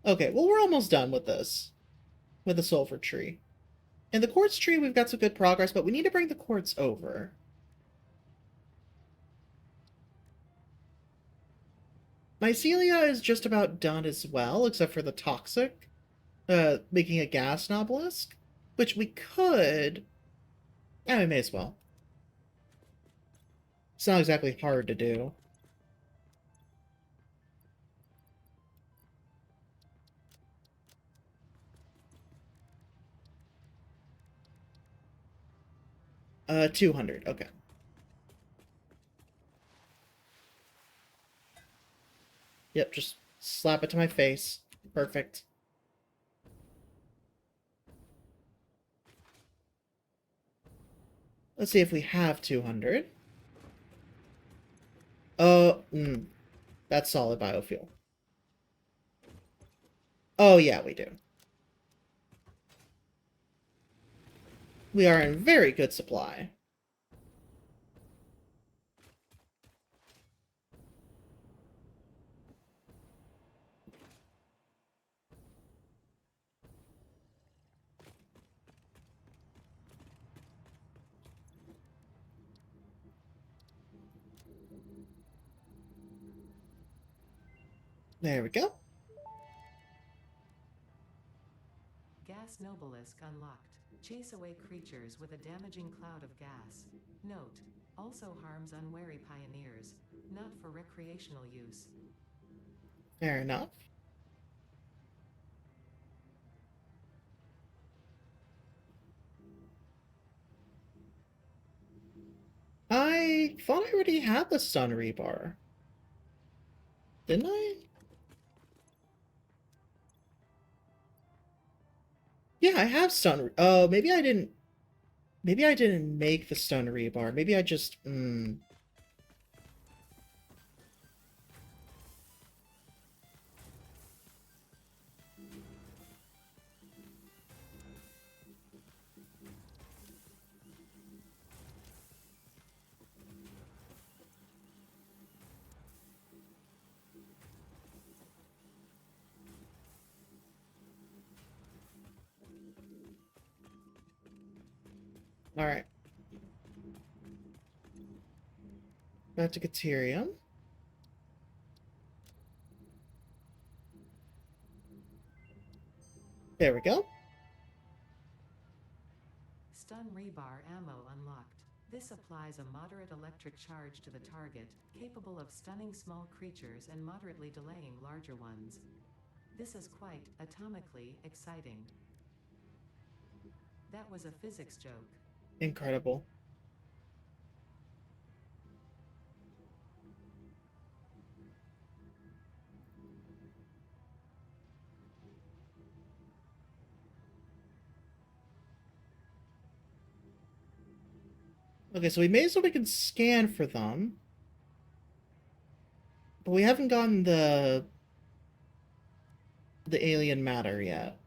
Okay, well, we're almost done with this. With the sulfur tree. In the quartz tree, we've got some good progress, but we need to bring the quartz over. Mycelia is just about done as well, except for the toxic, making a gas obelisk, which we could... Yeah, we may as well. It's not exactly hard to do. Uh, 200, okay. Yep, just slap it to my face. Perfect. Let's see if we have 200. That's solid biofuel. Oh, yeah, we do. We are in very good supply. There we go. Gas Nobelisk unlocked. Chase away creatures with a damaging cloud of gas. Note: also harms unwary pioneers. Not for recreational use. Fair enough. I thought I already had the stun rebar. Didn't I? Yeah, I have stun. Oh, maybe I didn't. Maybe I didn't make the stun rebar. Maybe I just. All right. Back to Caterium. There we go. Stun rebar ammo unlocked. This applies a moderate electric charge to the target, capable of stunning small creatures and moderately delaying larger ones. This is quite atomically exciting. That was a physics joke. Incredible. Okay, so we made it so we can scan for them. But we haven't gotten the alien matter yet.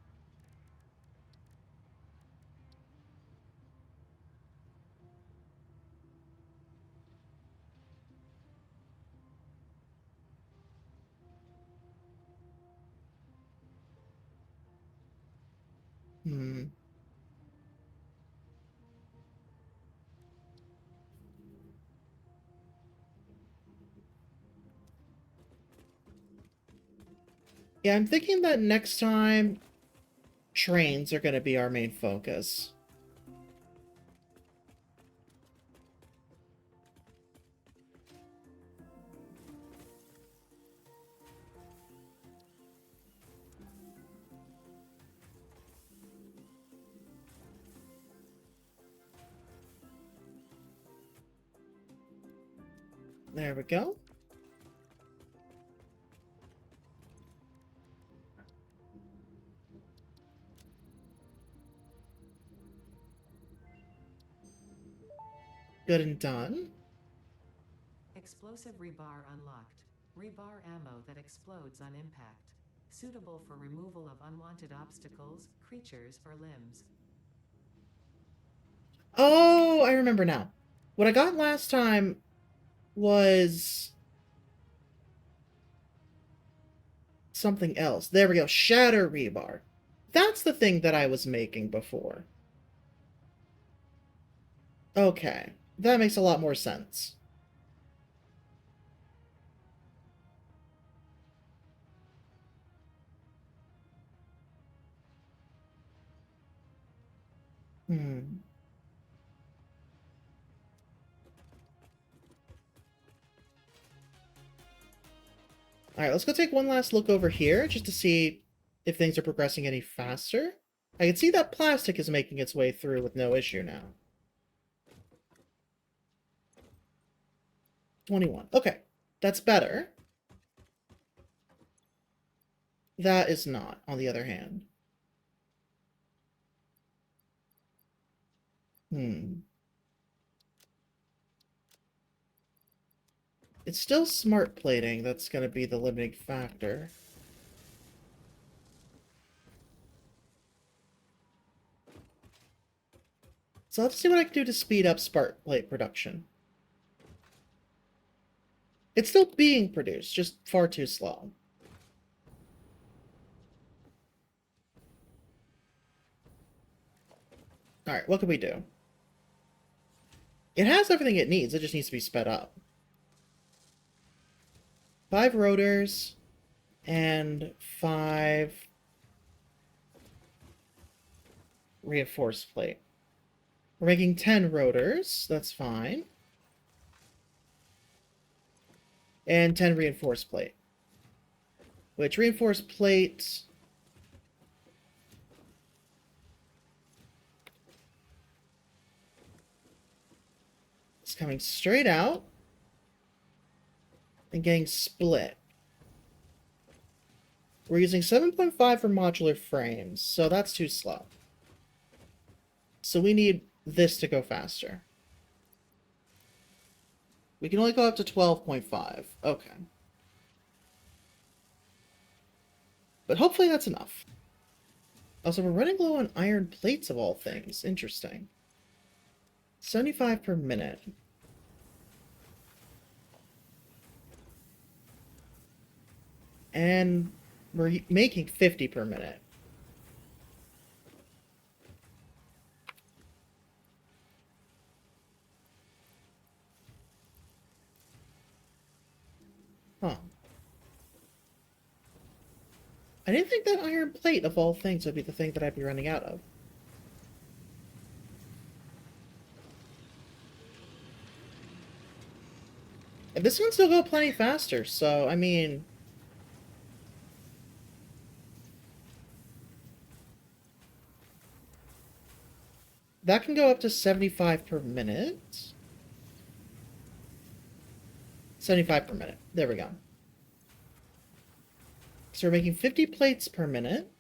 Hmm. Yeah, I'm thinking that next time trains are going to be our main focus. There we go. Good and done. Explosive rebar unlocked. Rebar ammo that explodes on impact. Suitable for removal of unwanted obstacles, creatures, or limbs. Oh, I remember now. What I got last time was something else. There we go. Shatter rebar. That's the thing that I was making before. Okay. That makes a lot more sense. Hmm. Alright, let's go take one last look over here just to see if things are progressing any faster. I can see that plastic is making its way through with no issue now. 21. Okay. That's better. That is not, on the other hand. It's still smart plating that's going to be the limiting factor. So let's see what I can do to speed up smart plate production. It's still being produced, just far too slow. Alright, what can we do? It has everything it needs, it just needs to be sped up. 5 rotors and 5 reinforced plate. We're making 10 rotors, that's fine. And 10 reinforced plate. Which reinforced plate... is coming straight out and getting split. We're using 7.5 for modular frames, so that's too slow. So we need this to go faster. We can only go up to 12.5. Okay. But hopefully that's enough. Also, we're running low on iron plates of all things. Interesting. 75 per minute. And we're making 50 per minute. Huh. I didn't think that iron plate, of all things, would be the thing that I'd be running out of. And this one's still go plenty faster, so, I mean... that can go up to 75 per minute. 75 per minute. There we go. So we're making 50 plates per minute.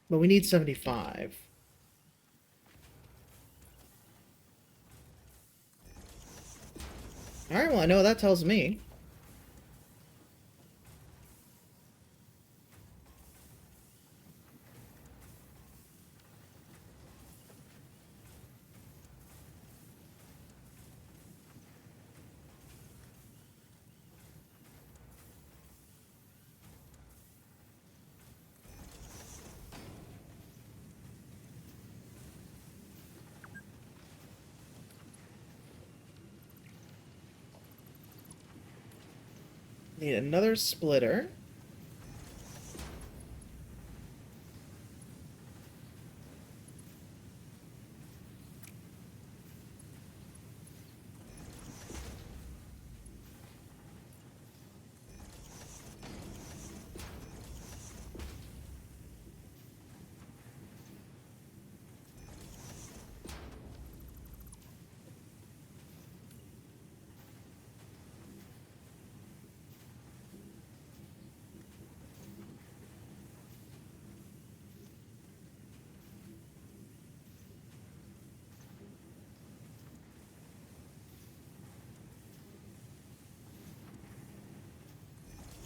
But we need 75. Alright, well I know what that tells me. Need another splitter.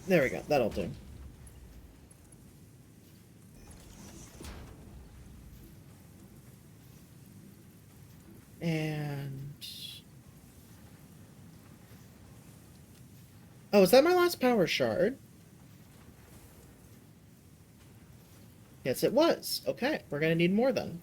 There we go. That'll do. And... oh, is that my last power shard? Yes, it was. Okay, we're gonna need more then.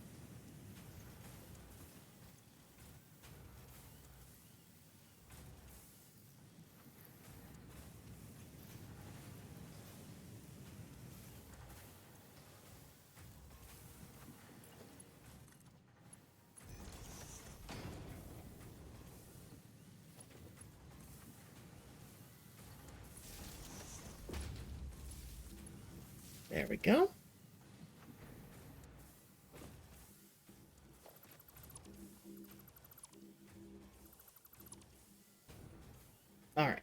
There we go. Alright.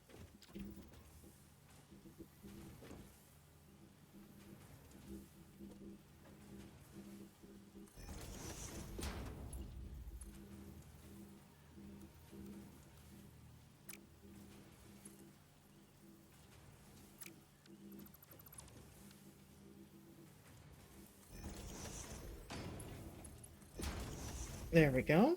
There we go.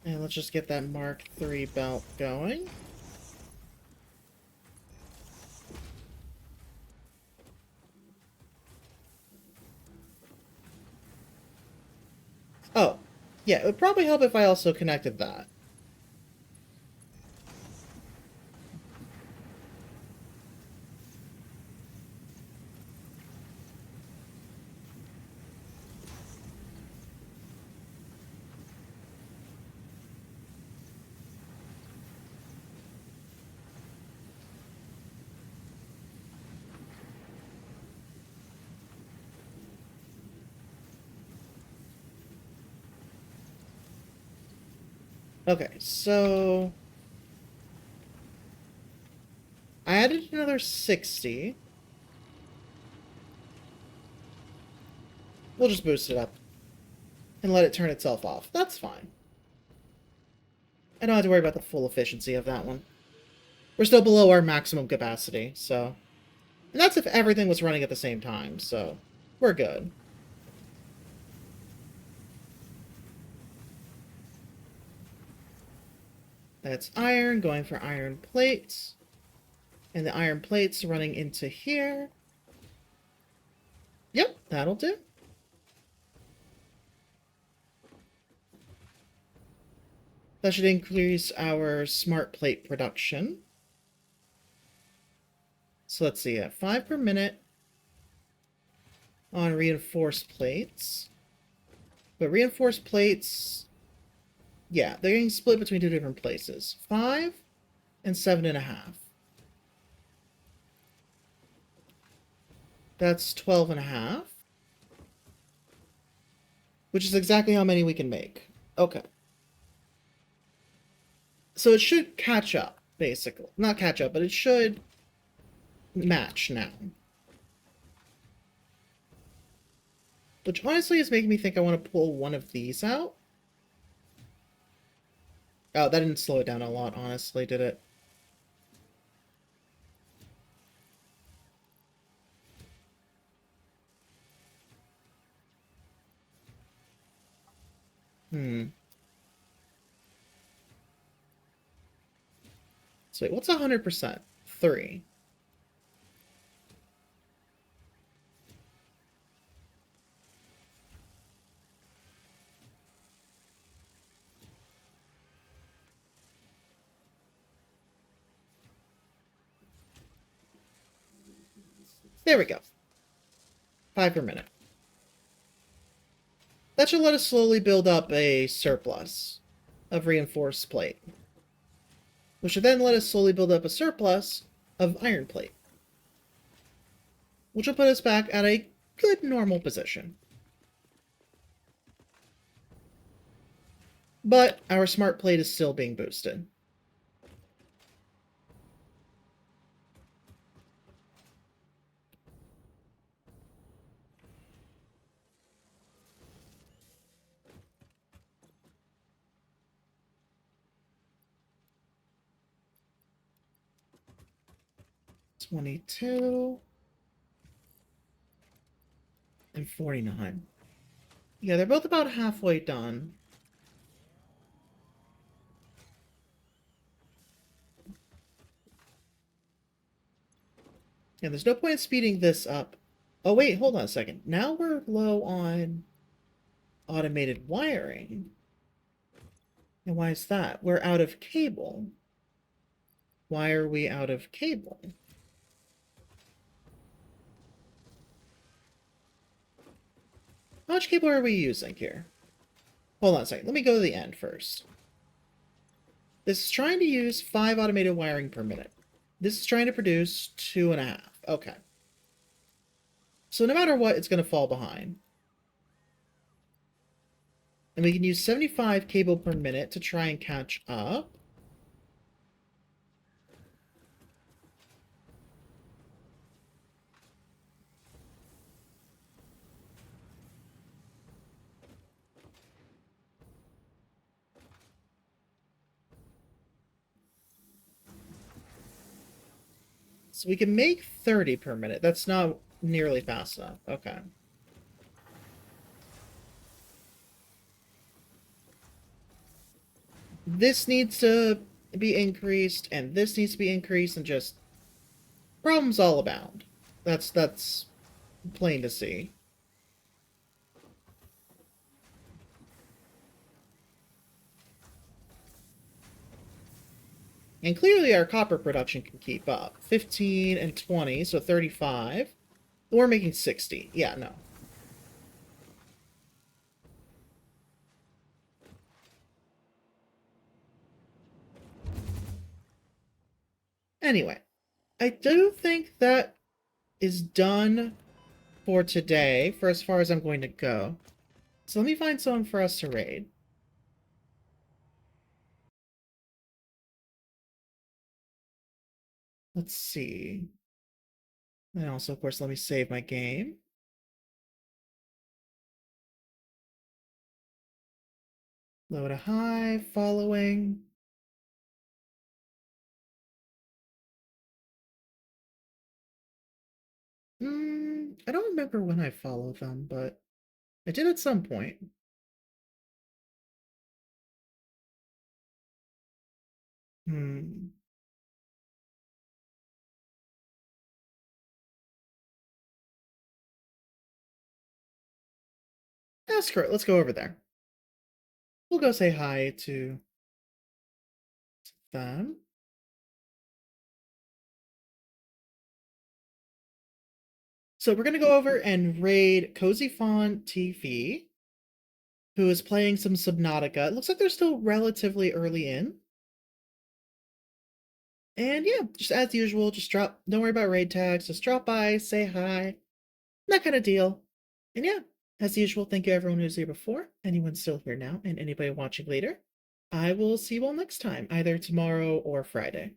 And let's just get that Mark III belt going. Oh, yeah, it would probably help if I also connected that. Okay, so... I added another 60. We'll just boost it up. And let it turn itself off. That's fine. I don't have to worry about the full efficiency of that one. We're still below our maximum capacity, so... and that's if everything was running at the same time, so... we're good. That's iron, going for iron plates. And the iron plates running into here. Yep, that'll do. That should increase our smart plate production. So let's see, 5 per minute on reinforced plates. But reinforced plates, yeah, they're getting split between two different places. 5 and 7.5. That's 12.5. Which is exactly how many we can make. Okay. So it should catch up, basically. Not catch up, but it should match now. Which honestly is making me think I want to pull one of these out. Oh, that didn't slow it down a lot, honestly, did it? So wait, what's 100%? 3. There we go. 5 per minute. That should let us slowly build up a surplus of reinforced plate. Which should then let us slowly build up a surplus of iron plate. Which will put us back at a good normal position. But our smart plate is still being boosted. 22 and 49. Yeah, they're both about halfway done. Yeah, there's no point in speeding this up. Oh, wait, hold on a second. Now we're low on automated wiring. And why is that? We're out of cable. Why are we out of cable? How much cable are we using here? Hold on a second. Let me go to the end first. This is trying to use 5 automated wiring per minute. This is trying to produce 2.5. Okay. So no matter what, it's going to fall behind. And we can use 75 cable per minute to try and catch up. So we can make 30 per minute. That's not nearly fast enough. Okay. This needs to be increased, and this needs to be increased, and just problems all abound. That's plain to see. And clearly our copper production can keep up. 15 and 20, so 35. We're making 60. Yeah, no. Anyway, I do think that is done for today, for as far as I'm going to go. So let me find someone for us to raid. Let's see. And also, of course, let me save my game. Load a hive, following. I don't remember when I followed them, but I did at some point. That's correct. Let's go over there. We'll go say hi to them. So we're going to go over and raid Cozy Fawn TV, who is playing some Subnautica. It looks like they're still relatively early in. And yeah, just as usual, just don't worry about raid tags, just drop by, say hi, that kind of deal. And yeah, as usual, thank you everyone who's here before, anyone still here now, and anybody watching later. I will see you all next time, either tomorrow or Friday.